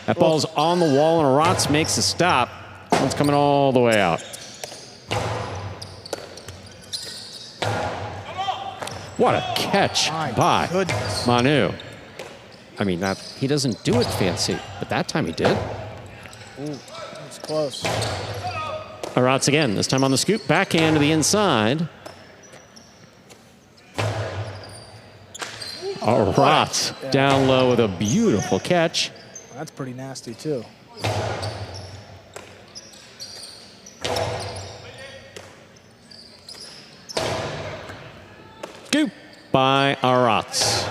That ball's on the wall, and Arats makes a stop. One's coming all the way out. What a catch by Manu. I mean, he doesn't do it fancy, but that time he did. Ooh, that's close. Arats again, this time on the scoop. Backhand to the inside. Arats down low with a beautiful catch. That's pretty nasty, too. Scoop by Arats.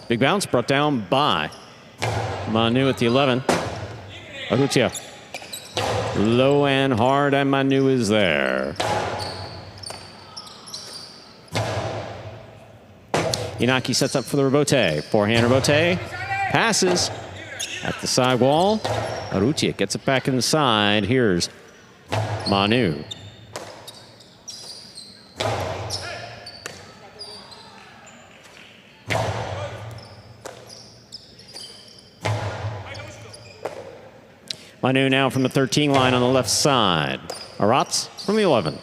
Big bounce brought down by Manu at the 11. Urrutia. Low and hard, and Manu is there. Inaki sets up for the rebote. Forehand rebote. Passes at the side wall. Urrutia gets it back in the side. Here's Manu. Manu now from the 13 line on the left side. Arats from the 11.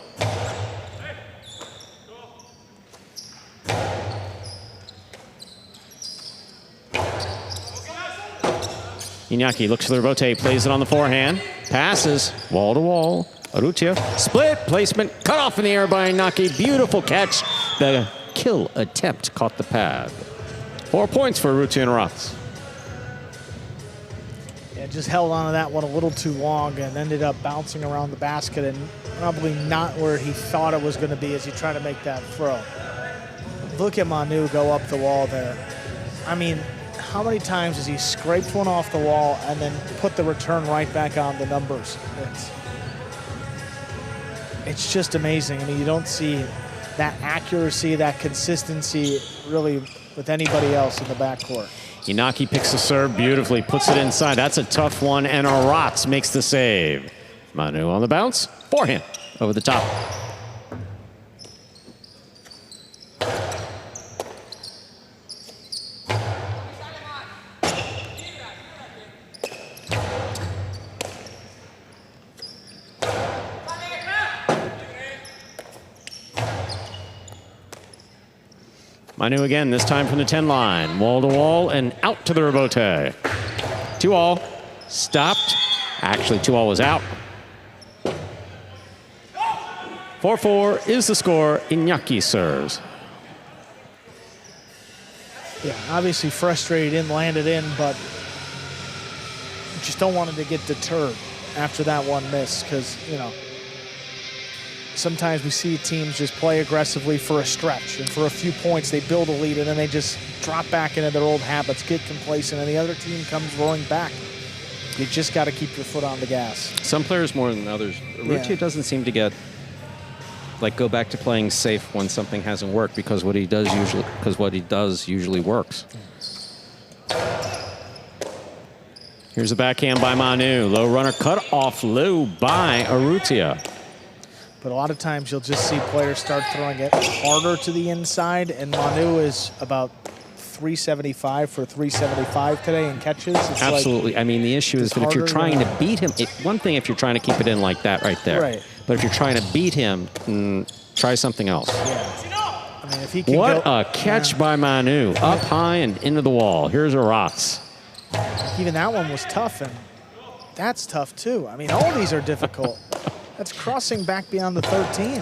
Iñaki looks for the rebote, plays it on the forehand, passes wall to wall. Urrutia, split placement, cut off in the air by Iñaki. Beautiful catch. The kill attempt caught the pad. 4 points for Urrutia and Arats. Yeah, just held on to that one a little too long and ended up bouncing around the basket and probably not where he thought it was going to be as he tried to make that throw. Look at Manu go up the wall there. I mean, how many times has he scraped one off the wall and then put the return right back on the numbers? It's just amazing. I mean, you don't see that accuracy, that consistency really with anybody else in the backcourt. Inaki picks the serve beautifully, puts it inside. That's a tough one, and Arats makes the save. Manu on the bounce, forehand over the top. Manu again, this time from the 10 line. Wall to wall and out to the rebote. 2-all, stopped. Actually, 2-all was out. 4-4 is the score. Iñaki serves. Yeah, obviously frustrated, didn't land it in, but just don't want him to get deterred after that one miss because, you know, sometimes we see teams just play aggressively for a stretch, and for a few points they build a lead, and then they just drop back into their old habits, get complacent, and the other team comes roaring back. You just got to keep your foot on the gas. Some players more than others. Urrutia doesn't seem to get, like, go back to playing safe when something hasn't worked because what he does usually works. Here's a backhand by Manu. Low runner cut off low by Urrutia. But a lot of times you'll just see players start throwing it harder to the inside, and Manu is about 375 for 375 today in catches. It's absolutely. Like, I mean, the issue is that if you're trying to beat him, one thing if you're trying to keep it in like that right there. Right. But if you're trying to beat him, try something else. Yeah. I mean, if he can what a catch by Manu. Up high and into the wall. Here's Arats. Even that one was tough, and that's tough too. I mean, all these are difficult. That's crossing back beyond the 13.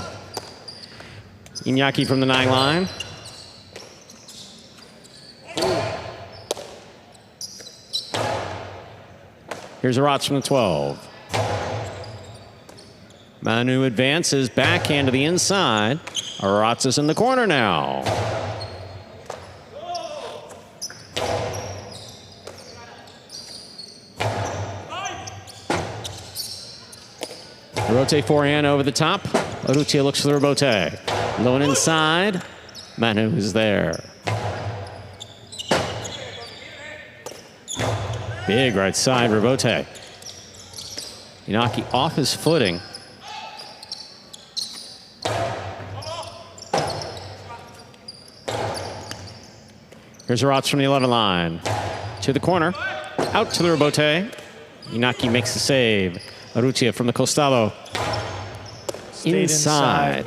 Iñaki from the 9 line. Here's Arats from the 12. Manu advances, backhand to the inside. Aratz is in the corner now. Rebote forehand over the top. Urrutia looks for the rebote. Low and inside. Manu is there. Big right side rebote. Inaki off his footing. Here's Aratz from the 11 line. To the corner. Out to the rebote. Inaki makes the save. Urrutia from the costado. Inside.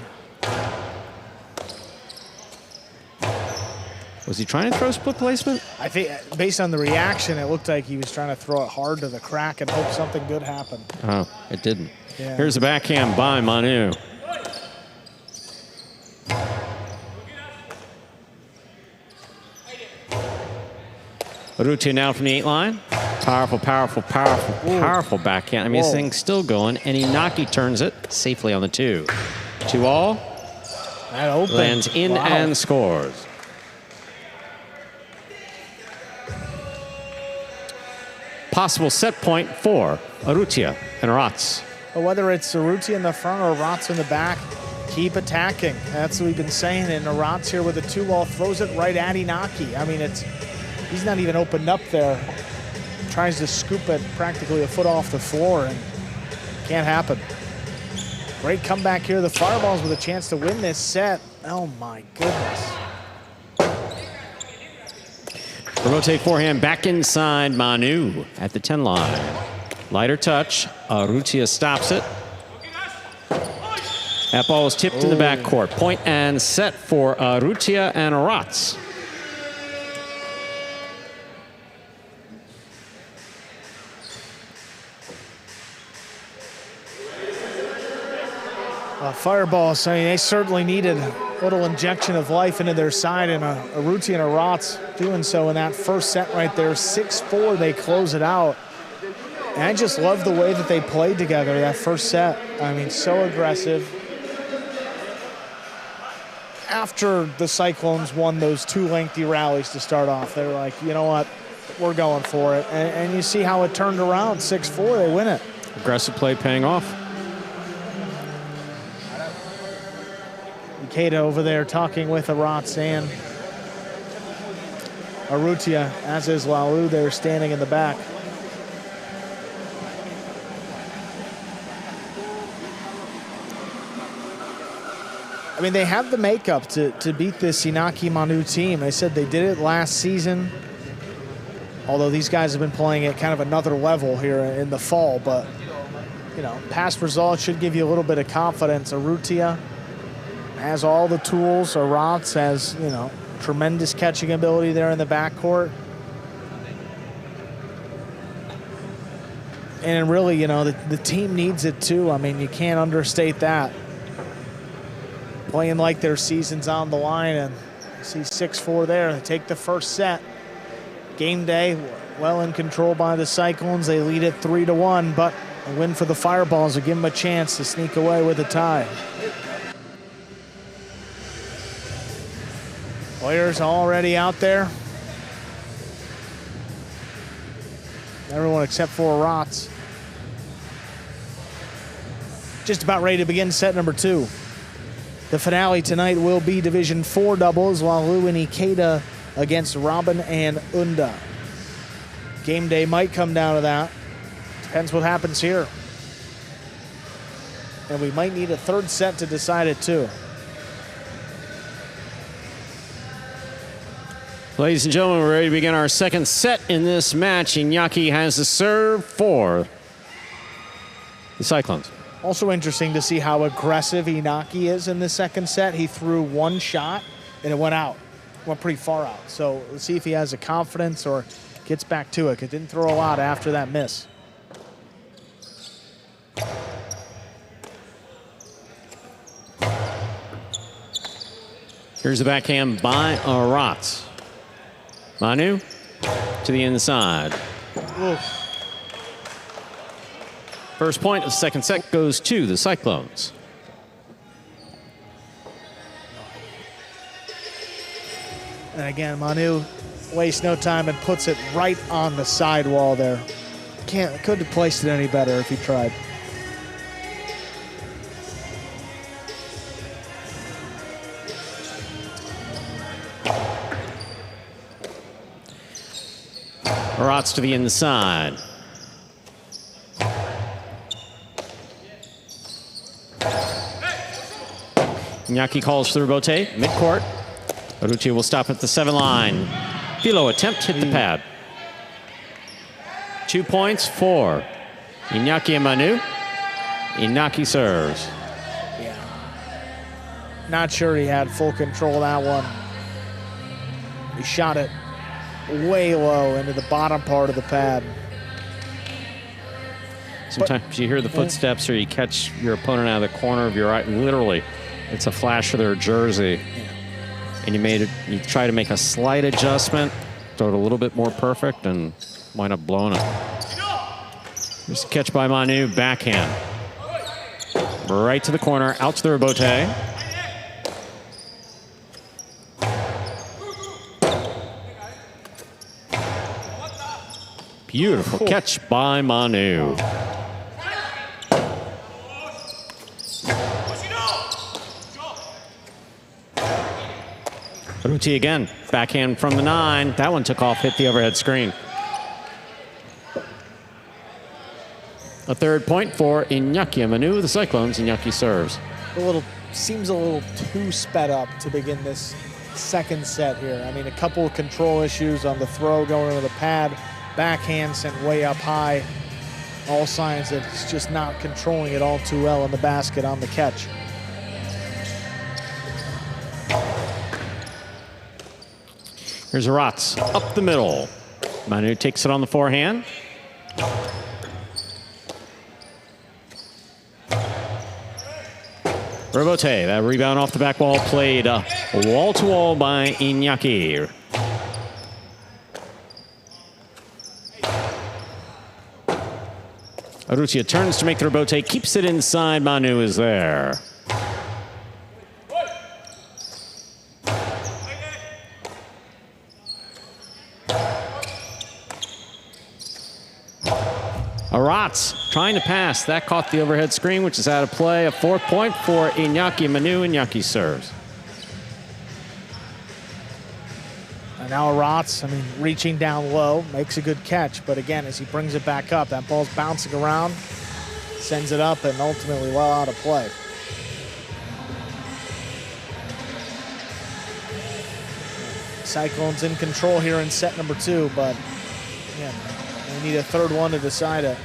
Was he trying to throw split placement? I think, based on the reaction, it looked like he was trying to throw it hard to the crack and hope something good happened. Oh, it didn't. Yeah. Here's a backhand by Manu. Urrutia now from the 8 line. Powerful, powerful, powerful, powerful backhand. I mean, this thing's still going, and Inaki turns it safely on the 2. 2-all. That open. Lands in and scores. Possible set point for Urrutia and Aratz. But whether it's Urrutia in the front or Aratz in the back, keep attacking. That's what we've been saying. And Aratz here with a 2-ball throws it right at Inaki. I mean, he's not even opened up there. Tries to scoop it practically a foot off the floor and can't happen. Great comeback here. The Fireballs with a chance to win this set. Oh my goodness. Rebote forehand back inside Manu at the 10 line. Lighter touch. Urrutia stops it. That ball is tipped in the backcourt. Point and set for Urrutia and Aratz. Fireballs, I mean, they certainly needed a little injection of life into their side, and Urrutia and Aratz doing so in that first set right there. 6-4, they close it out. And I just love the way that they played together that first set. I mean, so aggressive. After the Cyclones won those 2 lengthy rallies to start off, they were like, you know what, we're going for it. And you see how it turned around, 6-4, they win it. Aggressive play paying off. Ikeda over there talking with Aratz and Urrutia, as is Lalu. They're standing in the back. I mean, they have the makeup to beat this Inaki Manu team. They said they did it last season, although these guys have been playing at kind of another level here in the fall. But, you know, past results should give you a little bit of confidence. Urrutia has all the tools. Aratz has, you know, tremendous catching ability there in the backcourt. And really, you know, the team needs it too. I mean, you can't understate that. Playing like their season's on the line, and see 6-4 there. They take the first set. Game day, well in control by the Cyclones. They lead it 3-1, but a win for the Fireballs will give them a chance to sneak away with a tie. Players already out there. Everyone except for Aratz. Just about ready to begin set number 2. The finale tonight will be Division 4 doubles, while Lou and Ikeda against Robin and Unda. Game day might come down to that. Depends what happens here. And we might need a third set to decide it too. Ladies and gentlemen, we're ready to begin our second set in this match. Inaki has the serve for the Cyclones. Also interesting to see how aggressive Inaki is in the second set. He threw one shot and it went out. Went pretty far out. So let's see if he has the confidence or gets back to it. It didn't throw a lot after that miss. Here's the backhand by Aratz. Manu to the inside. Oof. First point of the second set goes to the Cyclones. And again, Manu wastes no time and puts it right on the sidewall there. Couldn't have placed it any better if he tried. Marat's to the inside. Iñaki calls for the rebote, midcourt. Arrutia will stop at the 7 line. Filo attempt, hit the pad. 2 points for Iñaki and Manu. Iñaki serves. Yeah. Not sure he had full control of that one. He shot it way low into the bottom part of the pad. Sometimes you hear the footsteps or you catch your opponent out of the corner of your eye. Literally, it's a flash of their jersey. And you try to make a slight adjustment, throw it a little bit more perfect, and wind up blowing it. Here's a catch by Manu, backhand. Right to the corner, out to the rebote. Beautiful catch by Manu. Arrutia again, backhand from the 9. That one took off, hit the overhead screen. A 3rd point for Iñaki and Manu. The Cyclones, Iñaki serves. Seems a little too sped up to begin this second set here. I mean, a couple of control issues on the throw going into the pad. Backhand sent way up high. All signs that he's just not controlling it all too well in the basket on the catch. Here's Aratz up the middle. Manu takes it on the forehand. Rebote, that rebound off the back wall played wall-to-wall by Iñaki. Arrutia turns to make the rebote, keeps it inside. Manu is there. Aratz trying to pass. That caught the overhead screen, which is out of play. A 4th point for Iñaki Manu. Iñaki serves. And now Aratz, I mean, reaching down low, makes a good catch. But again, as he brings it back up, that ball's bouncing around, sends it up, and ultimately well out of play. Cyclones in control here in set number 2, but yeah, they need a 3rd one to decide it.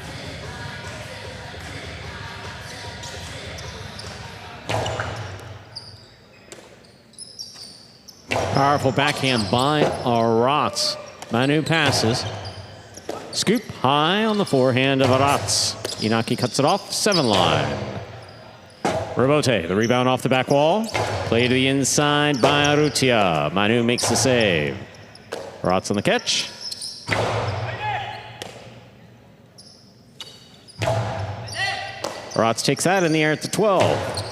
Powerful backhand by Aratz. Manu passes. Scoop high on the forehand of Aratz. Iñaki cuts it off, 7 line. Rebote, the rebound off the back wall. Play to the inside by Arrutia. Manu makes the save. Aratz on the catch. Aratz takes that in the air at the 12.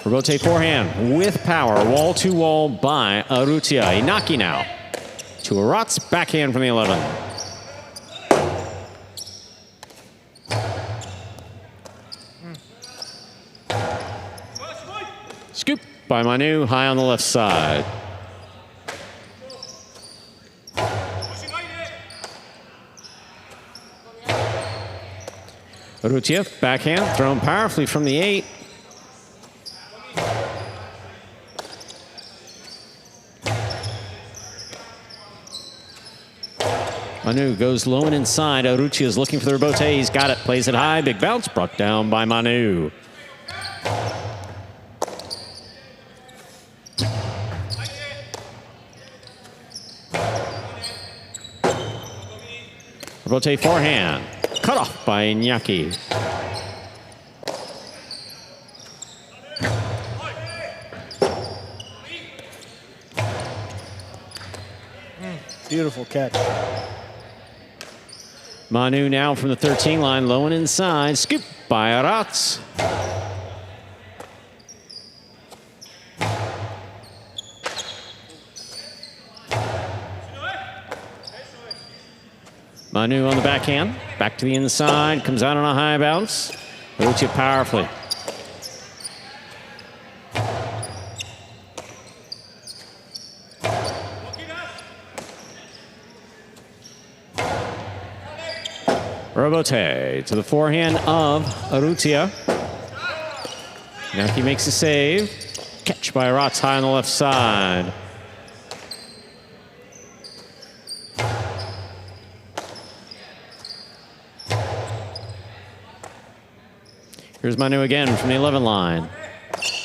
Rebote forehand with power, wall-to-wall by Arrutia. Iñaki now to Aratz, backhand from the 11. Scoop by Manu, high on the left side. Arrutia, backhand, thrown powerfully from the 8. Manu goes low and inside. Arrutia is looking for the rebote. He's got it. Plays it high. Big bounce brought down by Manu. Rebote forehand. Cut off by Iñaki. Beautiful catch. Manu now from the 13 line, low and inside. Scoop by Aratz. Manu on the backhand. Back to the inside. Comes out on a high bounce. Urrutia powerfully. Robote to the forehand of Urrutia. Inaki makes a save. Catch by Aratz high on the left side. Here's Manu again from the 11 line.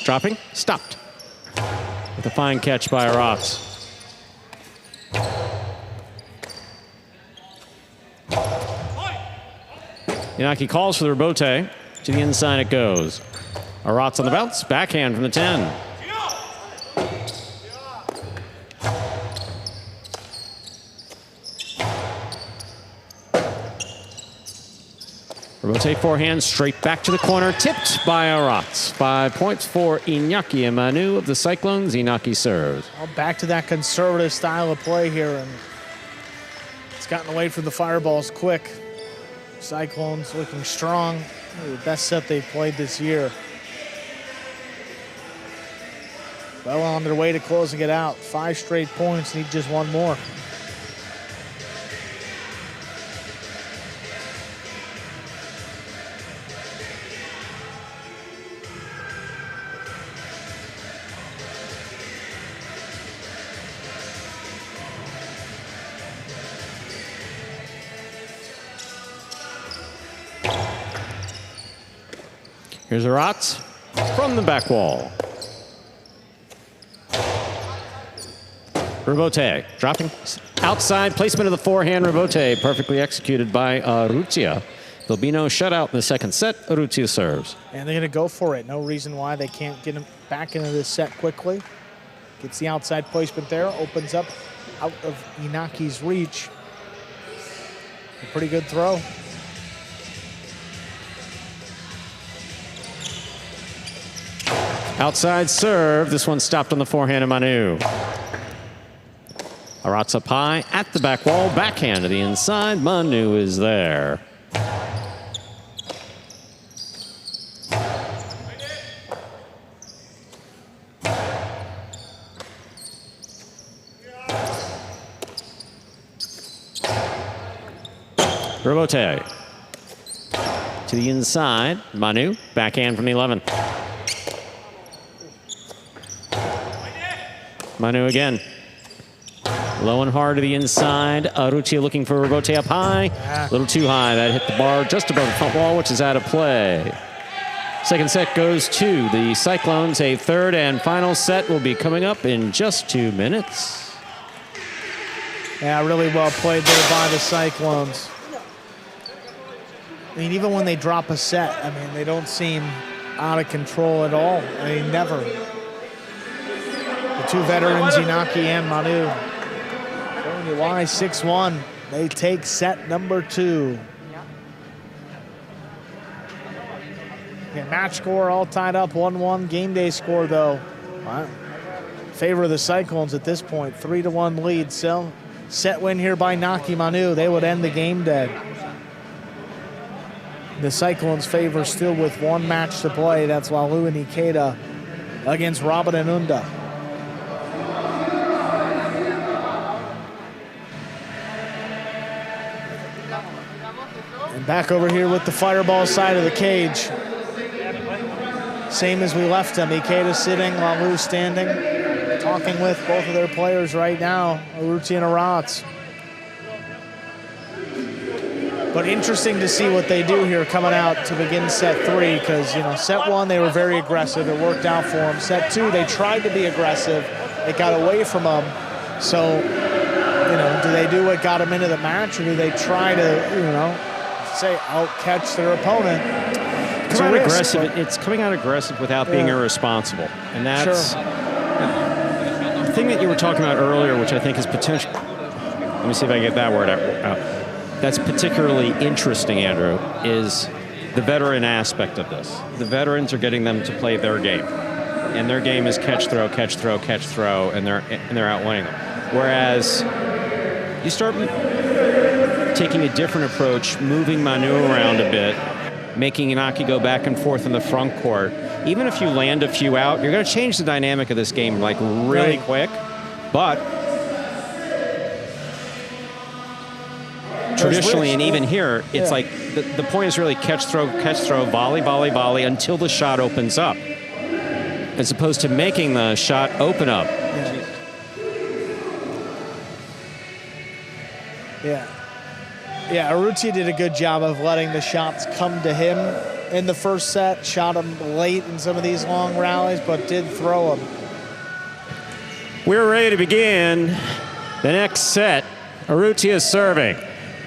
Dropping, stopped. With a fine catch by Aratz. Inaki calls for the rebote. To the inside it goes. Aratz on the bounce. Backhand from the 10. Rebote forehand straight back to the corner. Tipped by Aratz. 5 points for Inaki and Manu of the Cyclones. Inaki serves. Well, back to that conservative style of play here. And it's gotten away from the fireballs quick. Cyclones looking strong. The best set they've played this year. Well on their way to closing it out. 5 straight points, need just one more. Here's Aratz from the back wall. Rebote dropping outside placement of the forehand. Rebote perfectly executed by Urrutia. There'll be no shutout in the second set. Urrutia serves. And they're going to go for it. No reason why they can't get him back into this set quickly. Gets the outside placement there. Opens up out of Inaki's reach. A pretty good throw. Outside serve. This one stopped on the forehand of Manu. Aratz up high at the back wall. Backhand to the inside. Manu is there. Rebote to the inside. Manu, backhand from the 11. Manu again. Low and hard to the inside. Urrutia looking for Rebote up high. A little too high. That hit the bar just above the front wall, which is out of play. Second set goes to the Cyclones. A third and final set will be coming up in just 2 minutes. Yeah, really well played there by the Cyclones. I mean, even when they drop a set, I mean, they don't seem out of control at all. I mean, never. The two veterans, Inaki and Manu. Showing you why 6-1. They take set number 2. Yeah, match score all tied up 1-1. Game day score, though. Favor of the Cyclones at this point. 3-1 lead. So, set win here by Naki Manu. They would end the game dead. The Cyclones favor still with 1 match to play. That's Walu and Ikeda against Robin and Unda. And back over here with the fireball side of the cage. Same as we left them. Ikeda sitting, Walu standing. Talking with both of their players right now, Urrutia and Aratz. But interesting to see what they do here coming out to begin set 3, because, you know, set 1, they were very aggressive. It worked out for them. Set 2, they tried to be aggressive. It got away from them. So, you know, do they do what got them into the match, or do they try to, you know, say, out-catch their opponent? It's coming out aggressive without being irresponsible. And that's the thing that you were talking about earlier, which I think is potential. Let me see if I can get that word out. That's particularly interesting, Andrew, is the veteran aspect of this. The veterans are getting them to play their game. And their game is catch, throw, catch, throw, catch, throw, and they're outwinning them. Whereas you start taking a different approach, moving Manu around a bit, making Inaki go back and forth in the front court. Even if you land a few out, you're going to change the dynamic of this game like really quick. But traditionally, and even here, it's like the point is really catch, throw, volley, volley, volley until the shot opens up, as opposed to making the shot open up. Yeah, Urrutia did a good job of letting the shots come to him in the first set. Shot him late in some of these long rallies, but did throw them. We're ready to begin the next set. Urrutia is serving.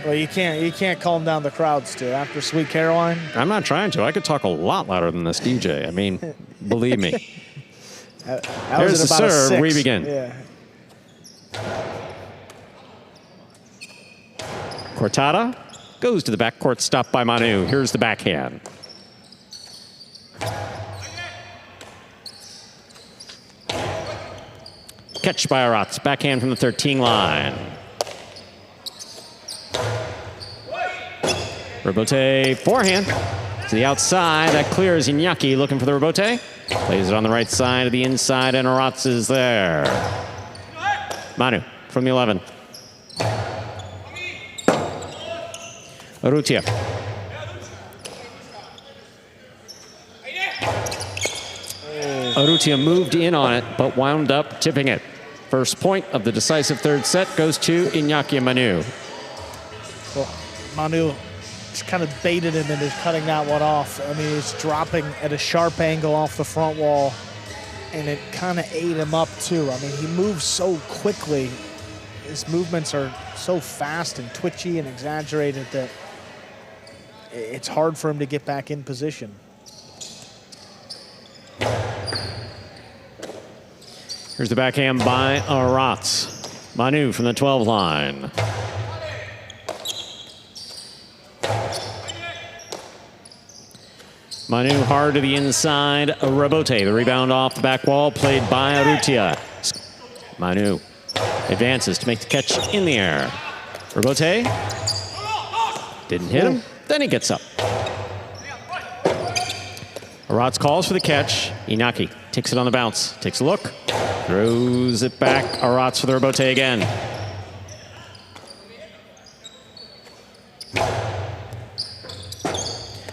Well, you can't calm down the crowd, Stu. After Sweet Caroline. I'm not trying to. I could talk a lot louder than this DJ. I mean, believe me. Here's the serve. We begin. Yeah. Cortada goes to the backcourt, stopped by Manu. Here's the backhand. Catch by Arats. Backhand from the 13 line. Rebote forehand to the outside. That clears Iñaki looking for the rebote. Plays it on the right side of the inside, and Arats is there. Manu from the 11. Urrutia. Urrutia moved in on it, but wound up tipping it. First point of the decisive third set goes to Iñaki and Manu. Well, Manu just kind of baited him into cutting that one off. I mean, he's dropping at a sharp angle off the front wall, and it kind of ate him up too. I mean, he moves so quickly. His movements are so fast and twitchy and exaggerated that it's hard for him to get back in position. Here's the backhand by Arats. Manu from the 12 line. Manu hard to the inside. Rebote, the rebound off the back wall, played by Urrutia. Manu advances to make the catch in the air. Rebote didn't hit him. Then he gets up. Arats calls for the catch. Inaki takes it on the bounce. Takes a look. Throws it back. Arats for the rebote again.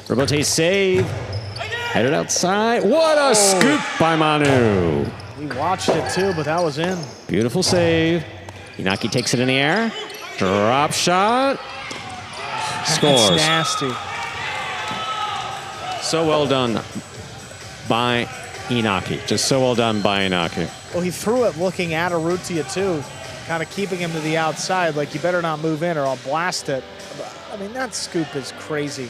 Rebote save. Headed outside. What a scoop by Manu. He watched it too, but that was in. Beautiful save. Inaki takes it in the air. Drop shot. Scores. That's nasty. So well done by Inaki. Just so well done by Inaki. Well, he threw it looking at Urrutia too, kind of keeping him to the outside, like you better not move in or I'll blast it. I mean, that scoop is crazy.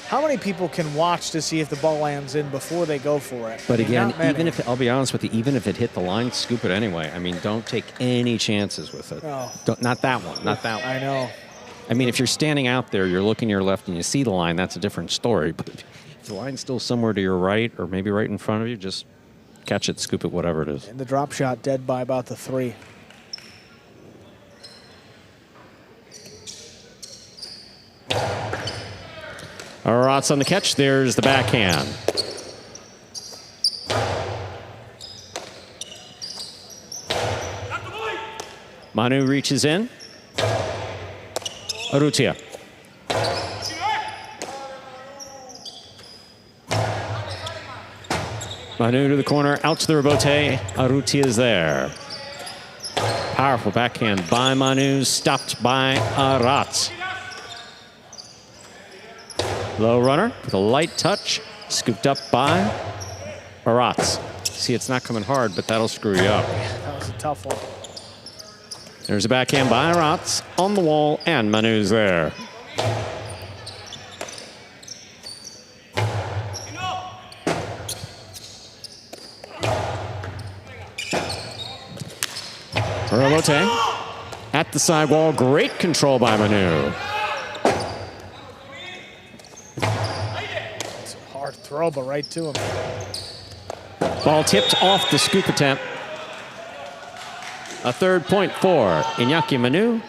How many people can watch to see if the ball lands in before they go for it? But again, even if, I'll be honest with you, even if it hit the line, scoop it anyway. I mean, don't take any chances with it. No. Not that one, not that one. I know. I mean, if you're standing out there, you're looking to your left and you see the line, that's a different story. But if the line's still somewhere to your right or maybe right in front of you, just catch it, scoop it, whatever it is. And the drop shot dead by about the 3. Arats on the catch. There's the backhand. Manu reaches in. Urrutia. Manu to the corner, out to the rebote. Urrutia is there. Powerful backhand by Manu, stopped by Arats. Low runner with a light touch, scooped up by Arats. See, it's not coming hard, but that'll screw you up. That was a tough one. There's a backhand by Arats on the wall, and Manu's there. Rebote at the sidewall. Great control by Manu. It's a hard throw, but right to him. Ball tipped off the scoop attempt. A third point for Iñaki Manu.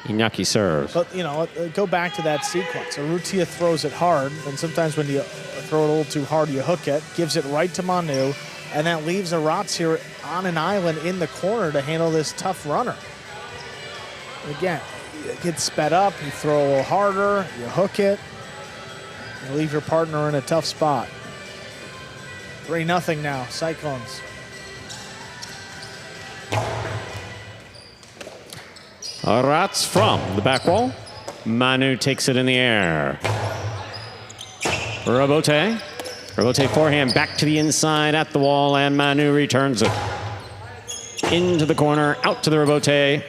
Iñaki serves. But, you know, go back to that sequence. Urrutia throws it hard, and sometimes when you throw it a little too hard, you hook it, gives it right to Manu, and that leaves Arats here on an island in the corner to handle this tough runner. Again, you get sped up, you throw a little harder, you hook it, you leave your partner in a tough spot. 3-0 now, Cyclones. Arats from the back wall. Manu takes it in the air. Robote. Robote forehand back to the inside at the wall, and Manu returns it. Into the corner, out to the Robote.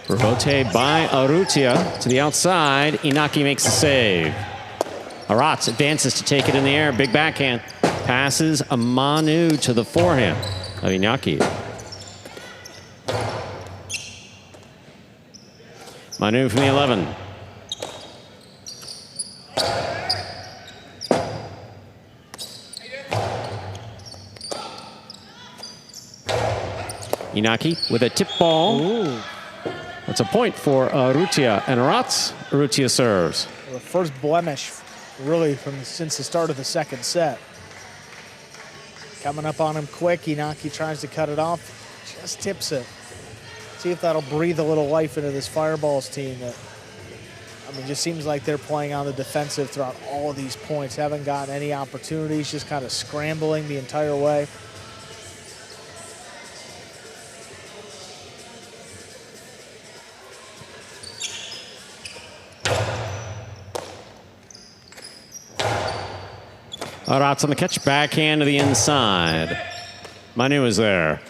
Robote by Urrutia to the outside. Iñaki makes the save. Arats advances to take it in the air. Big backhand. Passes a Manu to the forehand of Iñaki. Manu from the 11. Iñaki with a tip ball. Ooh. That's a point for Urrutia and Arats. Urrutia serves. The first blemish, really, since the start of the second set. Coming up on him quick, Iñaki tries to cut it off, just tips it. See if that'll breathe a little life into this Fireballs team that, I mean, just seems like they're playing on the defensive throughout all of these points. Haven't gotten any opportunities, just kind of scrambling the entire way. Arats on the catch, backhand to the inside. Manu is there.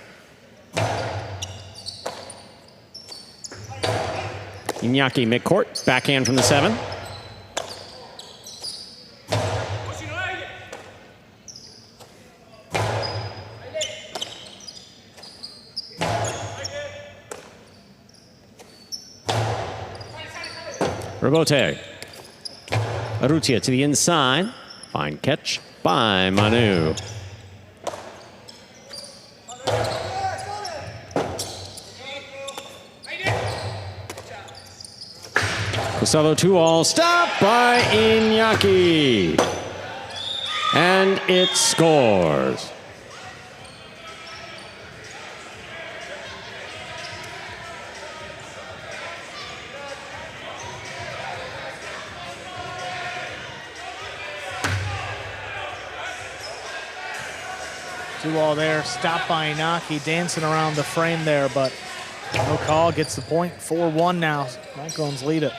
Iñaki midcourt, backhand from the 7. Robote. Urrutia to the inside. Fine catch by Manu. Gustavo 2-all, stopped by Iñaki. And it scores. Two-all there, stopped by Iñaki, dancing around the frame there, but no call, gets the point. 4-1 now. Cyclones lead it.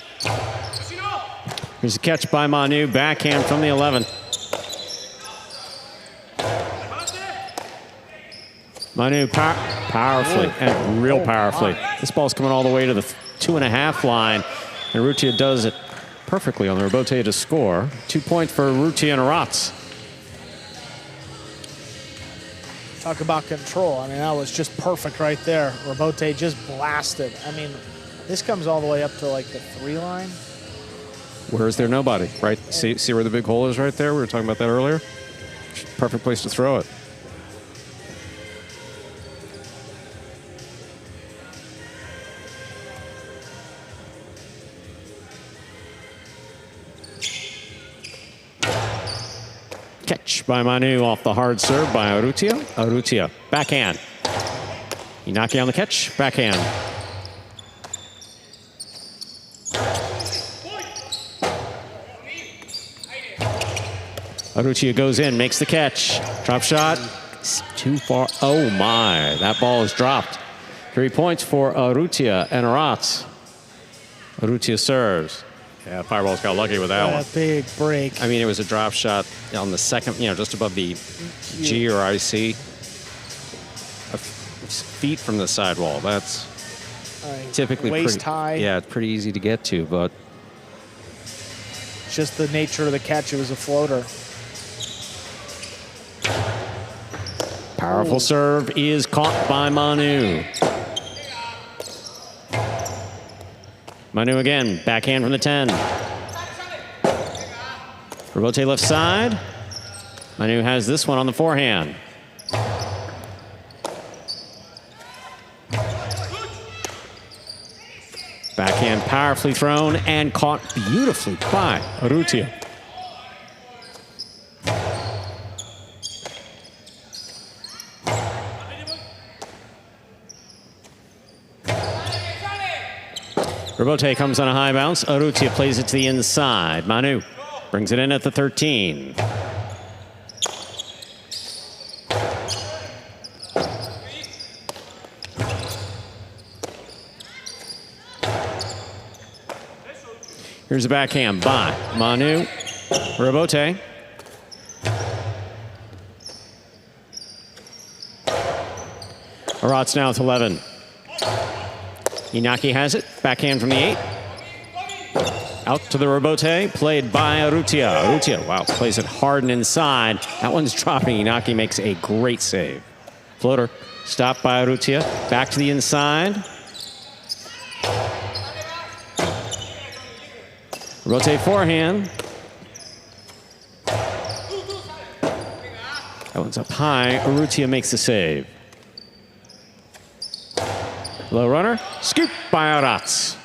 Here's a catch by Manu, backhand from the 11. Manu powerfully, and real powerfully. This ball's coming all the way to the 2.5 line, and Urrutia does it perfectly on the Robote to score. 2 points for Urrutia and Arats. Talk about control. I mean, that was just perfect right there. Robote just blasted. I mean, this comes all the way up to like the 3 line. Where is there nobody, right? See where the big hole is right there? We were talking about that earlier. Perfect place to throw it. Catch by Manu off the hard serve by Urrutia. Urrutia, backhand. Iñaki on the catch, backhand. Urrutia goes in, makes the catch. Drop shot, it's too far. Oh my, that ball is dropped. 3 points for Urrutia and Arats. Urrutia serves. Yeah, Fireballs got lucky with that one. A big break. I mean, it was a drop shot on the second, just above the G or IC. Feet from the sidewall. That's typically waist pretty high. Yeah, it's pretty easy to get to, but It's just the nature of the catch. It was a floater. powerful serve is caught by Manu. Manu again, backhand from the 10. Robote left side. Manu has this one on the forehand. powerfully thrown and caught beautifully by Urrutia. Rebote comes on a high bounce. Urrutia plays it to the inside. Manu brings it in at the 13. Here's a backhand by Manu. Rebote. Arats now with 11. Inaki has it. Backhand from the 8. Out to the rebote. Played by Urrutia. Urrutia, wow, plays it hard and inside. That one's dropping. Inaki makes a great save. Floater stopped by Urrutia. Back to the inside. Rebote forehand. That one's up high. Urrutia makes the save. Low runner, scoop by Arats.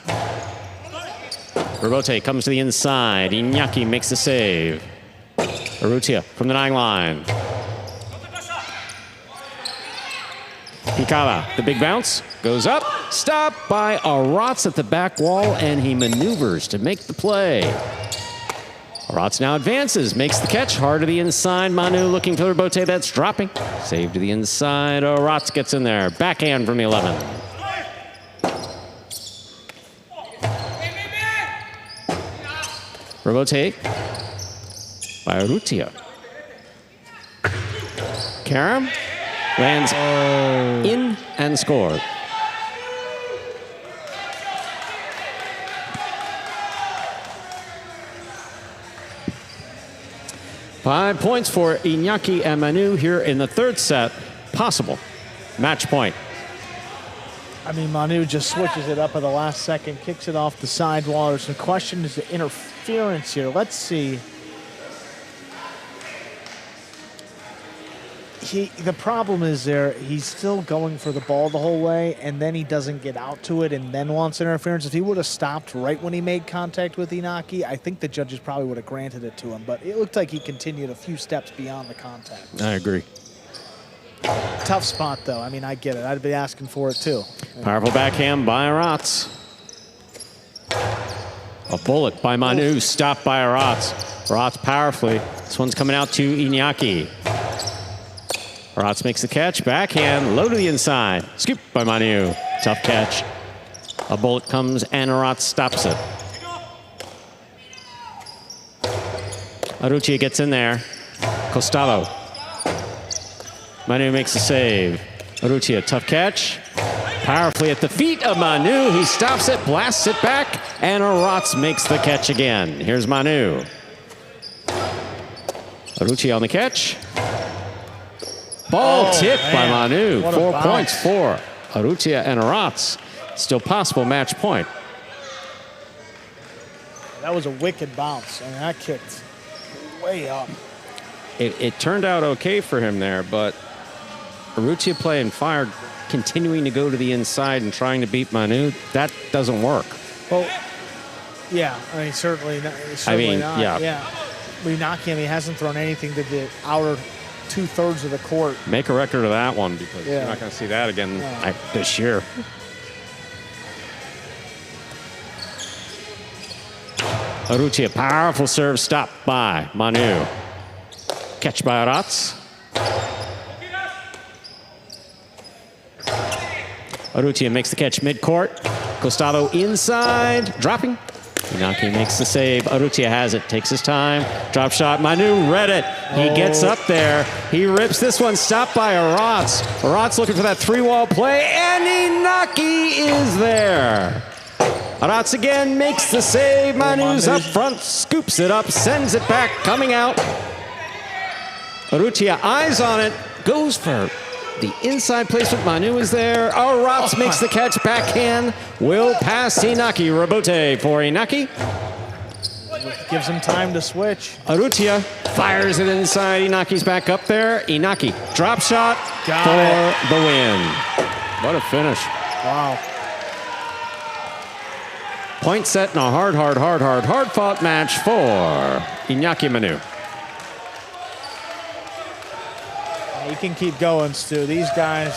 Rebote comes to the inside. Iñaki makes the save. Urrutia from the 9 line. Picada, the big bounce, goes up. Stopped by Arats at the back wall, and he maneuvers to make the play. Arats now advances, makes the catch. Hard to the inside. Manu looking for the rebote that's dropping. Save to the inside. Arats gets in there. Backhand from the 11. Rebote by Urrutia. Karam lands in and scored. Five points for Iñaki and Manu here in the third set. Possible match point. I mean, Manu just switches it up at the last second, kicks it off the sidewall. There's some question as to interference here. Let's see. The problem is he's still going for the ball the whole way, and then he doesn't get out to it and then wants interference. If he would have stopped right when he made contact with Inaki, I think the judges probably would have granted it to him. But it looked like he continued a few steps beyond the contact. I agree. Tough spot, though. I mean, I get it. I'd be asking for it, too. Powerful backhand by Arats. A bullet by Manu, stopped by Arats. Arats powerfully. This one's coming out to Iñaki. Arats makes the catch, backhand, low to the inside. Scoop by Manu, tough catch. A bullet comes and Arats stops it. Urrutia gets in there. Costado. Manu makes the save. Urrutia, tough catch. Powerfully at the feet of Manu. He stops it, blasts it back, and Arats makes the catch again. Here's Manu. Urrutia on the catch. Ball tipped by Manu. 4 points for Urrutia and Arats. Still possible match point. That was a wicked bounce, and that kicked way up. It turned out okay for him there, but Urrutia playing fire, continuing to go to the inside and trying to beat Manu, that doesn't work. Well, yeah, I mean, certainly not. Yeah. Inaki, he hasn't thrown anything to the outer 2/3 of the court. Make a record of that one, because you're not going to see that again this year. Urrutia, powerful serve stopped by Manu. Catch by Arats. Urrutia makes the catch mid-court. Costado inside, dropping. Inaki makes the save. Urrutia has it, takes his time. Drop shot, Manu read it. He gets up there. He rips this one, stopped by Arats. Arats looking for that 3-wall play, and Inaki is there. Arats again makes the save. Manu's up front, scoops it up, sends it back, coming out. Urrutia eyes on it, goes for the inside placement. Manu is there. Arats makes the catch, backhand. Will pass Inaki. Rebote for Inaki. Gives him time to switch. Urrutia fires it inside. Inaki's back up there. Inaki, drop shot for the win. What a finish. Wow. Point set in a hard-fought match for Iñaki Manu. You can keep going, Stu. These guys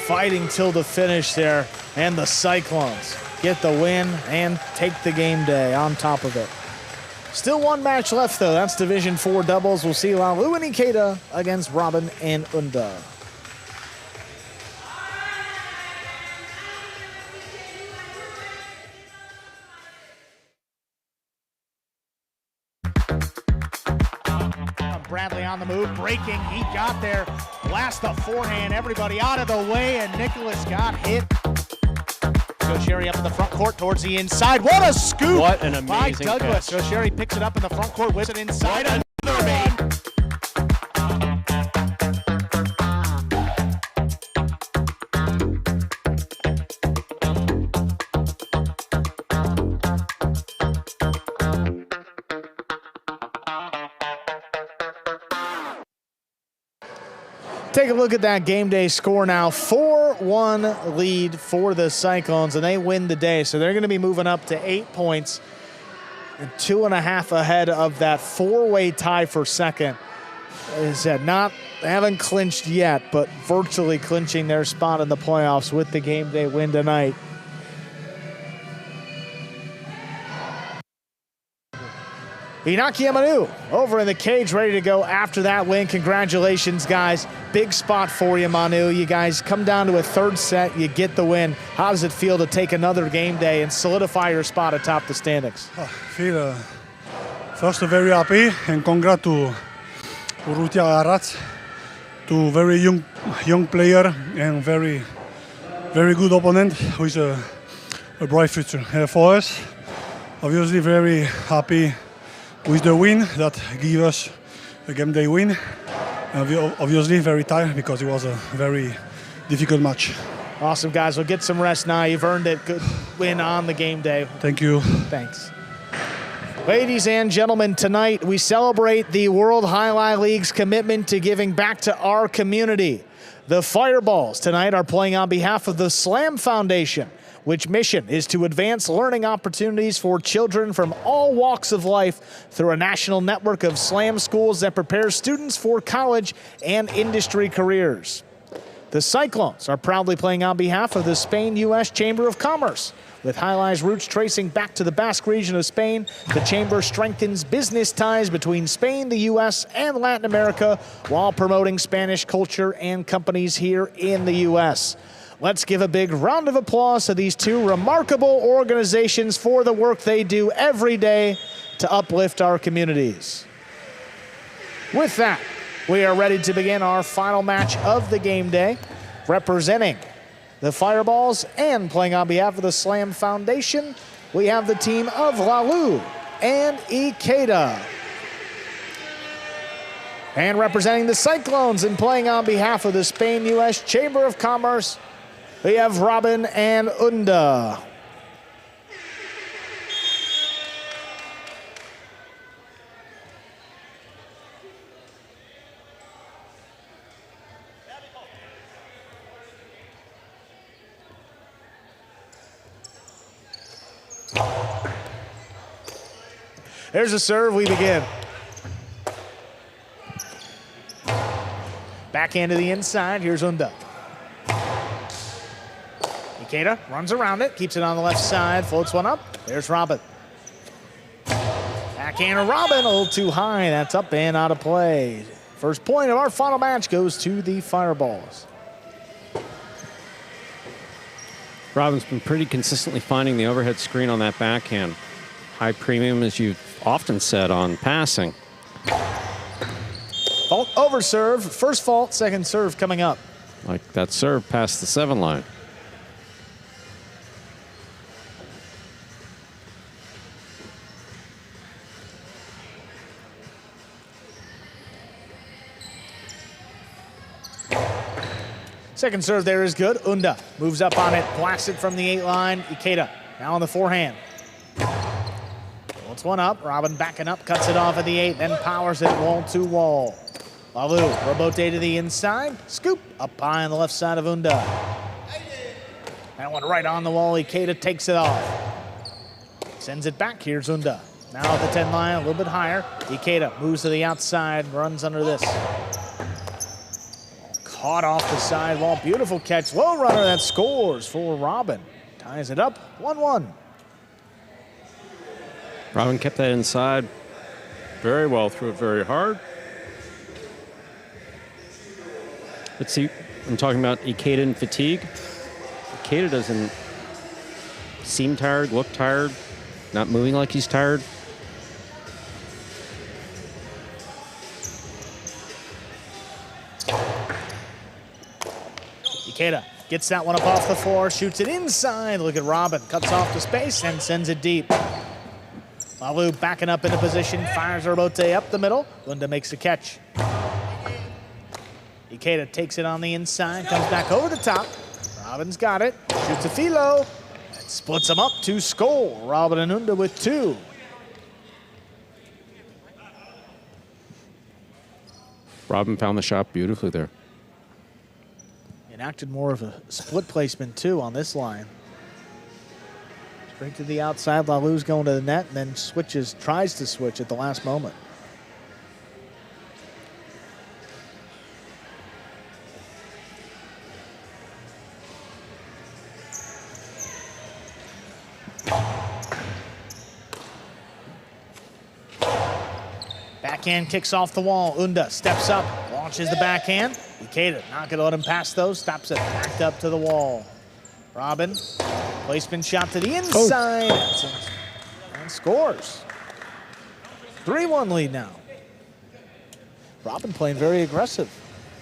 fighting till the finish there. And the Cyclones get the win and take the game day on top of it. Still one match left, though. That's Division 4 doubles. We'll see Lalu and Ikeda against Robin and Unda. Bradley on the move, breaking. He got there. Blast the forehand. Everybody out of the way, and Nicholas got hit. Sherry up in the front court towards the inside. What a scoop! What an amazing by Douglas. catch. Sherry picks it up in the front court, whips it inside. Another one. Take a look at that game day score now. 4-1 lead for the Cyclones, and they win the day. So they're going to be moving up to 8 points and 2.5 ahead of that four-way tie for second. As I said, they haven't clinched yet, but virtually clinching their spot in the playoffs with the game day win tonight. Iñaki Manu over in the cage, ready to go after that win. Congratulations, guys. Big spot for you, Manu. You guys come down to a third set. You get the win. How does it feel to take another game day and solidify your spot atop the standings? I feel first very happy and congrats to Urrutia Arats, to very young player and very good opponent with a bright future for us. Obviously very happy with the win that gave us a game day win. And we obviously very tired because it was a very difficult match. Awesome, guys. Well, get some rest now. You've earned it. Good win on the game day. Thank you. Thanks. Ladies and gentlemen, tonight we celebrate the World Jai-Alai League's commitment to giving back to our community. The Fireballs tonight are playing on behalf of the Slam Foundation, which mission is to advance learning opportunities for children from all walks of life through a national network of slam schools that prepare students for college and industry careers. The Cyclones are proudly playing on behalf of the Spain-U.S. Chamber of Commerce. With Jai-Alai's roots tracing back to the Basque region of Spain, the Chamber strengthens business ties between Spain, the U.S., and Latin America while promoting Spanish culture and companies here in the U.S. Let's give a big round of applause to these two remarkable organizations for the work they do every day to uplift our communities. With that, we are ready to begin our final match of the game day. Representing the Fireballs and playing on behalf of the Slam Foundation, we have the team of Lalu and Ikeda. And representing the Cyclones and playing on behalf of the Spain-U.S. Chamber of Commerce, we have Robin and Unda. There's a serve, we begin. Backhand to the inside, here's Unda. Ikeda runs around it, keeps it on the left side, floats one up. There's Robin. Backhand to Robin, a little too high. That's up and out of play. First point of our final match goes to the Fireballs. Robin's been pretty consistently finding the overhead screen on that backhand. High premium, as you've often said, on passing. Fault over serve. First fault, second serve coming up. Like that serve past the 7 line. Second serve there is good. Unda moves up on it, blasts it from the 8 line. Ikeda now on the forehand. Holds one up. Robin backing up, cuts it off at the 8, then powers it wall to wall. Lalu, Robote to the inside. Scoop up high on the left side of Unda. That one right on the wall. Ikeda takes it off. Sends it back. Here's Unda. Now at the 10 line, a little bit higher. Ikeda moves to the outside, runs under this. Caught off the sidewall. Beautiful catch. Low runner that scores for Robin. Ties it up 1-1. Robin kept that inside very well, threw it very hard. Let's see, I'm talking about Ikeda and fatigue. Ikeda doesn't seem tired, look tired, not moving like he's tired. Ikeda gets that one up off the floor, shoots it inside. Look at Robin, cuts off the space and sends it deep. Lalu backing up into position, fires Robote up the middle. Unda makes the catch. Ikeda takes it on the inside, comes back over the top. Robin's got it, shoots a filo, and splits them up to score. Robin and Unda with 2. Robin found the shot beautifully there. Enacted more of a split placement too on this line. Straight to the outside, Lalu's going to the net, and then switches, tries to switch at the last moment. Backhand kicks off the wall. Unda steps up, launches the backhand. Ikeda not going to let him pass those, stops it, backed up to the wall. Robin, placement shot to the inside, and scores. 3-1 lead now. Robin playing very aggressive.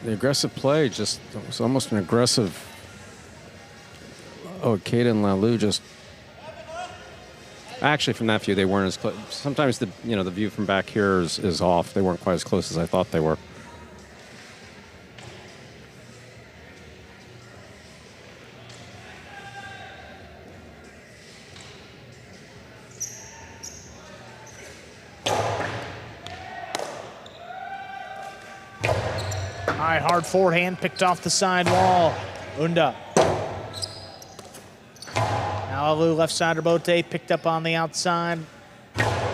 The aggressive play, just it was almost an aggressive. Oh, Ikeda and Lalu just. Actually, from that view, they weren't as close. Sometimes the view from back here is off. They weren't quite as close as I thought they were. High, hard forehand, picked off the side wall. Unda. Now Lalu left side Robote, picked up on the outside.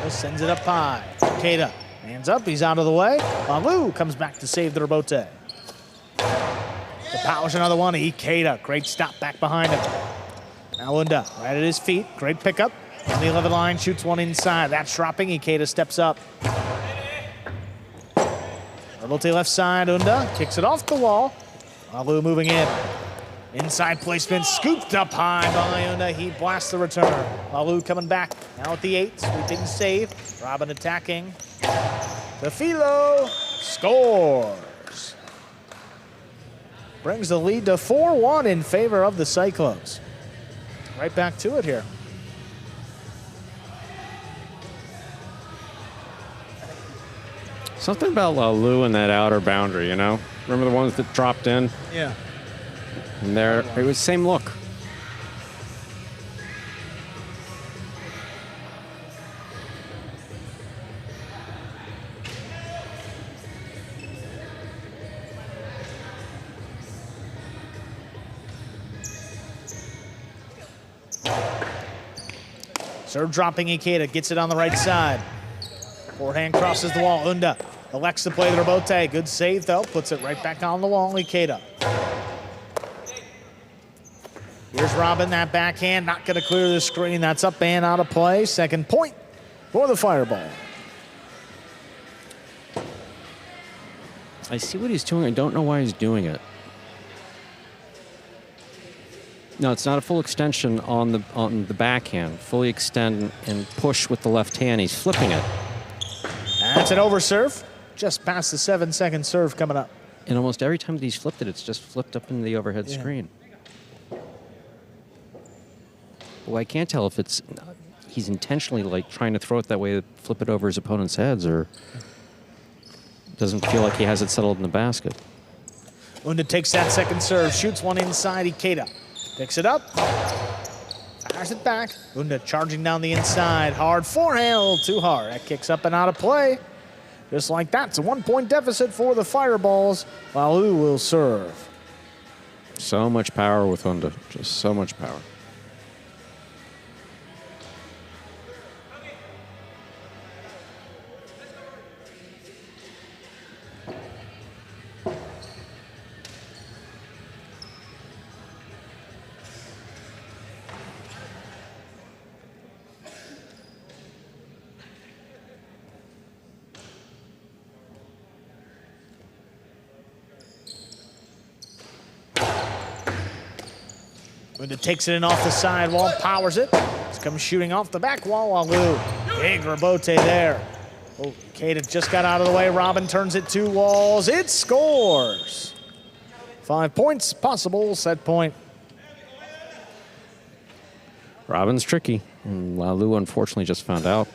Sends it up high. Ikeda hands up, he's out of the way. Lalu comes back to save the Robote. The power's another one. Ikeda, great stop back behind him. Now Unda, right at his feet, great pickup. On the 11 line, shoots one inside. That's dropping. Ikeda steps up. Robote left side, Unda kicks it off the wall. Lalu moving in. Inside placement, scooped up high by Unda. He blasts the return. Lalu coming back. Now at the 8, sweeping save. Robin attacking. The Filo scores. Brings the lead to 4-1 in favor of the Cyclones. Right back to it here. Something about Lalu and that outer boundary, you know? Remember the ones that dropped in? Yeah. And there, it was same look. Serve dropping Ikeda, gets it on the right side. Forehand crosses the wall. Unda elects to play the Robote. Good save though, puts it right back on the wall. Ikeda. Here's Robin, that backhand, not going to clear the screen. That's up and out of play. Second point for the Fireball. I see what he's doing. I don't know why he's doing it. No, it's not a full extension on the backhand. Fully extend and push with the left hand. He's flipping it. That's an overserve. Just past the 7-second serve coming up. And almost every time that he's flipped it, it's just flipped up into the overhead screen. Well, I can't tell if he's intentionally like trying to throw it that way to flip it over his opponent's heads, or doesn't feel like he has it settled in the basket. Unda takes that second serve, shoots one inside. Ikeda picks it up, fires it back. Unda charging down the inside. Hard forehand, a little too hard. That kicks up and out of play. Just like that, it's a 1-point deficit for the Fireballs. Lalu will serve. So much power with Unda. Just so much power. Unda takes it in off the side wall, powers it. It's comes shooting off the back wall. Walu. Big rebote there. Oh, Ikeda just got out of the way. Robin turns it 2 walls. It scores. 5 points possible. Set point. Robin's tricky. And Lalu unfortunately just found out.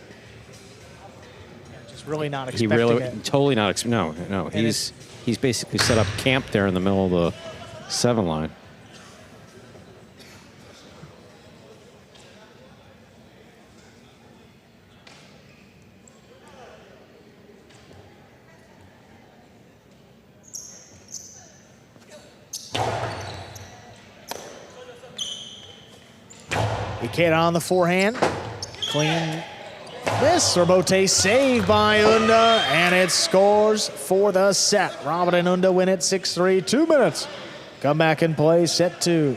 Just really not He expecting really, it. totally not. No. He's basically set up camp there in the middle of the 7 line. Ikeda on the forehand. Clean miss. Rebote saved by Unda, and it scores for the set. Robin and Unda win it 6-3. 2 minutes. Come back and play set 2.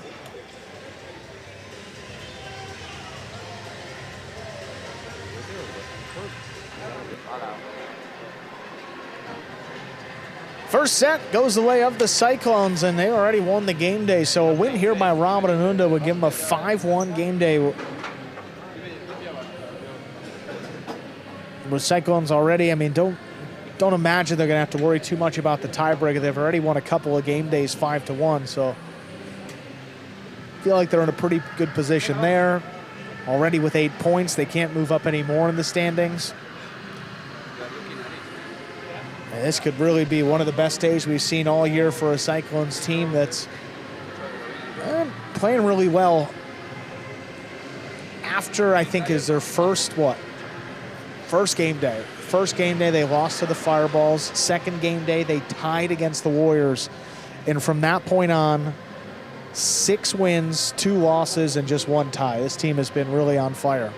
First set goes the way of the Cyclones, and they already won the game day. So a win here by Robin and Unda would give them a 5-1 game day. With Cyclones already, I mean, don't imagine they're going to have to worry too much about the tiebreaker. They've already won a couple of game days 5-1, so I feel like they're in a pretty good position there. Already with 8 points, they can't move up any more in the standings. And this could really be one of the best days we've seen all year for a Cyclones team that's playing really well. After, I think, is their first game day. First game day, they lost to the Fireballs. Second game day, they tied against the Warriors. And from that point on, 6 wins, 2 losses, and just 1 tie. This team has been really on fire.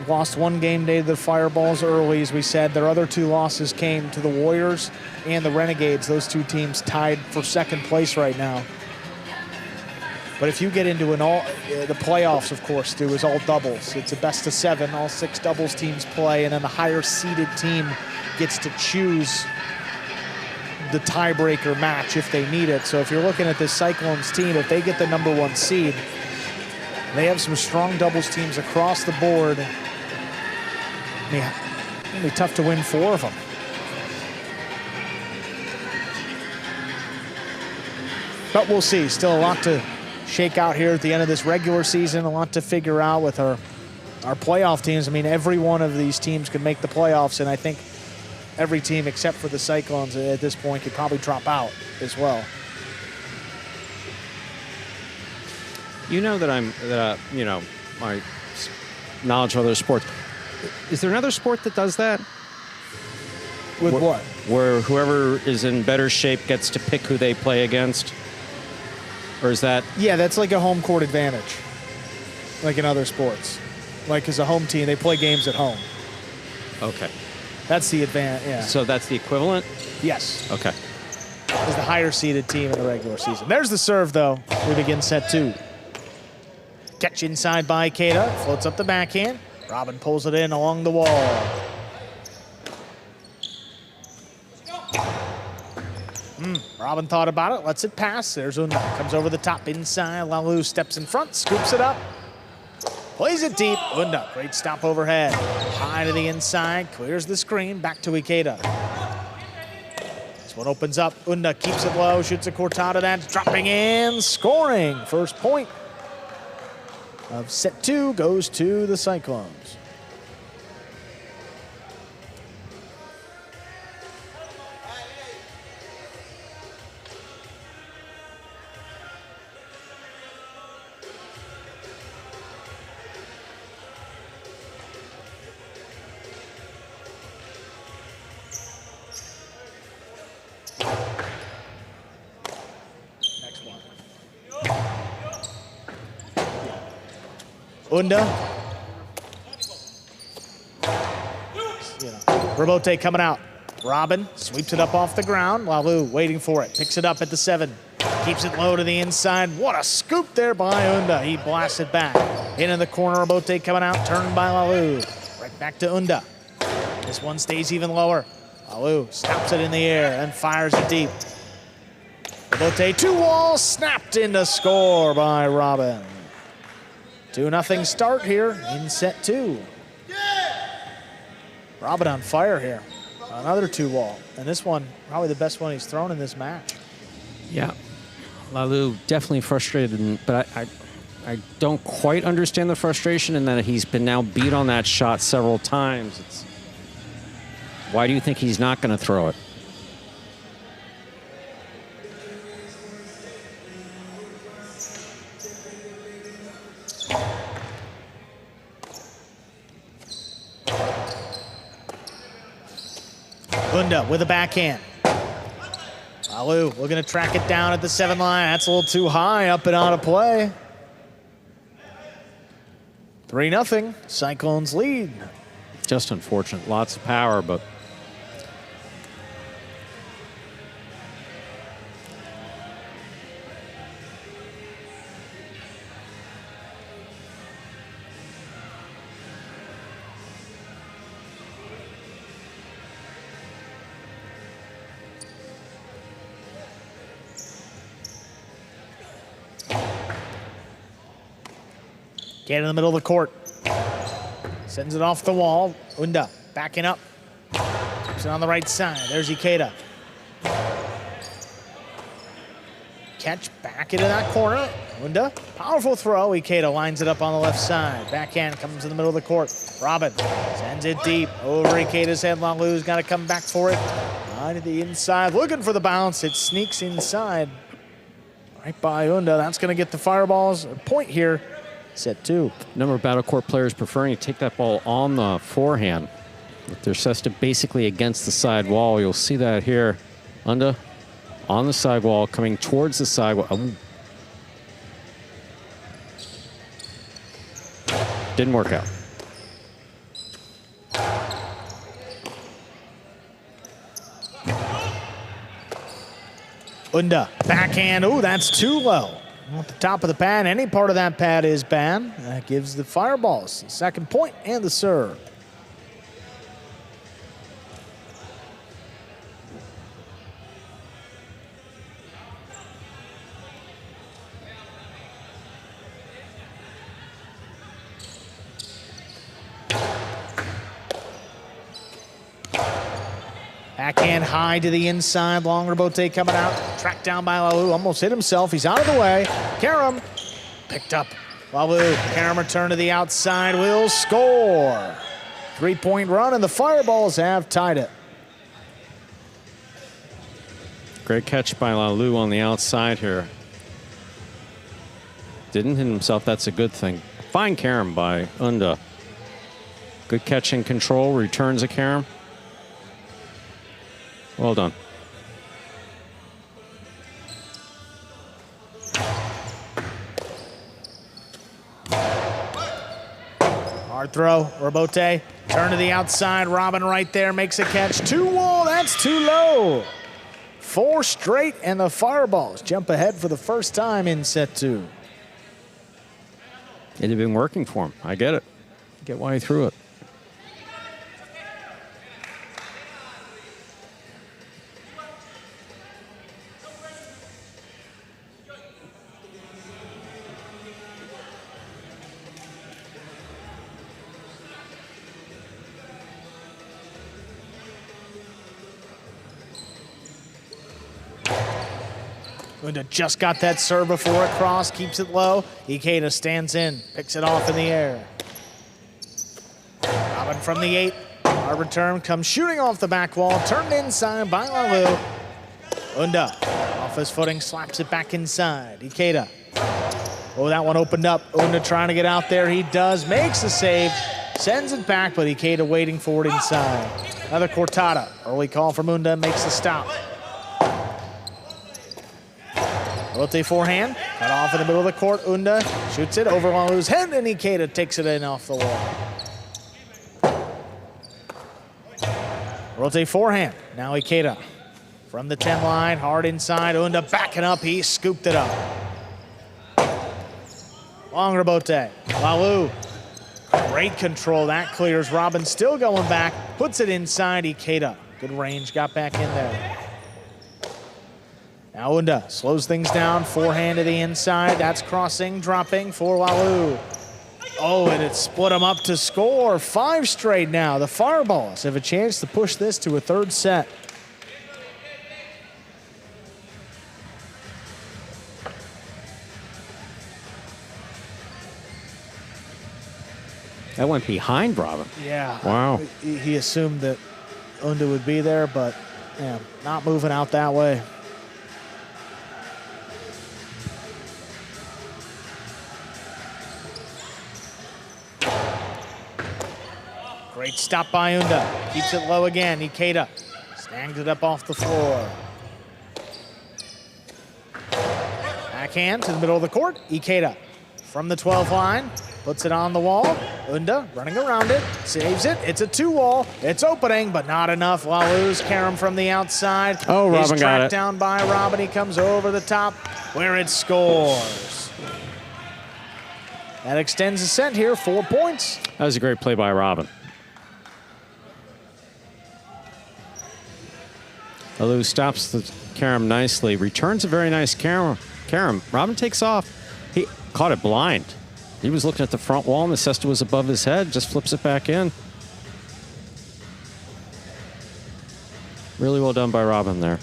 Lost 1 game day to the Fireballs early, as we said. Their other 2 losses came to the Warriors and the Renegades. Those 2 teams tied for 2nd place right now. But if you get into the playoffs, of course, Stu, is all doubles. It's a best of 7. All 6 doubles teams play, and then the higher seeded team gets to choose the tiebreaker match if they need it. So if you're looking at this Cyclones team, if they get the #1 seed, they have some strong doubles teams across the board. Yeah, it'll be tough to win 4 of them. But we'll see. Still a lot to shake out here at the end of this regular season. A lot to figure out with our playoff teams. I mean, every one of these teams could make the playoffs, and I think every team except for the Cyclones at this point could probably drop out as well. You know that my knowledge of other sports. Is there another sport that does that? With what? Where whoever is in better shape gets to pick who they play against? Or is that? Yeah, that's like a home court advantage, like in other sports. Like as a home team, they play games at home. Okay. That's the advantage, yeah. So that's the equivalent? Yes. Okay. Is the higher seeded team in the regular season. There's the serve, though. We begin set 2. Catch inside by Ikeda, floats up the backhand. Robin pulls it in along the wall. Robin thought about it, lets it pass. There's Unda, comes over the top inside. Lalu steps in front, scoops it up. Plays it deep. Unda, great stop overhead. High to the inside, clears the screen, back to Ikeda. This one opens up. Unda keeps it low, shoots a cortada. That's dropping in, scoring. First point of set 2 goes to the Cyclones. Unda. Rebote coming out. Robin sweeps it up off the ground. Lalu waiting for it. Picks it up at the 7. Keeps it low to the inside. What a scoop there by Unda. He blasts it back. Into the corner. Rebote coming out. Turned by Lalu. Right back to Unda. This one stays even lower. Lalu stops it in the air and fires it deep. Rebote 2-wall. Snapped into score by Robin. 2-0 start here in set 2. Robin on fire here. Another 2-wall. And this one, probably the best one he's thrown in this match. Yeah. Lalu definitely frustrated, but I don't quite understand the frustration in that he's been now beat on that shot several times. Why do you think he's not going to throw it? Unda with a backhand. Lalu looking to track it down at the 7 line. That's a little too high, up and out of play. 3-0, Cyclones lead. Just unfortunate. Lots of power, but Get in the middle of the court. Sends it off the wall. Unda backing up. Puts it on the right side. There's Ikeda. Catch back into that corner. Unda, powerful throw. Ikeda lines it up on the left side. Backhand comes in the middle of the court. Robin sends it deep. Over Ikeda's head. Lalu's got to come back for it. Line to the inside. Looking for the bounce. It sneaks inside. Right by Unda. That's going to get the fireballs. A point here. Set 2. Number of battlecourt players preferring to take that ball on the forehand. With their cesta basically against the side wall. You'll see that here. Unda on the side wall, coming towards the side wall. Didn't work out. Unda, backhand. Oh, that's too low. At the top of the pad, any part of that pad is bad. That gives the fireballs the second point and the serve. Backhand high to the inside. Long rebote coming out. Tracked down by Lalu. Almost hit himself. He's out of the way. Karam picked up. Lalu. Karam return to the outside. Will score. 3-point run, and the Fireballs have tied it. Great catch by Lalu on the outside here. Didn't hit himself. That's a good thing. Fine Karam by Unda. Good catch and control. Returns a Karam. Well done. Hard throw, Rebote. Turn to the outside. Robin right there makes a catch. 2-wall, that's too low. 4 straight, and the Fireballs jump ahead for the first time in set 2. It had been working for him. I get it. I get why he threw it. Unda just got that serve before it crossed, keeps it low. Ikeda stands in, picks it off in the air. Robin from the 8. Our return comes shooting off the back wall, turned inside by Lalu. Unda off his footing, slaps it back inside. Ikeda. Oh, that one opened up. Unda trying to get out there. He does, makes the save, sends it back, but Ikeda waiting for it inside. Another cortada. Early call from Unda, makes the stop. Rebote forehand, Cut off in the middle of the court. Unda shoots it over Walu's head, and Ikeda takes it in off the wall. Rotate forehand. Now Ikeda from the 10 line, hard inside. Unda backing up. He scooped it up. Long rebote. Walu. Great control. That clears. Robin still going back. Puts it inside. Ikeda. Good range. Got back in there. Now Unda slows things down. Forehand to the inside. That's crossing, dropping for Walu. Oh, and it split them up to score. 5 straight now. The Fireballs have a chance to push this to a 3rd set. That went behind Robin. Yeah. Wow. He assumed that Unda would be there, but yeah, not moving out that way. Great stop by Unda. Keeps it low again. Ikeda snags it up off the floor. Backhand to the middle of the court. Ikeda from the 12 line. Puts it on the wall. Unda running around it. Saves it. It's a 2-wall. It's opening, but not enough. Walu's Karam from the outside. Oh, Robin He's got tracked it. down by Robin. He comes over the top where it scores. That extends the set here. 4 points. That was a great play by Robin. Walu stops the carom nicely. Returns a very nice carom. Robin takes off. He caught it blind. He was looking at the front wall and the cesta was above his head. Just flips it back in. Really well done by Robin there.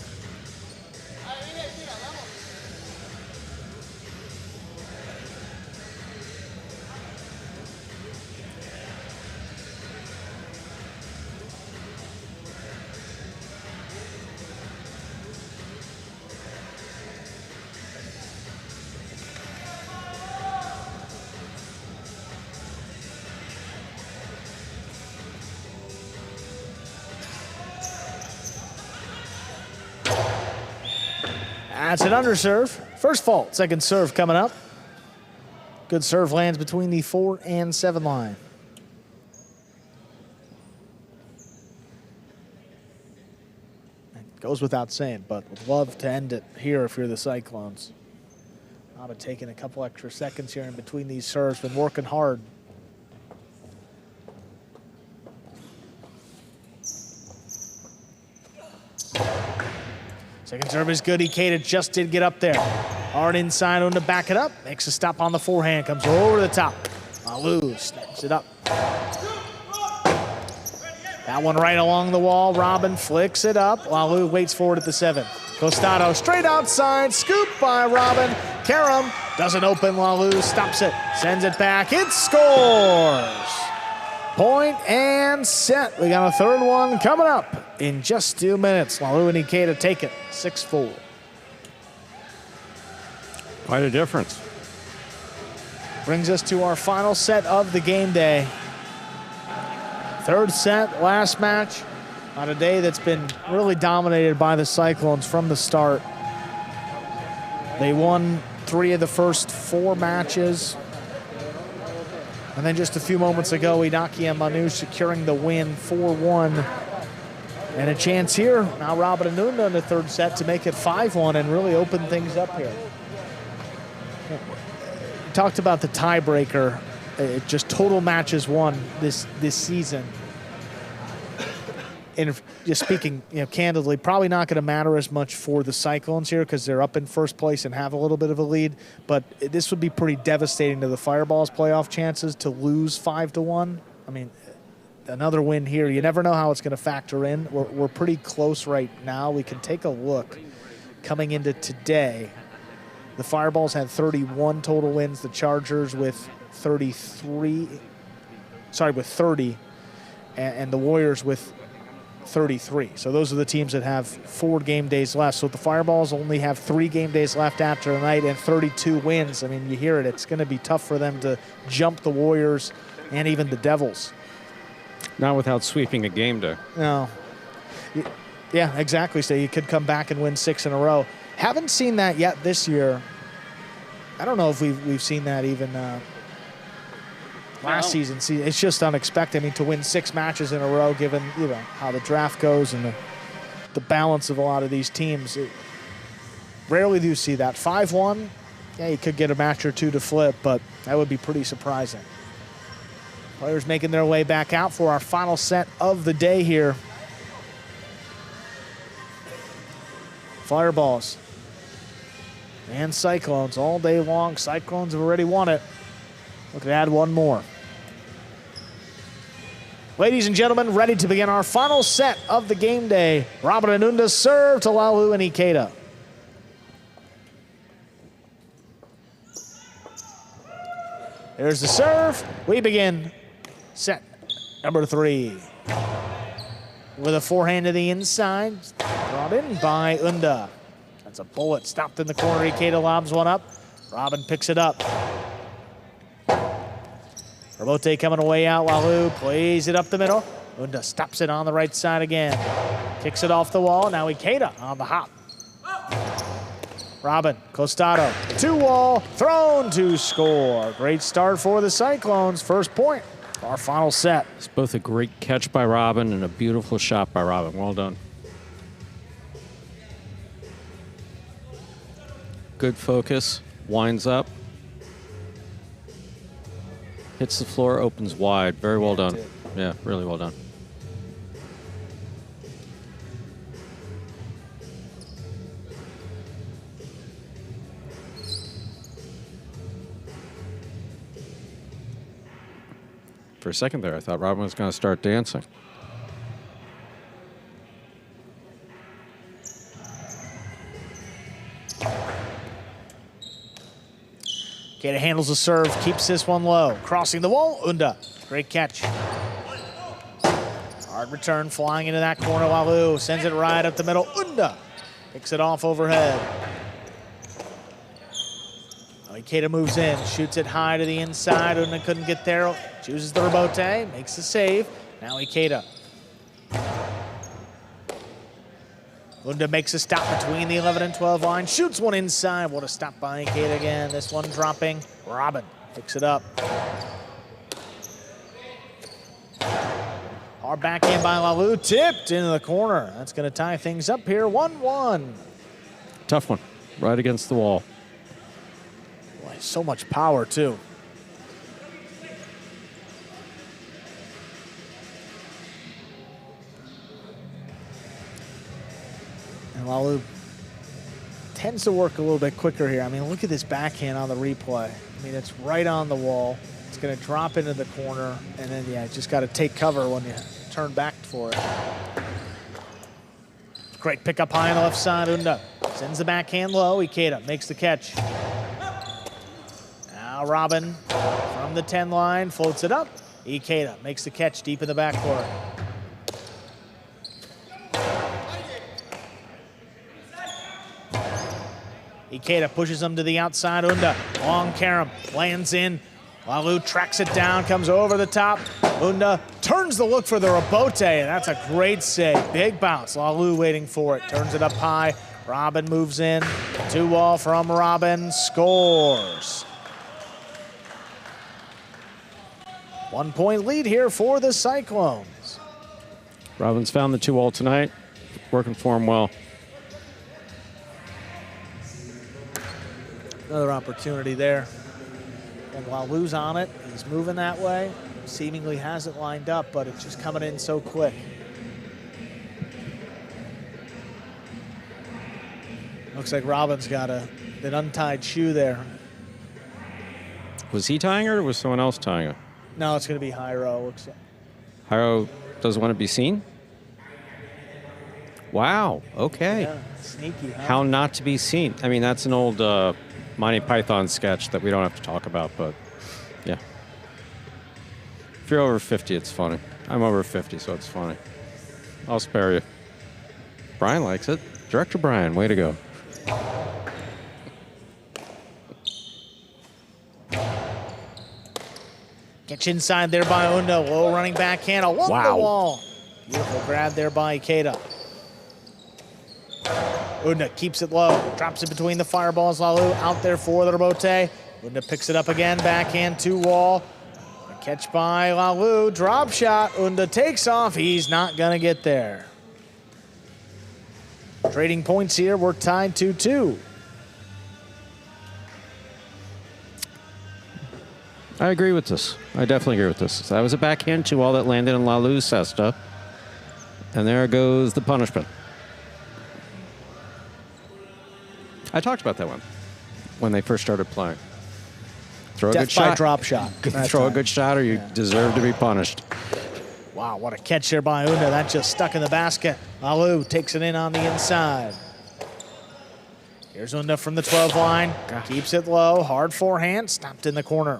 That's an underserve. First fault, second serve coming up. Good serve lands between the 4 and 7 line. It goes without saying, but would love to end it here if you're the Cyclones. I've been taking a couple extra seconds here in between these serves. Been working hard. Second serve is good. Ikeda just did get up there. Hard inside on to back it up. Makes a stop on the forehand. Comes over the top. Walu snaps it up. That one right along the wall. Robin flicks it up. Walu waits for it at the 7. Costado straight outside. Scoop by Robin. Karam doesn't open. Walu stops it. Sends it back. It scores. Point and set. We got a 3rd one coming up in just 2 minutes. Walu and Ikeda take it 6-4. Quite a difference. Brings us to our final set of the game day. 3rd set, last match on a day that's been really dominated by the Cyclones from the start. They won 3 of the first 4 matches. And then just a few moments ago, Inaki and Manu securing the win 4-1. And a chance here, now Robin and Unda in the 3rd set to make it 5-1 and really open things up here. We talked about the tiebreaker, just total matches won this season. And just speaking, candidly, probably not going to matter as much for the Cyclones here because they're up in 1st place and have a little bit of a lead. But this would be pretty devastating to the Fireballs' playoff chances to lose 5-1. I mean, another win here. You never know how it's going to factor in. We're pretty close right now. We can take a look coming into today. The Fireballs had 31 total wins. The Chargers with 30. And the Warriors with 33. So those are the teams that have 4 game days left. So the Fireballs only have 3 game days left after tonight and 32 wins. I mean, you hear it. It's going to be tough for them to jump the Warriors and even the Devils. Not without sweeping a game day. No. Yeah, exactly. So you could come back and win 6 in a row. Haven't seen that yet this year I don't know if we've seen that even last season. See, it's just unexpected. I mean, to win 6 matches in a row, given how the draft goes and the balance of a lot of these teams, rarely do you see that. 5-1, yeah, you could get a match or two to flip, but that would be pretty surprising. Players making their way back out for our final set of the day here. Fireballs and Cyclones all day long. Cyclones have already won it. Looking to add one more. Ladies and gentlemen, ready to begin our final set of the game day. Robin and Unda serve to Lalu and Ikeda. There's the serve. We begin set number 3. With a forehand to the inside. Brought in by Unda. That's a bullet stopped in the corner. Ikeda lobs one up. Robin picks it up. Rebote coming away out. Lalu plays it up the middle. Unda stops it on the right side again. Kicks it off the wall. Now Ikeda on the hop. Robin, Costado, 2-wall, thrown to score. Great start for the Cyclones. First point, our final set. It's both a great catch by Robin and a beautiful shot by Robin. Well done. Good focus, winds up. Hits the floor, opens wide. Very well done. Yeah, really well done. For a second there, I thought Robin was going to start dancing. Ikeda handles the serve, keeps this one low. Crossing the wall, Unda. Great catch. Hard return, flying into that corner. Lalu sends it right up the middle. Unda picks it off overhead. Ikeda moves in, shoots it high to the inside. Unda couldn't get there. Chooses the rebote, makes the save. Now Ikeda. Unda makes a stop between the 11 and 12 line. Shoots one inside. What a stop by Ikeda again. This one dropping. Robin picks it up. Hard backhand by Lalu. Tipped into the corner. That's going to tie things up here. 1-1. Tough one. Right against the wall. Boy, so much power, too. And Lalu tends to work a little bit quicker here. I mean, look at this backhand on the replay. I mean, it's right on the wall. It's going to drop into the corner, and then, yeah, just got to take cover when you turn back for it. Great pickup high on the left side. Unda sends the backhand low. Ikeda makes the catch. Now Robin from the 10 line floats it up. Ikeda makes the catch deep in the backcourt. Ikeda pushes him to the outside. Unda, long carom, lands in. Lalu tracks it down, comes over the top. Unda turns the look for the rebote. That's a great save. Big bounce. Lalu waiting for it. Turns it up high. Robin moves in. 2-wall from Robin. Scores. 1 point lead here for the Cyclones. Robin's found the 2-wall tonight. Working for him well. Another opportunity there. And Lalu's on it. He's moving that way. Seemingly has it lined up, but it's just coming in so quick. Looks like Robin's got an untied shoe there. Was he tying her or was someone else tying her? No, it's going to be Hyro. Looks like. Hyro doesn't want to be seen? Wow, okay. Yeah, sneaky, huh? How not to be seen. I mean, that's an old Monty Python sketch that we don't have to talk about, but yeah. If you're over 50, it's funny. I'm over 50, so it's funny. I'll spare you. Brian likes it. Director Brian, way to go. Catch inside there by Unda. Low running backhand along the wall. Beautiful grab there by Ikeda. Unda keeps it low, drops it between the fireballs. Lalu out there for the rebote. Unda picks it up again, backhand to wall. A catch by Lalu, drop shot. Unda takes off, he's not gonna get there. Trading points here, we're tied 2-2. I agree with this. I definitely agree with this. That was a backhand to all that landed in Lalu's cesta. And there goes the punishment. I talked about that one when they first started playing. Throw a good shot. Death by drop shot. Throw a good shot or you deserve to be punished. Wow, what a catch there by Unda. That just stuck in the basket. Lalu takes it in on the inside. Here's Unda from the 12 line. Keeps it low. Hard forehand. Stopped in the corner.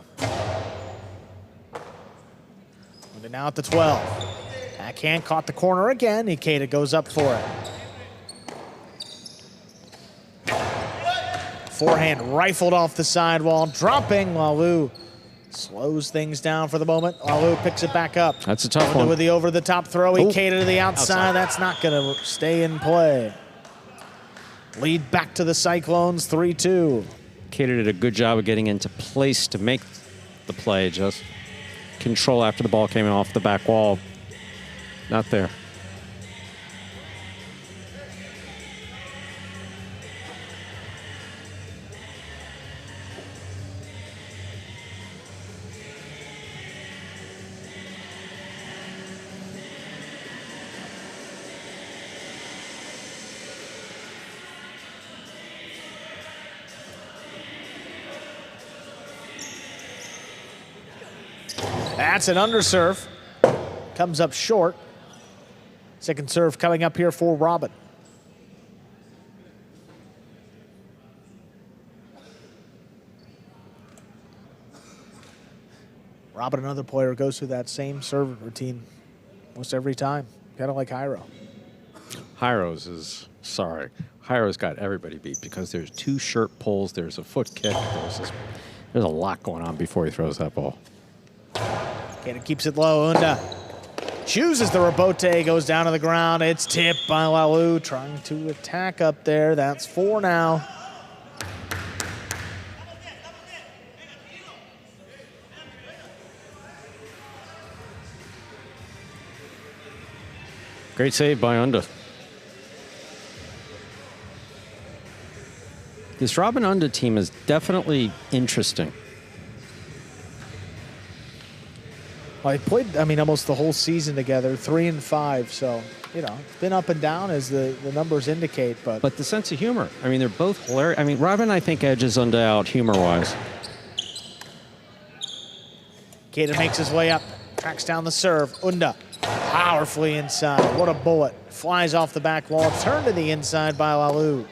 Unda now at the 12. Backhand caught the corner again. Ikeda goes up for it. Forehand rifled off the sidewall. Dropping. Lalu slows things down for the moment. Lalu picks it back up. That's a tough Unda one. with the over-the-top throw. Ikeda to the outside. That's not going to stay in play. Lead back to the Cyclones, 3-2. Ikeda did a good job of getting into place to make the play. Just control after the ball came off the back wall. Not there. That's an underserve. Comes up short. Second serve coming up here for Robin. Robin, another player, goes through that same serve routine almost every time, kind of like Jairo. Jairo's got everybody beat because there's two shirt pulls, there's a foot kick, there's a lot going on before he throws that ball. Ikeda keeps it low. Unda chooses the rebote, goes down to the ground. It's tipped by Lalu, trying to attack up there. That's 4 now. Great save by Unda. This Robin Unda team is definitely interesting. Well, they played, almost the whole season together, 3-5. So, it's been up and down as the numbers indicate. But the sense of humor. They're both hilarious. Robin, I think, edges Unda out humor-wise. Ikeda makes his way up, tracks down the serve. Unda powerfully inside. What a bullet. Flies off the back wall. Turned to the inside by Lalu.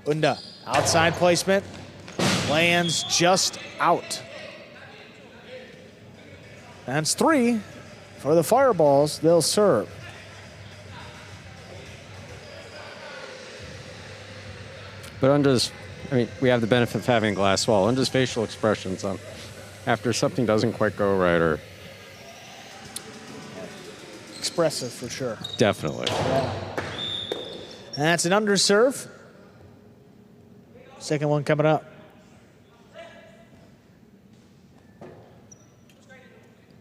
Unda, outside placement. Lands just out. That's 3 for the Fireballs. They'll serve. But Unda's, we have the benefit of having a glass wall. Unda's facial expressions on after something doesn't quite go right are Expressive for sure. Definitely. Yeah. And that's an underserve. Second one coming up.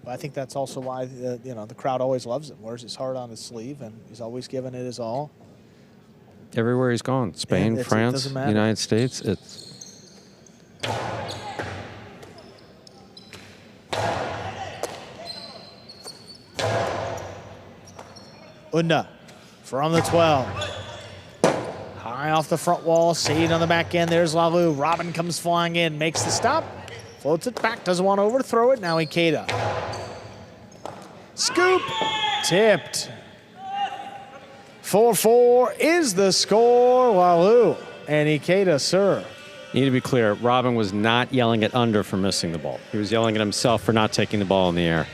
But I think that's also why the crowd always loves him. Wears his heart on his sleeve, and he's always giving it his all. Everywhere he's gone, Spain, France, United States, it's Unda from the 12. High off the front wall, Saeed on the back end. There's Lalu. Robin comes flying in, makes the stop, floats it back, doesn't want to overthrow it. Now Ikeda. Scoop, tipped. 4-4 is the score. Lalu and Ikeda serve. Need to be clear, Robin was not yelling at Unda for missing the ball. He was yelling at himself for not taking the ball in the air.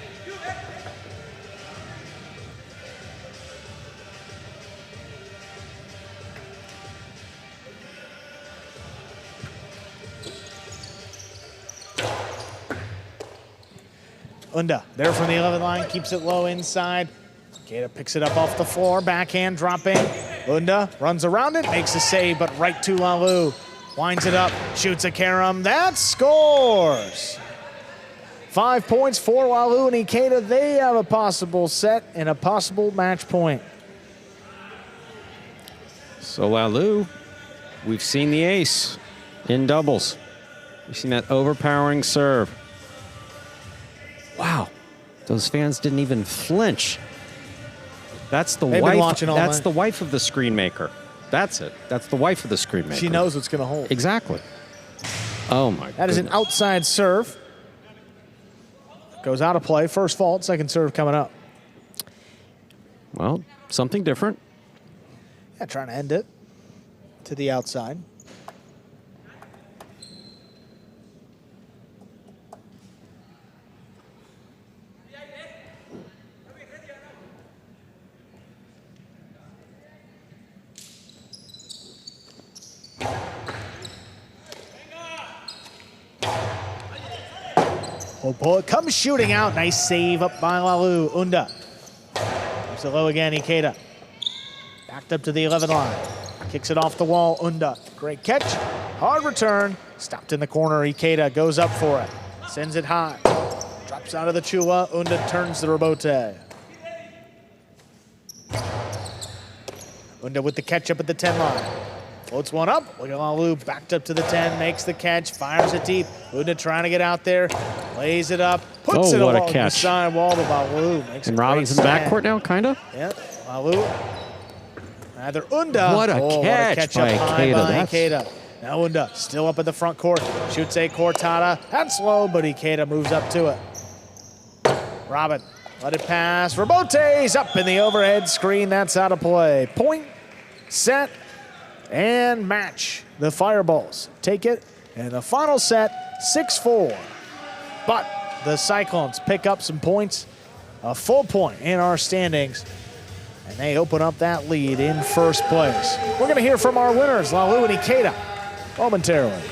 Unda there from the 11 line, keeps it low inside. Ikeda picks it up off the floor, backhand dropping. Unda runs around it, makes a save, but right to Lalu. Winds it up, shoots a carom, that scores! 5 points for Lalu and Ikeda. They have a possible set and a possible match point. So Lalu, we've seen the ace in doubles. We've seen that overpowering serve. Wow, those fans didn't even flinch. That's the They've been watching all That's night. the wife of the screen maker. That's it. That's the wife of the screen maker. She knows what's going to hold. Exactly. Oh my God. That is an outside serve. Goes out of play. First fault, second serve coming up. Well, something different. Yeah, trying to end it to the outside. Oh boy, comes shooting out. Nice save up by Lalu. Unda. Moves it low again, Ikeda. Backed up to the 11 line. Kicks it off the wall, Unda. Great catch. Hard return. Stopped in the corner. Ikeda goes up for it. Sends it high. Drops out of the Chua. Unda turns the rebote. Unda with the catch up at the 10 line. Floats one up. Look at Lalu backed up to the 10. Makes the catch. Fires it deep. Unda trying to get out there. Lays it up. Puts it what a along the catch. side wall. But Lalu makes And a Robbins in the great stand. backcourt now, kind of? Yep. Lalu. Either Unda. What a catch up by high Ikeda. by That's- Ikeda. Now Unda still up at the front court. Shoots a cortada. That's low, but Ikeda moves up to it. Robin. Let it pass. Rebote's up in the overhead screen. That's out of play. Point, set, and match. The Fireballs take it in the final set, 6-4. But the Cyclones pick up some points, a full point in our standings, and they open up that lead in first place. We're going to hear from our winners, Lalu and Ikeda, momentarily.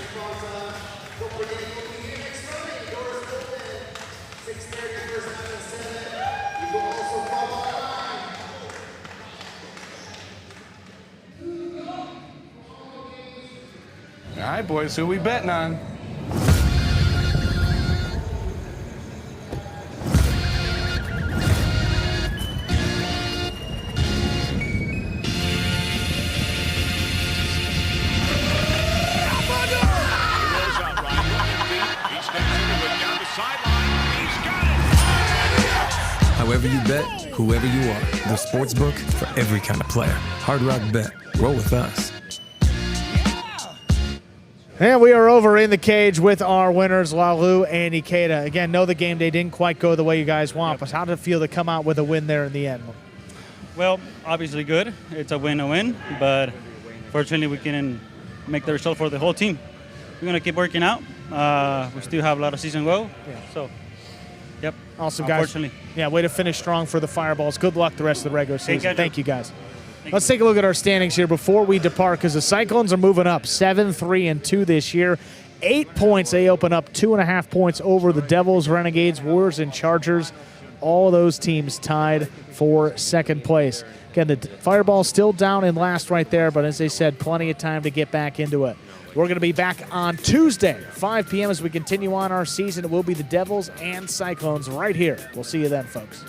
All right, boys, who we betting on? However you bet, whoever you are, the sportsbook for every kind of player. Hard Rock Bet. Roll with us. And we are over in the cage with our winners, Lalu and Ikeda. Again, know the game day didn't quite go the way you guys want, but how did it feel to come out with a win there in the end? Well, obviously good. It's a win, but fortunately we couldn't make the result for the whole team. We're going to keep working out. We still have a lot of season to go. So, yep. Awesome, guys. Unfortunately. Yeah, way to finish strong for the Fireballs. Good luck the rest of the regular season. Thank you, guys. Thank Let's take a look at our standings here before we depart, because the Cyclones are moving up 7-3-2 this year. 8 points. They open up 2.5 points over the Devils, Renegades, Warriors, and Chargers. All those teams tied for second place. Again, the Fireballs still down in last right there, but as they said, plenty of time to get back into it. We're going to be back on Tuesday, 5 p.m. as we continue on our season. It will be the Devils and Cyclones right here. We'll see you then, folks.